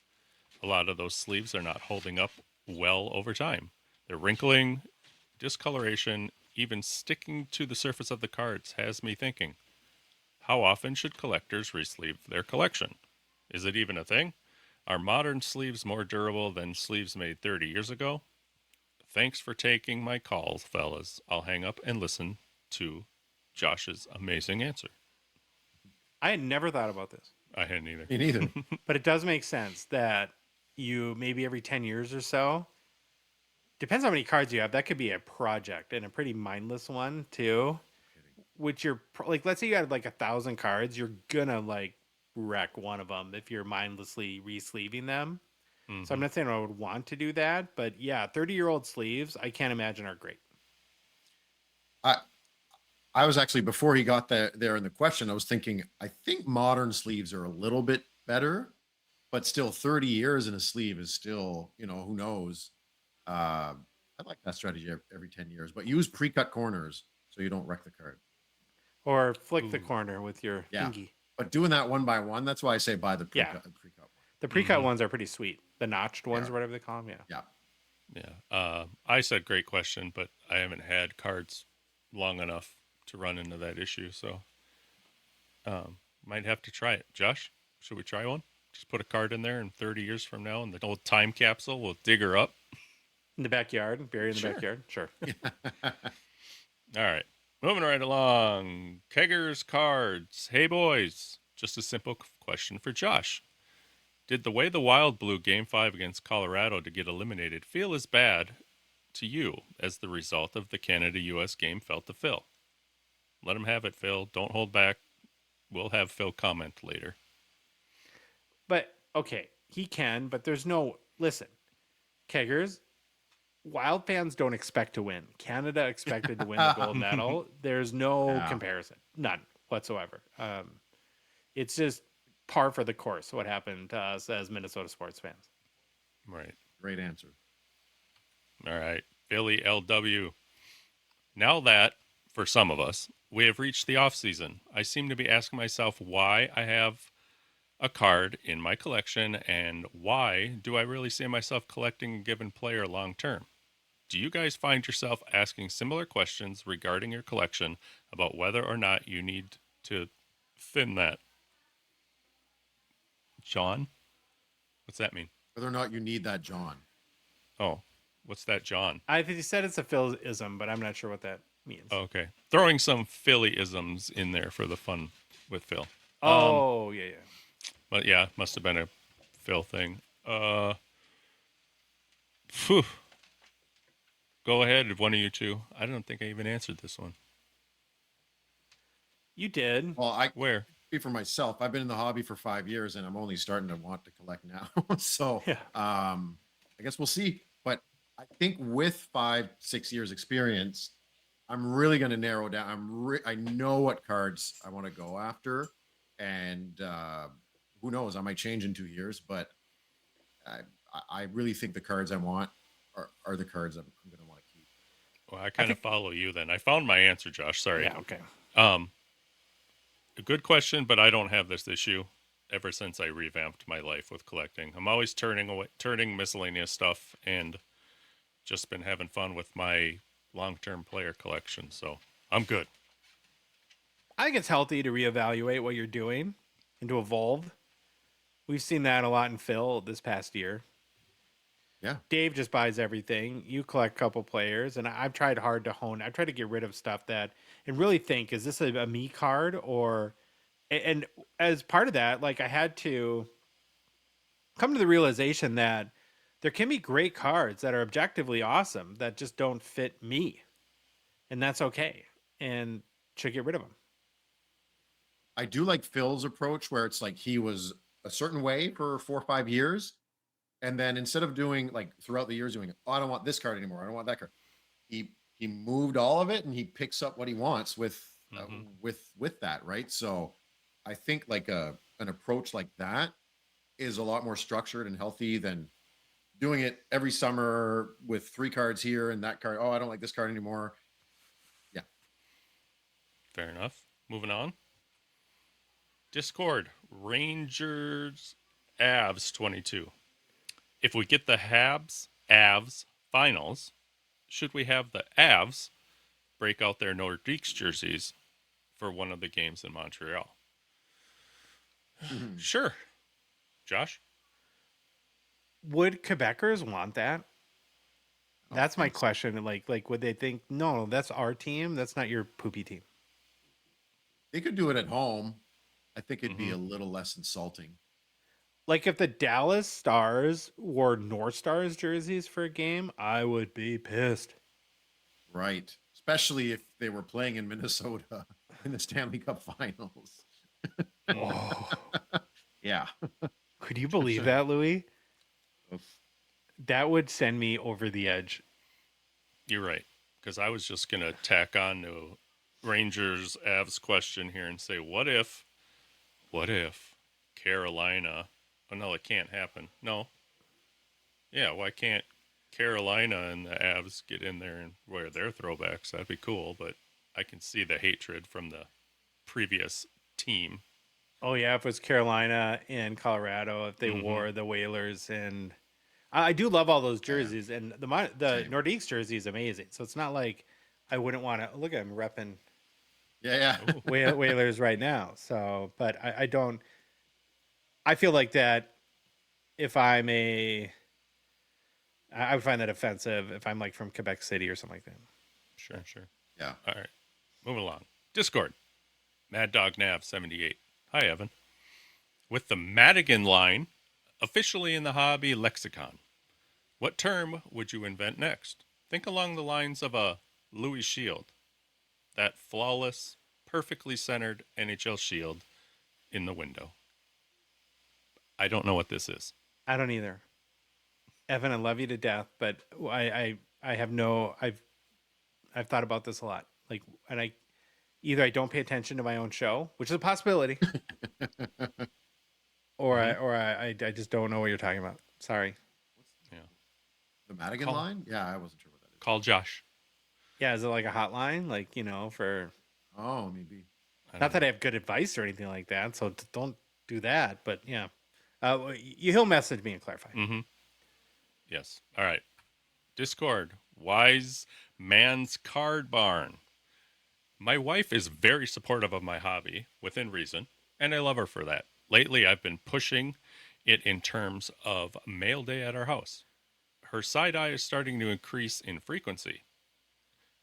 S4: A lot of those sleeves are not holding up well over time. They're wrinkling, discoloration, even sticking to the surface of the cards has me thinking, how often should collectors re-sleeve their collection? Is it even a thing? Are modern sleeves more durable than sleeves made 30 years ago? Thanks for taking my calls, fellas. I'll hang up and listen to Josh's amazing answer.
S1: I had never thought about this,
S4: I hadn't either.
S3: Me neither.
S1: but it does make sense that you maybe every 10 years or so, depends how many cards you have. That could be a project and a pretty mindless one too. Which you're like, let's say you had like 1,000 cards, you're gonna like wreck one of them if you're mindlessly re-sleeving them. So I'm not saying I would want to do that, but yeah, 30-year-old sleeves, I can't imagine are great.
S3: I was actually, before he got there in the question, I was thinking, I think modern sleeves are a little bit better, but still 30 years in a sleeve is still, who knows. I like that strategy every 10 years, but use pre-cut corners so you don't wreck the card.
S1: Or flick the corner with your
S3: Yeah.
S1: thingy.
S3: But doing that one by one, that's why I say buy the
S1: Yeah.
S3: pre-cut one.
S1: The pre-cut ones are pretty sweet. The notched ones,
S3: Yeah.
S1: or whatever they call them. Yeah.
S3: Yeah.
S4: Yeah. I said great question, but I haven't had cards long enough to run into that issue. So might have to try it. Josh, should we try one? Just put a card in there, and 30 years from now, in the old time capsule, we'll dig her up.
S1: In the backyard, buried in the
S3: Sure.
S1: backyard. Sure.
S4: All right. Moving right along. Keggers Cards. Hey, boys. Just a simple question for Josh. Did the way the Wild blew Game 5 against Colorado to get eliminated feel as bad to you as the result of the Canada-US game felt to Phil? Let him have it, Phil. Don't hold back. We'll have Phil comment later.
S1: But okay, he can, but there's no listen. Keggers, Wild fans don't expect to win. Canada expected to win the gold medal. There's no comparison, none whatsoever. It's just par for the course. What happened to us as Minnesota sports fans?
S4: Right.
S3: Great answer.
S4: All right. Billy LW. Now that, for some of us, we have reached the off season, I seem to be asking myself why I have a card in my collection and why do I really see myself collecting a given player long term. Do you guys find yourself asking similar questions regarding your collection about whether or not you need to thin that? John? What's that mean?
S3: Whether or not you need that John.
S4: Oh, what's that, John?
S1: I think he said it's a Phil-ism, but I'm not sure what that means.
S4: Okay. Throwing some Philly-isms in there for the fun with Phil.
S1: Oh, yeah.
S4: But yeah, must have been a Phil thing. Phew. Go ahead, one of you two. I don't think I even answered this one.
S1: You did.
S3: Well, I
S4: Where?
S3: speak for myself. I've been in the hobby for 5 years, and I'm only starting to want to collect now. So,
S1: Yeah.
S3: I guess we'll see. But I think with 5-6 years experience, I'm really going to narrow down. I know what cards I want to go after, and who knows? I might change in 2 years, but I really think the cards I want are the cards I'm going to want to keep.
S4: Well, I kind of follow you then. I found my answer, Josh. Sorry.
S1: Yeah, okay.
S4: A good question, but I don't have this issue ever since I revamped my life with collecting. I'm always turning miscellaneous stuff and just been having fun with my long-term player collection. So I'm good.
S1: I think it's healthy to reevaluate what you're doing and to evolve. We've seen that a lot in Phil this past year.
S3: Yeah.
S1: Dave just buys everything. You collect a couple players, and I've tried hard to hone. I've tried to get rid of stuff that and really think, is this a me card or? And as part of that, like I had to come to the realization that there can be great cards that are objectively awesome that just don't fit me, and that's okay, and should get rid of them.
S3: I do like Phil's approach where it's like he was a certain way for 4 or 5 years. And then instead of doing like throughout the years doing, oh, I don't want this card anymore. I don't want that card. He moved all of it and he picks up what he wants with that. Right. So I think like an approach like that is a lot more structured and healthy than doing it every summer with 3 cards here and that card. Oh, I don't like this card anymore. Yeah.
S4: Fair enough. Moving on. Discord. Rangers Avs 22. If we get the Avs finals, should we have the Avs break out their Nordiques jerseys for one of the games in Montreal? Sure. Josh?
S1: Would Quebecers want that? That's my question. Like, would they think, no, that's our team. That's not your poopy team.
S3: They could do it at home. I think it'd be a little less insulting.
S1: Like if the Dallas Stars wore North Stars jerseys for a game, I would be pissed.
S3: Right. Especially if they were playing in Minnesota in the Stanley Cup Finals.
S1: Oh.
S3: Yeah.
S1: Could you believe that, Louis? That would send me over the edge.
S4: You're right. Because I was just going to tack on to Rangers Avs question here and say, what if Carolina... Oh, no, it can't happen. No. Yeah, why can't Carolina and the Avs get in there and wear their throwbacks? That'd be cool, but I can see the hatred from the previous team
S1: Oh yeah, if it was Carolina and Colorado, if they
S4: Mhm.
S1: wore the Whalers, and I do love all those
S3: Yeah,
S1: jerseys, and the
S3: same.
S1: Nordiques jersey is amazing. So it's not like I wouldn't want to look at him repping
S3: Yeah, yeah.
S4: Ooh.
S1: Whalers right now. So, but I don't. I feel like that if I'm a, I would find that offensive if I'm like from Quebec City or something like that.
S4: Sure, sure.
S3: Yeah.
S4: All right. Moving along. Discord. Mad Dog Nav 78. Hi, Evan. With the Madigan line officially in the hobby lexicon, what term would you invent next? Think along the lines of a Louis Shield, that flawless, perfectly centered NHL shield in the window. I don't know what this is.
S1: I don't either. Evan, I love you to death, but I have no. I've thought about this a lot. Like, and either I don't pay attention to my own show, which is a possibility, or
S4: Mhm.
S1: I just don't know what you're talking about. Sorry.
S4: Yeah.
S3: The Madigan
S4: Call,
S3: line? Yeah, I wasn't sure what that is.
S4: call Josh.
S1: Yeah, is it like a hotline? Like, for
S3: Oh, maybe.
S4: I
S1: not
S4: don't
S1: that
S4: know.
S1: I have good advice or anything like that, so don't do that. But yeah, he'll message me and clarify.
S4: Mm-hmm. Yes. All right. Discord. Wise Man's Card Barn. My wife is very supportive of my hobby, within reason, and I love her for that. Lately, I've been pushing it in terms of mail day at our house. Her side eye is starting to increase in frequency.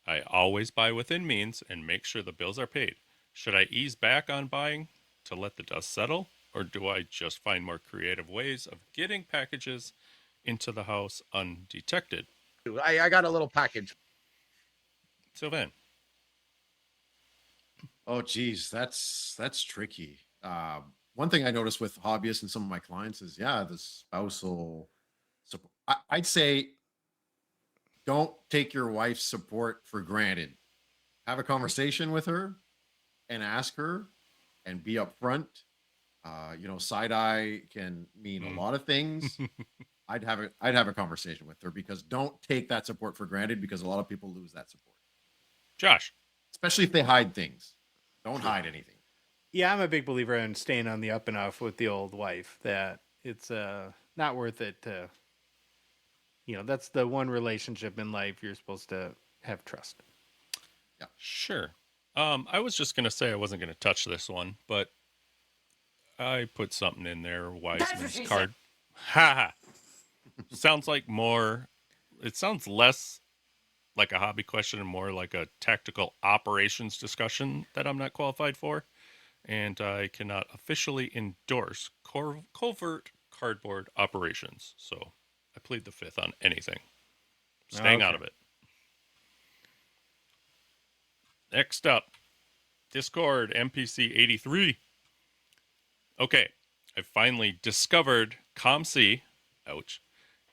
S4: I always buy within means and make sure the bills are paid. Should I ease back on buying to let the dust settle, or do I just find more creative ways of getting packages into the house undetected?
S6: I got a little package.
S4: Sylvan.
S3: Oh, geez, that's tricky. One thing I noticed with hobbyists and some of my clients is, yeah, the spousal support. I'd say don't take your wife's support for granted. Have a conversation with her and ask her and be upfront. Side eye can mean a
S4: Mm.
S3: lot of things. I'd have a conversation with her because don't take that support for granted because a lot of people lose that support,
S4: Josh.
S3: especially if they hide things. Don't hide anything.
S1: Yeah, I'm a big believer in staying on the up and off with the old wife. That it's not worth it to. That's the one relationship in life you're supposed to have trust.
S4: Sure. I was just gonna say I wasn't gonna touch this one, but I put something in there. Wiseman's card. Ha ha. Sounds like more. It sounds less like a hobby question and more like a tactical operations discussion that I'm not qualified for, and I cannot officially endorse covert cardboard operations. So I plead the fifth on anything. Staying out
S1: Okay.
S4: of it. Next up, Discord MPC 83. Okay, I finally discovered ComC, ouch,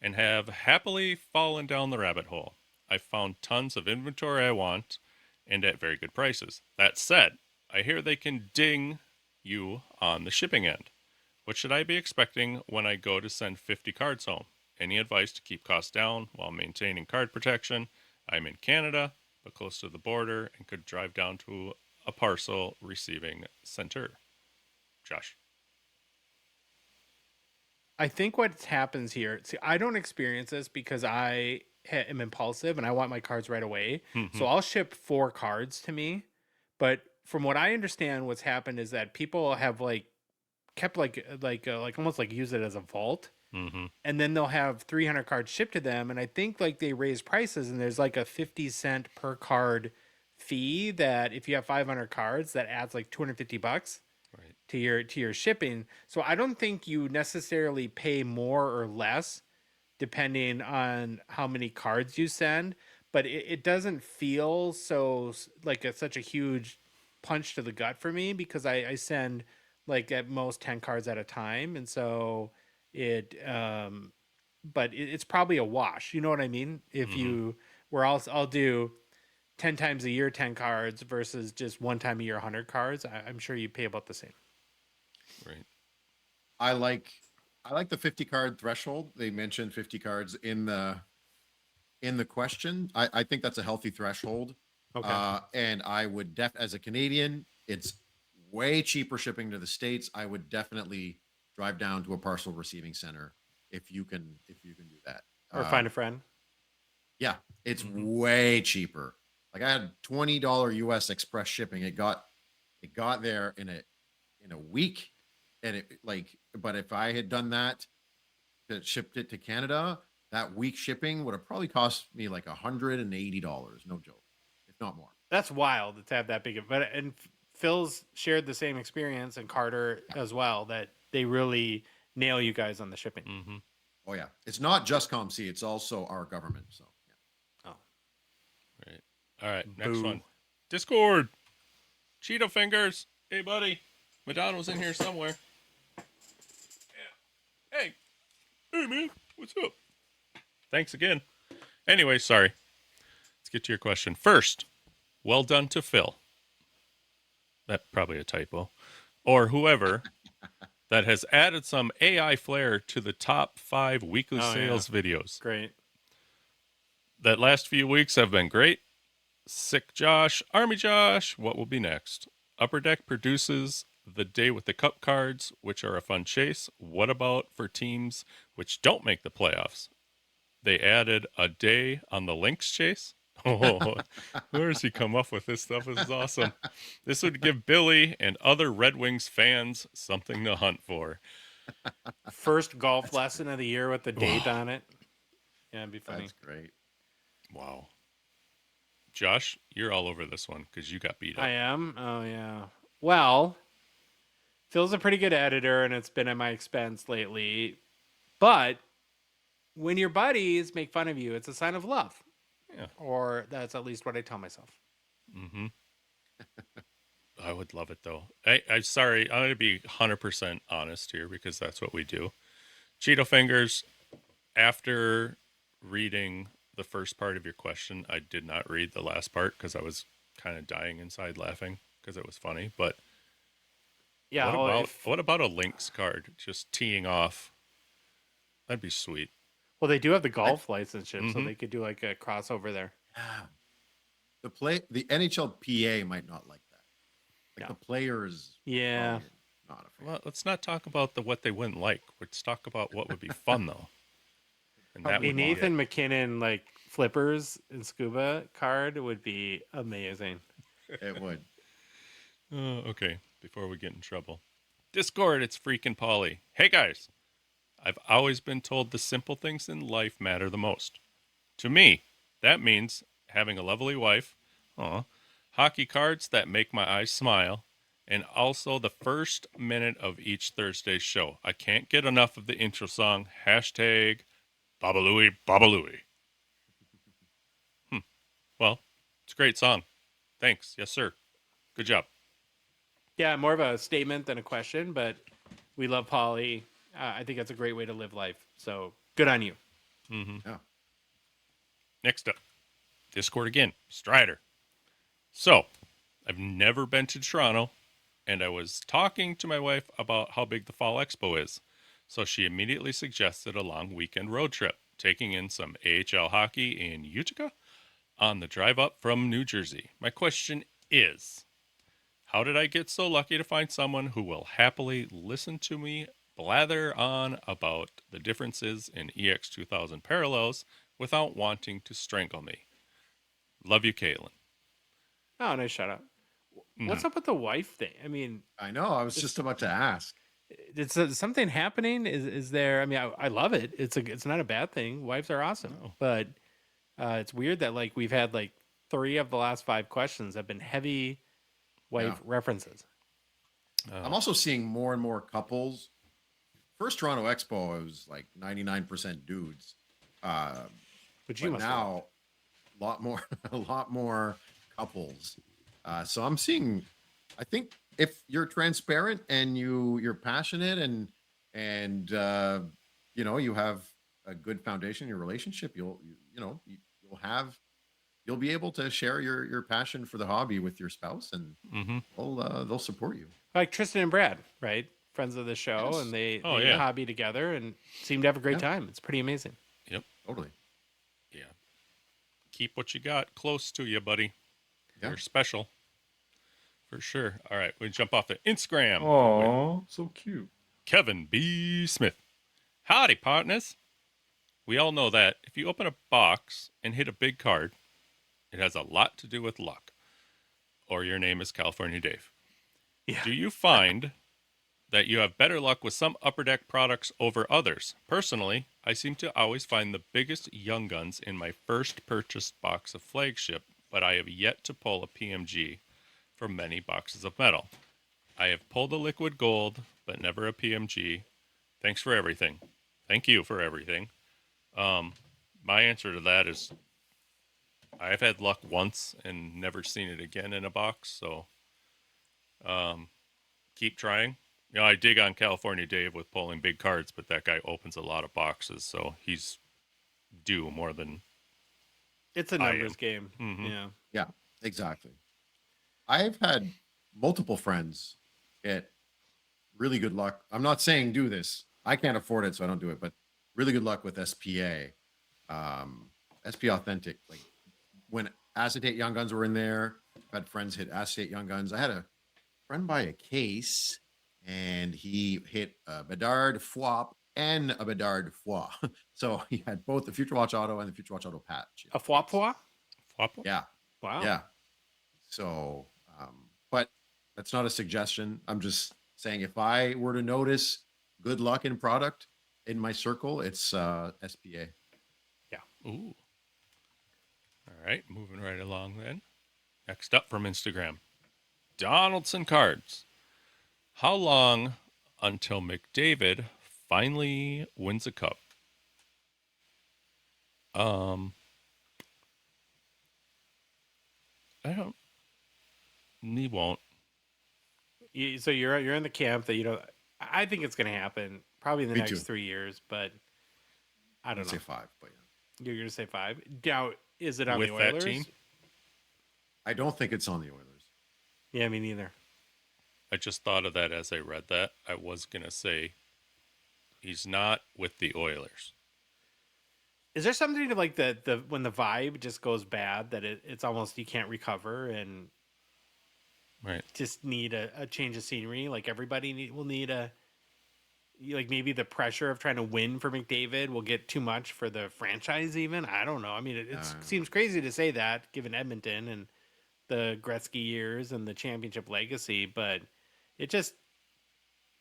S4: and have happily fallen down the rabbit hole. I found tons of inventory I want and at very good prices. That said, I hear they can ding you on the shipping end. What should I be expecting when I go to send 50 cards home? Any advice to keep costs down while maintaining card protection? I'm in Canada, but close to the border and could drive down to a parcel receiving center. Josh.
S1: I think what happens here. See, I don't experience this because I am impulsive and I want my cards right away. So I'll ship 4 cards to me. But from what I understand, what's happened is that people have like kept like almost like use it as a vault,
S4: Mm-hmm.
S1: and then they'll have 300 cards shipped to them, and I think like they raise prices, and there's like a 50 cent per card fee that if you have 500 cards, that adds like $250
S4: Right.
S1: to your shipping. So I don't think you necessarily pay more or less depending on how many cards you send, but it doesn't feel like such a huge punch to the gut for me because I send like at most 10 cards at a time, and so it but it's probably a wash. You know what I mean? If
S4: Mm-hmm.
S1: you where I'll do 10 times a year 10 cards versus just one time a year 100 cards, I'm sure you pay about the same.
S4: Right.
S3: I like the 50 card threshold. They mentioned 50 cards in the question. I think that's a healthy threshold.
S1: Okay.
S3: And I would as a Canadian, it's way cheaper shipping to the States, I would definitely drive down to a parcel receiving center if you can do that.
S1: Or find a friend.
S3: Yeah, it's way cheaper. Like I had $20 US express shipping. It got there in a week, and but if I had done that, shipped it to Canada, that week shipping would have probably cost me like $180, no joke, if not more.
S1: That's wild to have that big of, but and Phil's shared the same experience, and Carter as well, that they really nail you guys on the shipping.
S4: Mm-hmm.
S3: Oh yeah, it's not just ComC, it's also our government. So yeah.
S1: Oh,
S4: Right. All right. Next
S1: Boo.
S4: one. Discord. Cheeto fingers. Hey, buddy. Madonna's in here somewhere. Yeah. Hey. Hey, man. What's up? Thanks again. Anyway, sorry. Let's get to your question. First, well done to Phil. That's probably a typo. Or whoever that has added some AI flair to the top 5 weekly sales videos.
S1: great.
S4: That last few weeks have been great. Sick Josh, Army Josh, what will be next? Upper Deck produces the day with the cup cards, which are a fun chase. What about for teams which don't make the playoffs? They added a day on the Lynx chase. Oh, where does he come up with this stuff? This is awesome. This would give Billy and other Red Wings fans something to hunt for.
S1: First golf lesson of the year with the date on it. Yeah, it'd be funny.
S3: That's great.
S4: Wow. Josh, you're all over this one because you got beat up.
S1: I am. Oh yeah. Well, Phil's a pretty good editor, and it's been at my expense lately. But when your buddies make fun of you, it's a sign of love.
S4: Yeah.
S1: Or that's at least what I tell myself.
S4: Mm-hmm. I would love it though. I'm sorry. I'm going to be 100% honest here because that's what we do. Cheeto fingers. After reading the first part of your question, I did not read the last part because I was kind of dying inside laughing because it was funny. But
S1: Yeah.
S4: what about a Lynx card just teeing off? That'd be sweet.
S1: Well, they do have the golf license, so they could do like a crossover there.
S3: Yeah. The NHLPA might not like that. Like the players.
S1: Yeah.
S3: Not a fan.
S4: Well, let's not talk about what they wouldn't like. Let's talk about what would be fun though. And that
S1: A
S4: would be
S1: Nathan McKinnon like flippers and scuba card would be amazing.
S3: It would.
S4: Okay, before we get in trouble. Discord, it's freaking Polly. Hey guys, I've always been told the simple things in life matter the most. To me, that means having a lovely wife, hockey cards that make my eyes smile, and also the first minute of each Thursday show. I can't get enough of the intro song, hashtag Babalooey Babalooey. Well, it's a great song. Thanks. Yes, sir. Good job.
S1: Yeah, more of a statement than a question, but we love Polly. I think that's a great way to live life. So good on you.
S4: Mm-hmm.
S3: Yeah.
S4: Next up, Discord again, Strider. So, I've never been to Toronto, and I was talking to my wife about how big the Fall Expo is. So she immediately suggested a long weekend road trip, taking in some AHL hockey in Utica on the drive up from New Jersey. My question is, how did I get so lucky to find someone who will happily listen to me blather on about the differences in EX 2000 parallels without wanting to strangle me? Love you, Caitlin.
S1: Oh, nice shout out. What's up with the wife thing? I mean,
S3: I know. I was just about to ask.
S1: is something happening? Is there? I mean, I love it. It's not a bad thing. Wives are awesome, but it's weird that like we've had like 3 of the last 5 questions have been heavy wife references.
S3: I'm also seeing more and more couples. First Toronto Expo, it was like 99% dudes.
S1: But you
S3: But
S1: must
S3: now a lot more couples. So I'm seeing, I think if you're transparent and you're passionate and you have a good foundation in your relationship, you'll be able to share your passion for the hobby with your spouse, and they'll support you.
S1: like Tristan and Brad, right? Friends of the show,
S3: Yes.
S1: and they
S4: Oh,
S1: they
S4: yeah.
S1: hobby together and seem to have a great time. It's pretty amazing.
S4: Yep.
S3: Totally.
S4: Yeah. Keep what you got close to you, buddy.
S3: Yeah.
S4: You're special. For sure. All right, we jump off the Instagram.
S7: Oh, so cute.
S4: Kevin B. Smith. Howdy, partners. We all know that if you open a box and hit a big card, it has a lot to do with luck. Or your name is California Dave.
S1: Yeah.
S4: Do you find that you have better luck with some Upper Deck products over others? Personally, I seem to always find the biggest Young Guns in my first purchased box of Flagship, but I have yet to pull a PMG from many boxes of metal. I have pulled a liquid gold, but never a PMG. Thanks for everything. Thank you for everything. My answer to that is I've had luck once and never seen it again in a box, so keep trying. You know, I dig on California Dave with pulling big cards, but that guy opens a lot of boxes, so he's due more than
S1: It's a numbers game.
S4: Mhm.
S1: Yeah.
S3: Yeah, exactly. I've had multiple friends get really good luck. I'm not saying do this. I can't afford it, so I don't do it, but really good luck with SPA. SP Authentic. Like when acetate Young Guns were in there, I've had friends hit acetate Young Guns. I had a friend buy a case and he hit a Bedard Fwop and a Bedard Fwa. So he had both the Future Watch Auto and the Future Watch Auto patch.
S1: A flop flop?
S4: flop.
S3: Yeah.
S1: Wow.
S3: Yeah. So, but that's not a suggestion. I'm just saying if I were to notice good luck in product in my circle, it's SPA.
S4: Ooh. All right, moving right along then. Next up from Instagram, Donaldson Cards. How long until McDavid finally wins a cup? I don't. He won't.
S1: So you're in the camp that I think it's going to happen probably in the
S3: Me
S1: next
S3: too.
S1: 3 years, but I
S3: I'd
S1: don't
S3: say
S1: know.
S3: 5, but yeah.
S1: You're going to say 5. Now, is it on
S4: With
S1: the
S4: that
S1: Oilers?
S4: team?
S3: I don't think it's on the Oilers.
S1: Yeah, me neither.
S4: I just thought of that as I read that. I was going to say he's not with the Oilers.
S1: Is there something to like the when the vibe just goes bad that it's almost you can't recover and
S4: Right.
S1: just need a change of scenery? Like everybody will need like maybe the pressure of trying to win for McDavid will get too much for the franchise even. I don't know. I mean, it seems crazy to say that given Edmonton and the Gretzky years and the championship legacy, but it just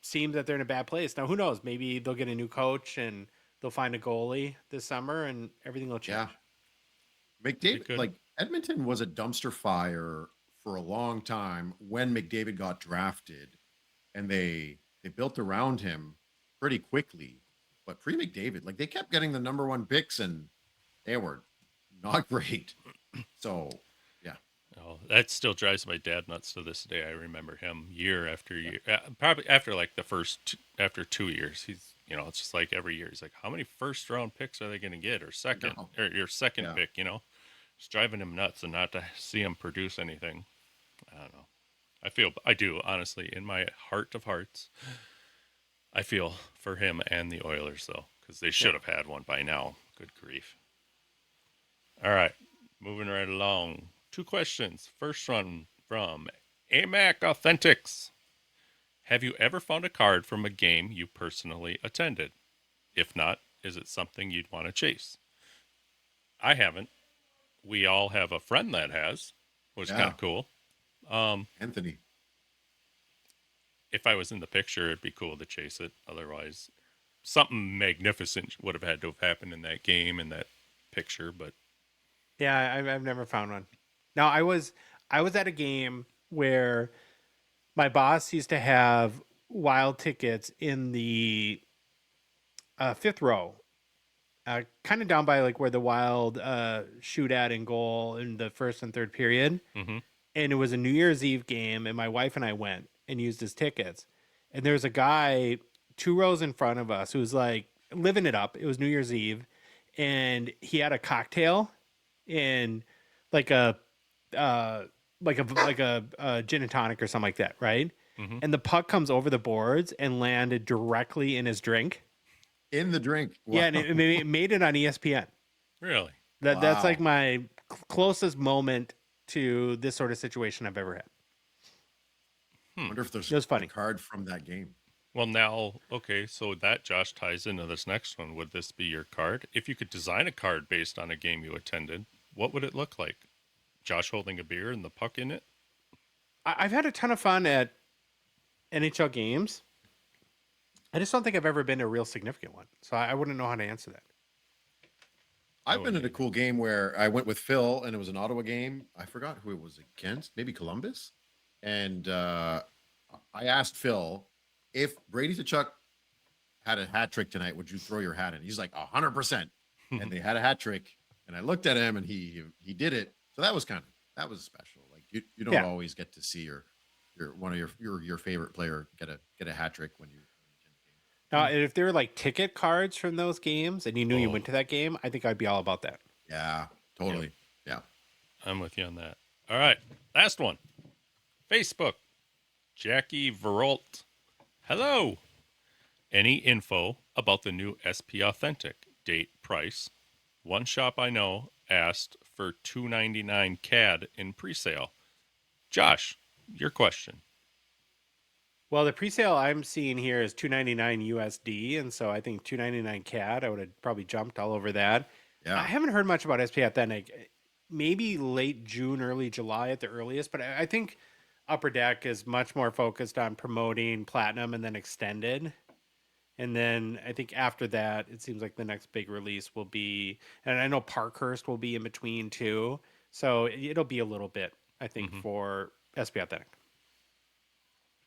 S1: seems that they're in a bad place. Now, who knows? Maybe they'll get a new coach and they'll find a goalie this summer and everything will change.
S3: Yeah. McDavid,
S4: good.
S3: like Edmonton was a dumpster fire for a long time when McDavid got drafted and they built around him pretty quickly. But pre McDavid, like they kept getting the number 1 picks and they were not great. So yeah.
S4: Oh, that still drives my dad nuts to this day. I remember him year after year. Probably after like the first, after 2 years, he's, it's just like every year he's like, how many first round picks are they going to get or second
S3: No.
S4: or your second
S3: Yeah.
S4: pick? It's driving him nuts and not to see him produce anything. I don't know. I do honestly in my heart of hearts. I feel for him and the Oilers though, because they should have had one by now. Good grief. All right, moving right along. 2 questions. First one from AMAC Authentics. Have you ever found a card from a game you personally attended? If not, is it something you'd want to chase? I haven't. We all have a friend that has, which is
S3: Yeah.
S4: kind of cool.
S3: Anthony.
S4: If I was in the picture, it'd be cool to chase it. Otherwise, something magnificent would have had to have happened in that game, in that picture, but
S1: Yeah, I've never found one. Now I was at a game where my boss used to have Wild tickets in the 5th row, kind of down by like where the Wild shoot at in goal in the first and third period.
S4: Mhm.
S1: And it was a New Year's Eve game, and my wife and I went and used his tickets. And there was a guy 2 rows in front of us who was like living it up. It was New Year's Eve, and he had a cocktail in like a gin and tonic or something like that, right?
S4: Mhm.
S1: And the puck comes over the boards and landed directly in his drink.
S3: In the drink.
S1: Yeah, and it made it on ESPN.
S4: really.
S1: That's
S3: Wow.
S1: like my closest moment to this sort of situation I've ever had.
S3: I wonder if there's
S1: It was funny.
S3: a card from that game.
S4: Well, now, okay, so that, Josh, ties into this next one. Would this be your card? If you could design a card based on a game you attended, what would it look like? Josh holding a beer and the puck in it?
S1: I've had a ton of fun at NHL games. I just don't think I've ever been to a real significant one, so I wouldn't know how to answer that.
S3: I've been at a cool game where I went with Phil, and it was an Ottawa game. I forgot who it was against, maybe Columbus. And I asked Phil, if Brady Tkachuk had a hat trick tonight, would you throw your hat in? He's like 100%. And they had a hat trick, and I looked at him, and he did it. So that was special. Like you don't always get to see your one of your favorite player get a hat trick when you.
S1: Now, if there were like ticket cards from those games, and you knew you went to that game, I think I'd be all about that.
S3: Yeah, totally. Yeah.
S4: I'm with you on that. All right, last one. Facebook. Jackie Verult. Hello. Any info about the new SP Authentic? Date, price? One shop I know asked for $2.99 CAD in presale. Josh, your question.
S1: Well, the presale I'm seeing here is $2.99 USD, and so I think $2.99 CAD. I would have probably jumped all over that.
S3: Yeah.
S1: I haven't heard much about SP Authentic. Maybe late June, early July at the earliest, but I think Upper Deck is much more focused on promoting Platinum and then Extended. And then I think after that, it seems like the next big release will be, and I know Parkhurst will be in between too. So it'll be a little bit, I think, for SP Authentic.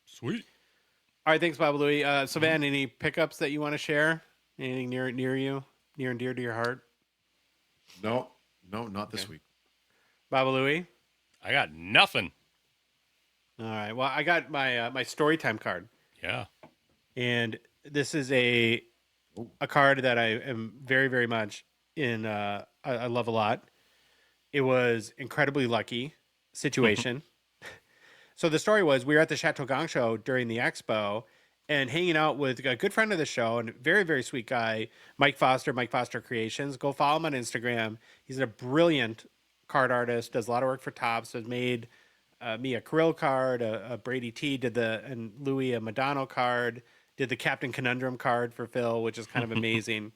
S4: Sweet.
S1: All right, thanks, Baba Louie. So, Van, any pickups that you want to share? Anything near you, near and dear to your heart?
S3: No, not this week.
S1: Baba Louie?
S4: I got nothing.
S1: All right. Well, I got my my Storytime card,
S4: Yeah.
S1: and this is a card that I am very, very much in. I love a lot. It was incredibly lucky situation. So the story was we were at the Chateau Gongshow during the expo and hanging out with a good friend of the show and very, very sweet guy, Mike Foster Creations. Go follow him on Instagram. He's a brilliant card artist, does a lot of work for Topps, has made me a Kirill card, a Brady T, and Louis a Madonna card, did the Captain Conundrum card for Phil, which is kind of amazing.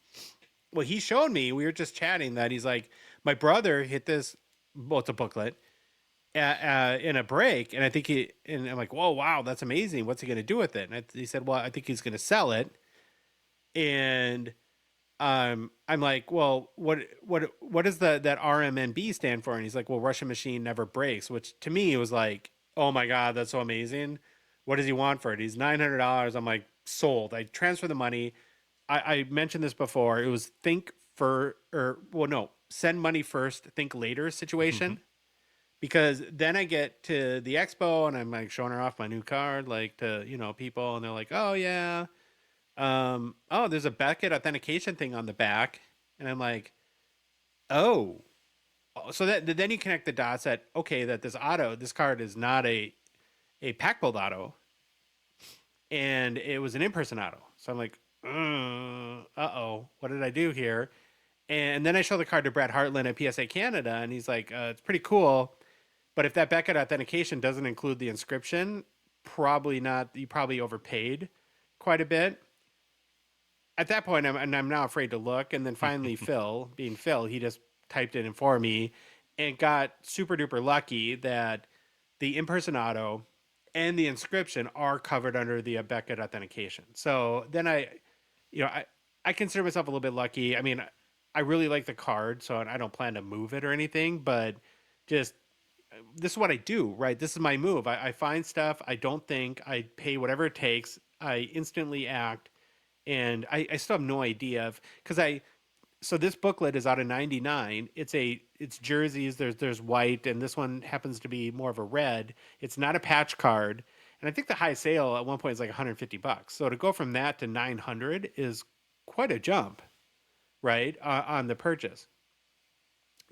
S1: Well, he showed me, we were just chatting, that he's like, my brother hit this, well, it's a booklet, in a break, and I think and I'm like, whoa, wow, that's amazing. What's he going to do with it? And he said, well, I think he's going to sell it. And I'm like, well, what does that RMNB stand for? And he's like, well, Russian machine never breaks, which to me was like, oh my God, that's so amazing. What does he want for it? He's $900. I'm like, sold. I transfer the money. I mentioned this before. It was send money first, think later situation. Because then I get to the expo and I'm like showing her off my new card, like to, people, and they're like, oh yeah. There's a Beckett authentication thing on the back. And I'm like, oh, so then you connect the dots that, okay, that this card is not a pack build auto, and it was an in-person auto. So I'm like, what did I do here? And then I show the card to Brad Hartland at PSA Canada, and he's like, it's pretty cool. But if that Beckett authentication doesn't include the inscription, probably not. You probably overpaid quite a bit. At that point, I'm now afraid to look. And then finally, Phil, he just typed it in for me and got super duper lucky that the in-person auto and the inscription are covered under the Beckett authentication. So then I consider myself a little bit lucky. I mean, I really like the card, so I don't plan to move it or anything, but just this is what I do, right? This is my move. I find stuff. I don't think. I pay whatever it takes. I instantly act, and I still have no idea so this booklet is out of 99. It's jerseys. There's white, and this one happens to be more of a red. It's not a patch card, and I think the high sale at one point is like $150. So to go from that to 900 is quite a jump, right? On the purchase.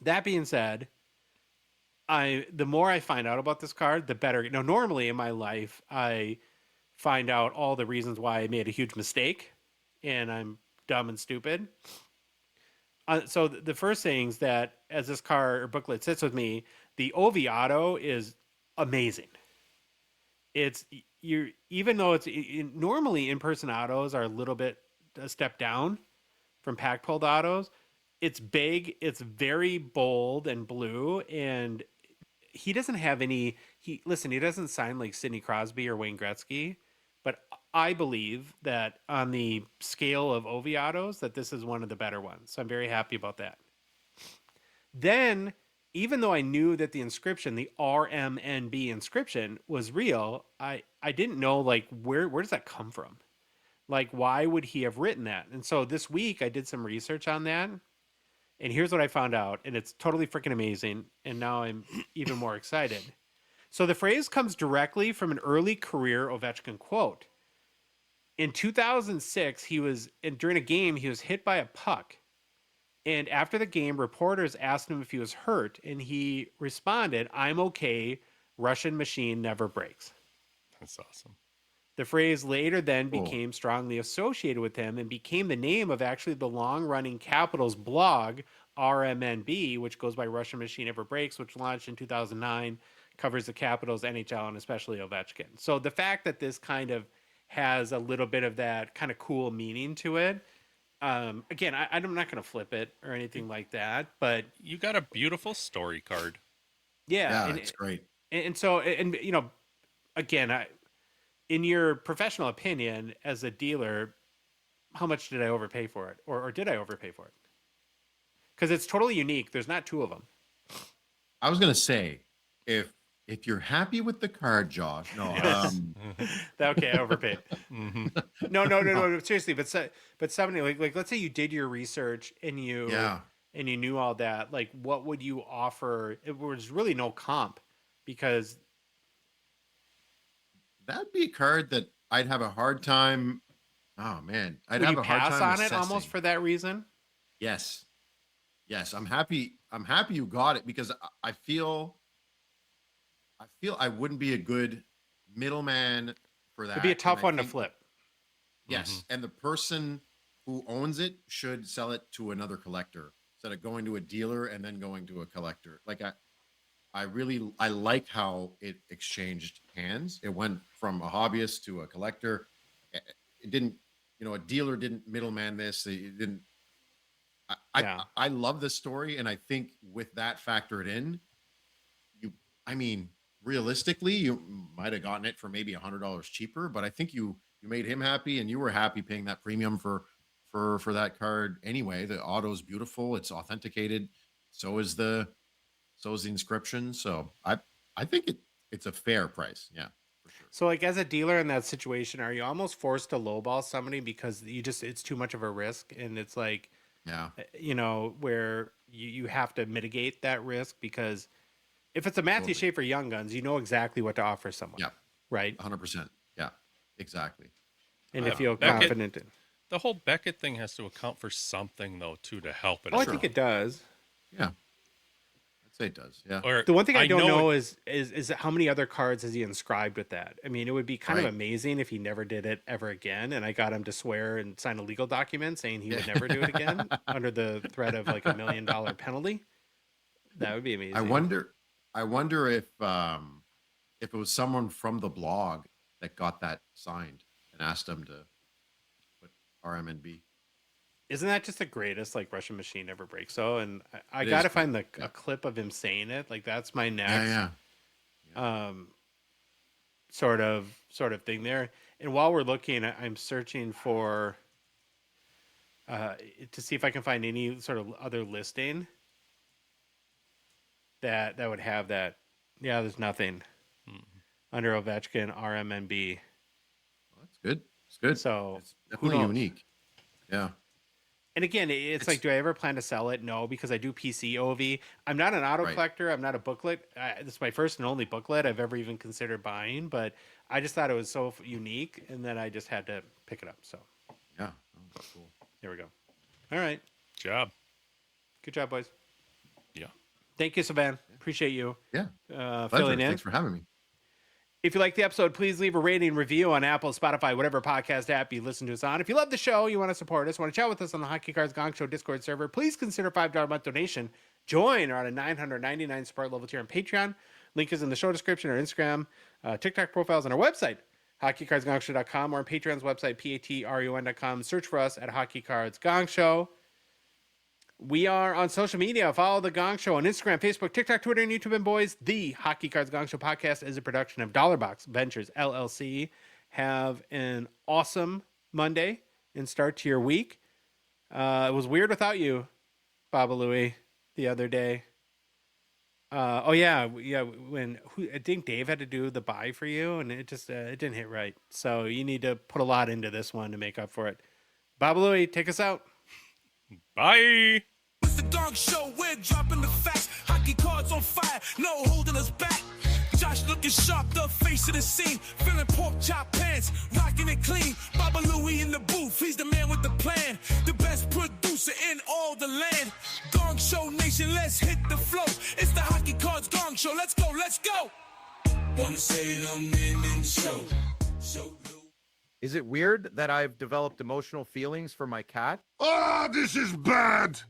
S1: That being said, the more I find out about this card, the better. Now, normally in my life, I find out all the reasons why I made a huge mistake, and I'm dumb and stupid. So the first things that, as this card or booklet sits with me, the OV Auto is amazing. it's you even though normally in-person autos are a little bit a step down from pack pulled autos. It's big, it's very bold and blue, and he doesn't have any. He doesn't sign like Sidney Crosby or Wayne Gretzky, but I believe that on the scale of OV autos, that this is one of the better ones. So I'm very happy about that. Then, even though I knew that the inscription, the RMNB inscription, was real, I didn't know like where does that come from? Like, why would he have written that? And so this week I did some research on that. And here's what I found out. And it's totally freaking amazing. And now I'm even more excited. So the phrase comes directly from an early career Ovechkin quote. In 2006, during a game, he was hit by a puck. And after the game, reporters asked him if he was hurt. And he responded, "I'm okay. Russian machine never breaks."
S4: That's awesome.
S1: The phrase later then became strongly associated with him and became the name of actually the long-running Capitals blog, RMNB, which goes by Russian Machine Never Breaks, which launched in 2009, covers the Capitals, NHL, and especially Ovechkin. So the fact that this kind of has a little bit of that kind of cool meaning to it, again, I'm not going to flip it or anything like that, but
S4: You got a beautiful story card.
S1: yeah,
S3: it's great.
S1: And so, you know, again, in your professional opinion as a dealer, how much did I overpay for it? Or did I overpay for it? Because it's totally unique. There's not two of them.
S3: I was gonna say, if you're happy with the card, Josh, no,
S1: Okay, I overpaid.
S4: Mhm.
S1: No. Seriously, but somebody like let's say you did your research and you knew all that. Like, what would you offer? It was really no comp because
S3: that'd be a card that I'd have a hard time. Oh man, I'd
S1: would
S3: have
S1: you
S3: a hard
S1: pass
S3: time
S1: on it almost
S3: assessing.
S1: for that reason.
S3: Yes, I'm happy. I'm happy you got it because I feel I wouldn't be a good middleman for that.
S1: It'd be a tough
S3: And I
S1: one to
S3: think-
S1: flip.
S3: Yes, and the person who owns it should sell it to another collector instead of going to a dealer and then going to a collector. Like I like how it exchanged hands. It went from a hobbyist to a collector. It didn't, a dealer didn't middleman this. It didn't. I love this story, and I think with that factored in, realistically, you might have gotten it for maybe $100 cheaper, but I think you made him happy, and you were happy paying that premium for that card anyway. The auto's beautiful. It's authenticated. So is the inscription. So I think it's a fair price. Yeah, for sure.
S1: So, like, as a dealer in that situation, are you almost forced to lowball somebody because it's too much of a risk, and it's like,
S3: Yeah.
S1: where you have to mitigate that risk because if it's a Matthew
S3: Totally.
S1: Schaefer Young Guns, you know exactly what to offer someone.
S3: Yeah.
S1: Right.
S3: 100%. Yeah, exactly.
S1: And if you're
S4: Beckett-
S1: confident in.
S4: The whole Beckett thing has to account for something, though, too, to help it.
S1: Oh, I
S4: out.
S1: think it does.
S3: Yeah. I'd say it does. Yeah.
S4: Or
S1: The one thing I don't know
S4: it-
S1: is how many other cards has he inscribed with that? I mean, it would be kind of
S3: Right.
S1: amazing if he never did it ever again, and I got him to swear and sign a legal document saying he would never do it again under the threat of like $1 million penalty. That would be amazing.
S3: I wonder if it was someone from the blog that got that signed and asked them to put RMNB.
S1: Isn't that just the greatest like Russian machine ever breaks? So, and I
S3: It
S1: got to
S3: is.
S1: find
S3: Yeah.
S1: a clip of him saying it. Like that's my next
S3: Yeah.
S1: sort of thing there. And while we're looking, I'm searching for to see if I can find any sort of other listing that would have that. Yeah, there's nothing under Ovechkin RMNB.
S3: Well, that's good. It's good.
S1: So
S3: It's
S1: who
S3: definitely
S1: knows?
S3: unique. Yeah.
S1: And again, it's like, do I ever plan to sell it? No, because I do PC OV. I'm not an auto
S3: Right.
S1: collector. I'm not a booklet. This is my first and only booklet I've ever even considered buying. But I just thought it was so unique, and then I just had to pick it up. So
S3: Yeah. Oh, that's cool.
S1: there we go. All right,
S4: Job.
S1: good job, boys.
S4: Yeah.
S1: Thank you, Saban. Appreciate you
S3: Yeah. Pleasure.
S1: filling in.
S3: Thanks for having me.
S1: If you like the episode, please leave a rating and review on Apple, Spotify, whatever podcast app you listen to us on. If you love the show, you want to support us, want to chat with us on the Hockey Cards Gongshow Discord server, please consider $5 a month donation. Join our $999 support level tier on Patreon. Link is in the show description, our Instagram, TikTok profiles, on our website, hockeycardsgongshow.com, or on Patreon's website, patreon.com. Search for us at Hockey Cards Gong Show. We are on social media. Follow the Gong Show on Instagram, Facebook, TikTok, Twitter, and YouTube. And boys, the Hockey Cards Gong Show podcast is a production of Dollarbox Ventures LLC. Have an awesome Monday and start to your week. It was weird without you, Baba Louie, the other day. When I think Dave had to do the buy for you, and it just it didn't hit right. So you need to put a lot into this one to make up for it. Baba Louie, take us out.
S4: Bye.
S8: It's the Gong Show, we're dropping the facts. Hockey cards on fire, no holding us back. Josh looking sharp, the face of the scene. Feeling pork chop pants, rocking it clean. Baba Louie in the booth, he's the man with the plan. The best producer in all the land. Gong Show Nation, let's hit the flow. It's the Hockey Cards Gong Show, let's go, let's go. Wanna say them in the show.
S6: Is it weird that I've developed emotional feelings for my cat?
S2: Ah, this is bad.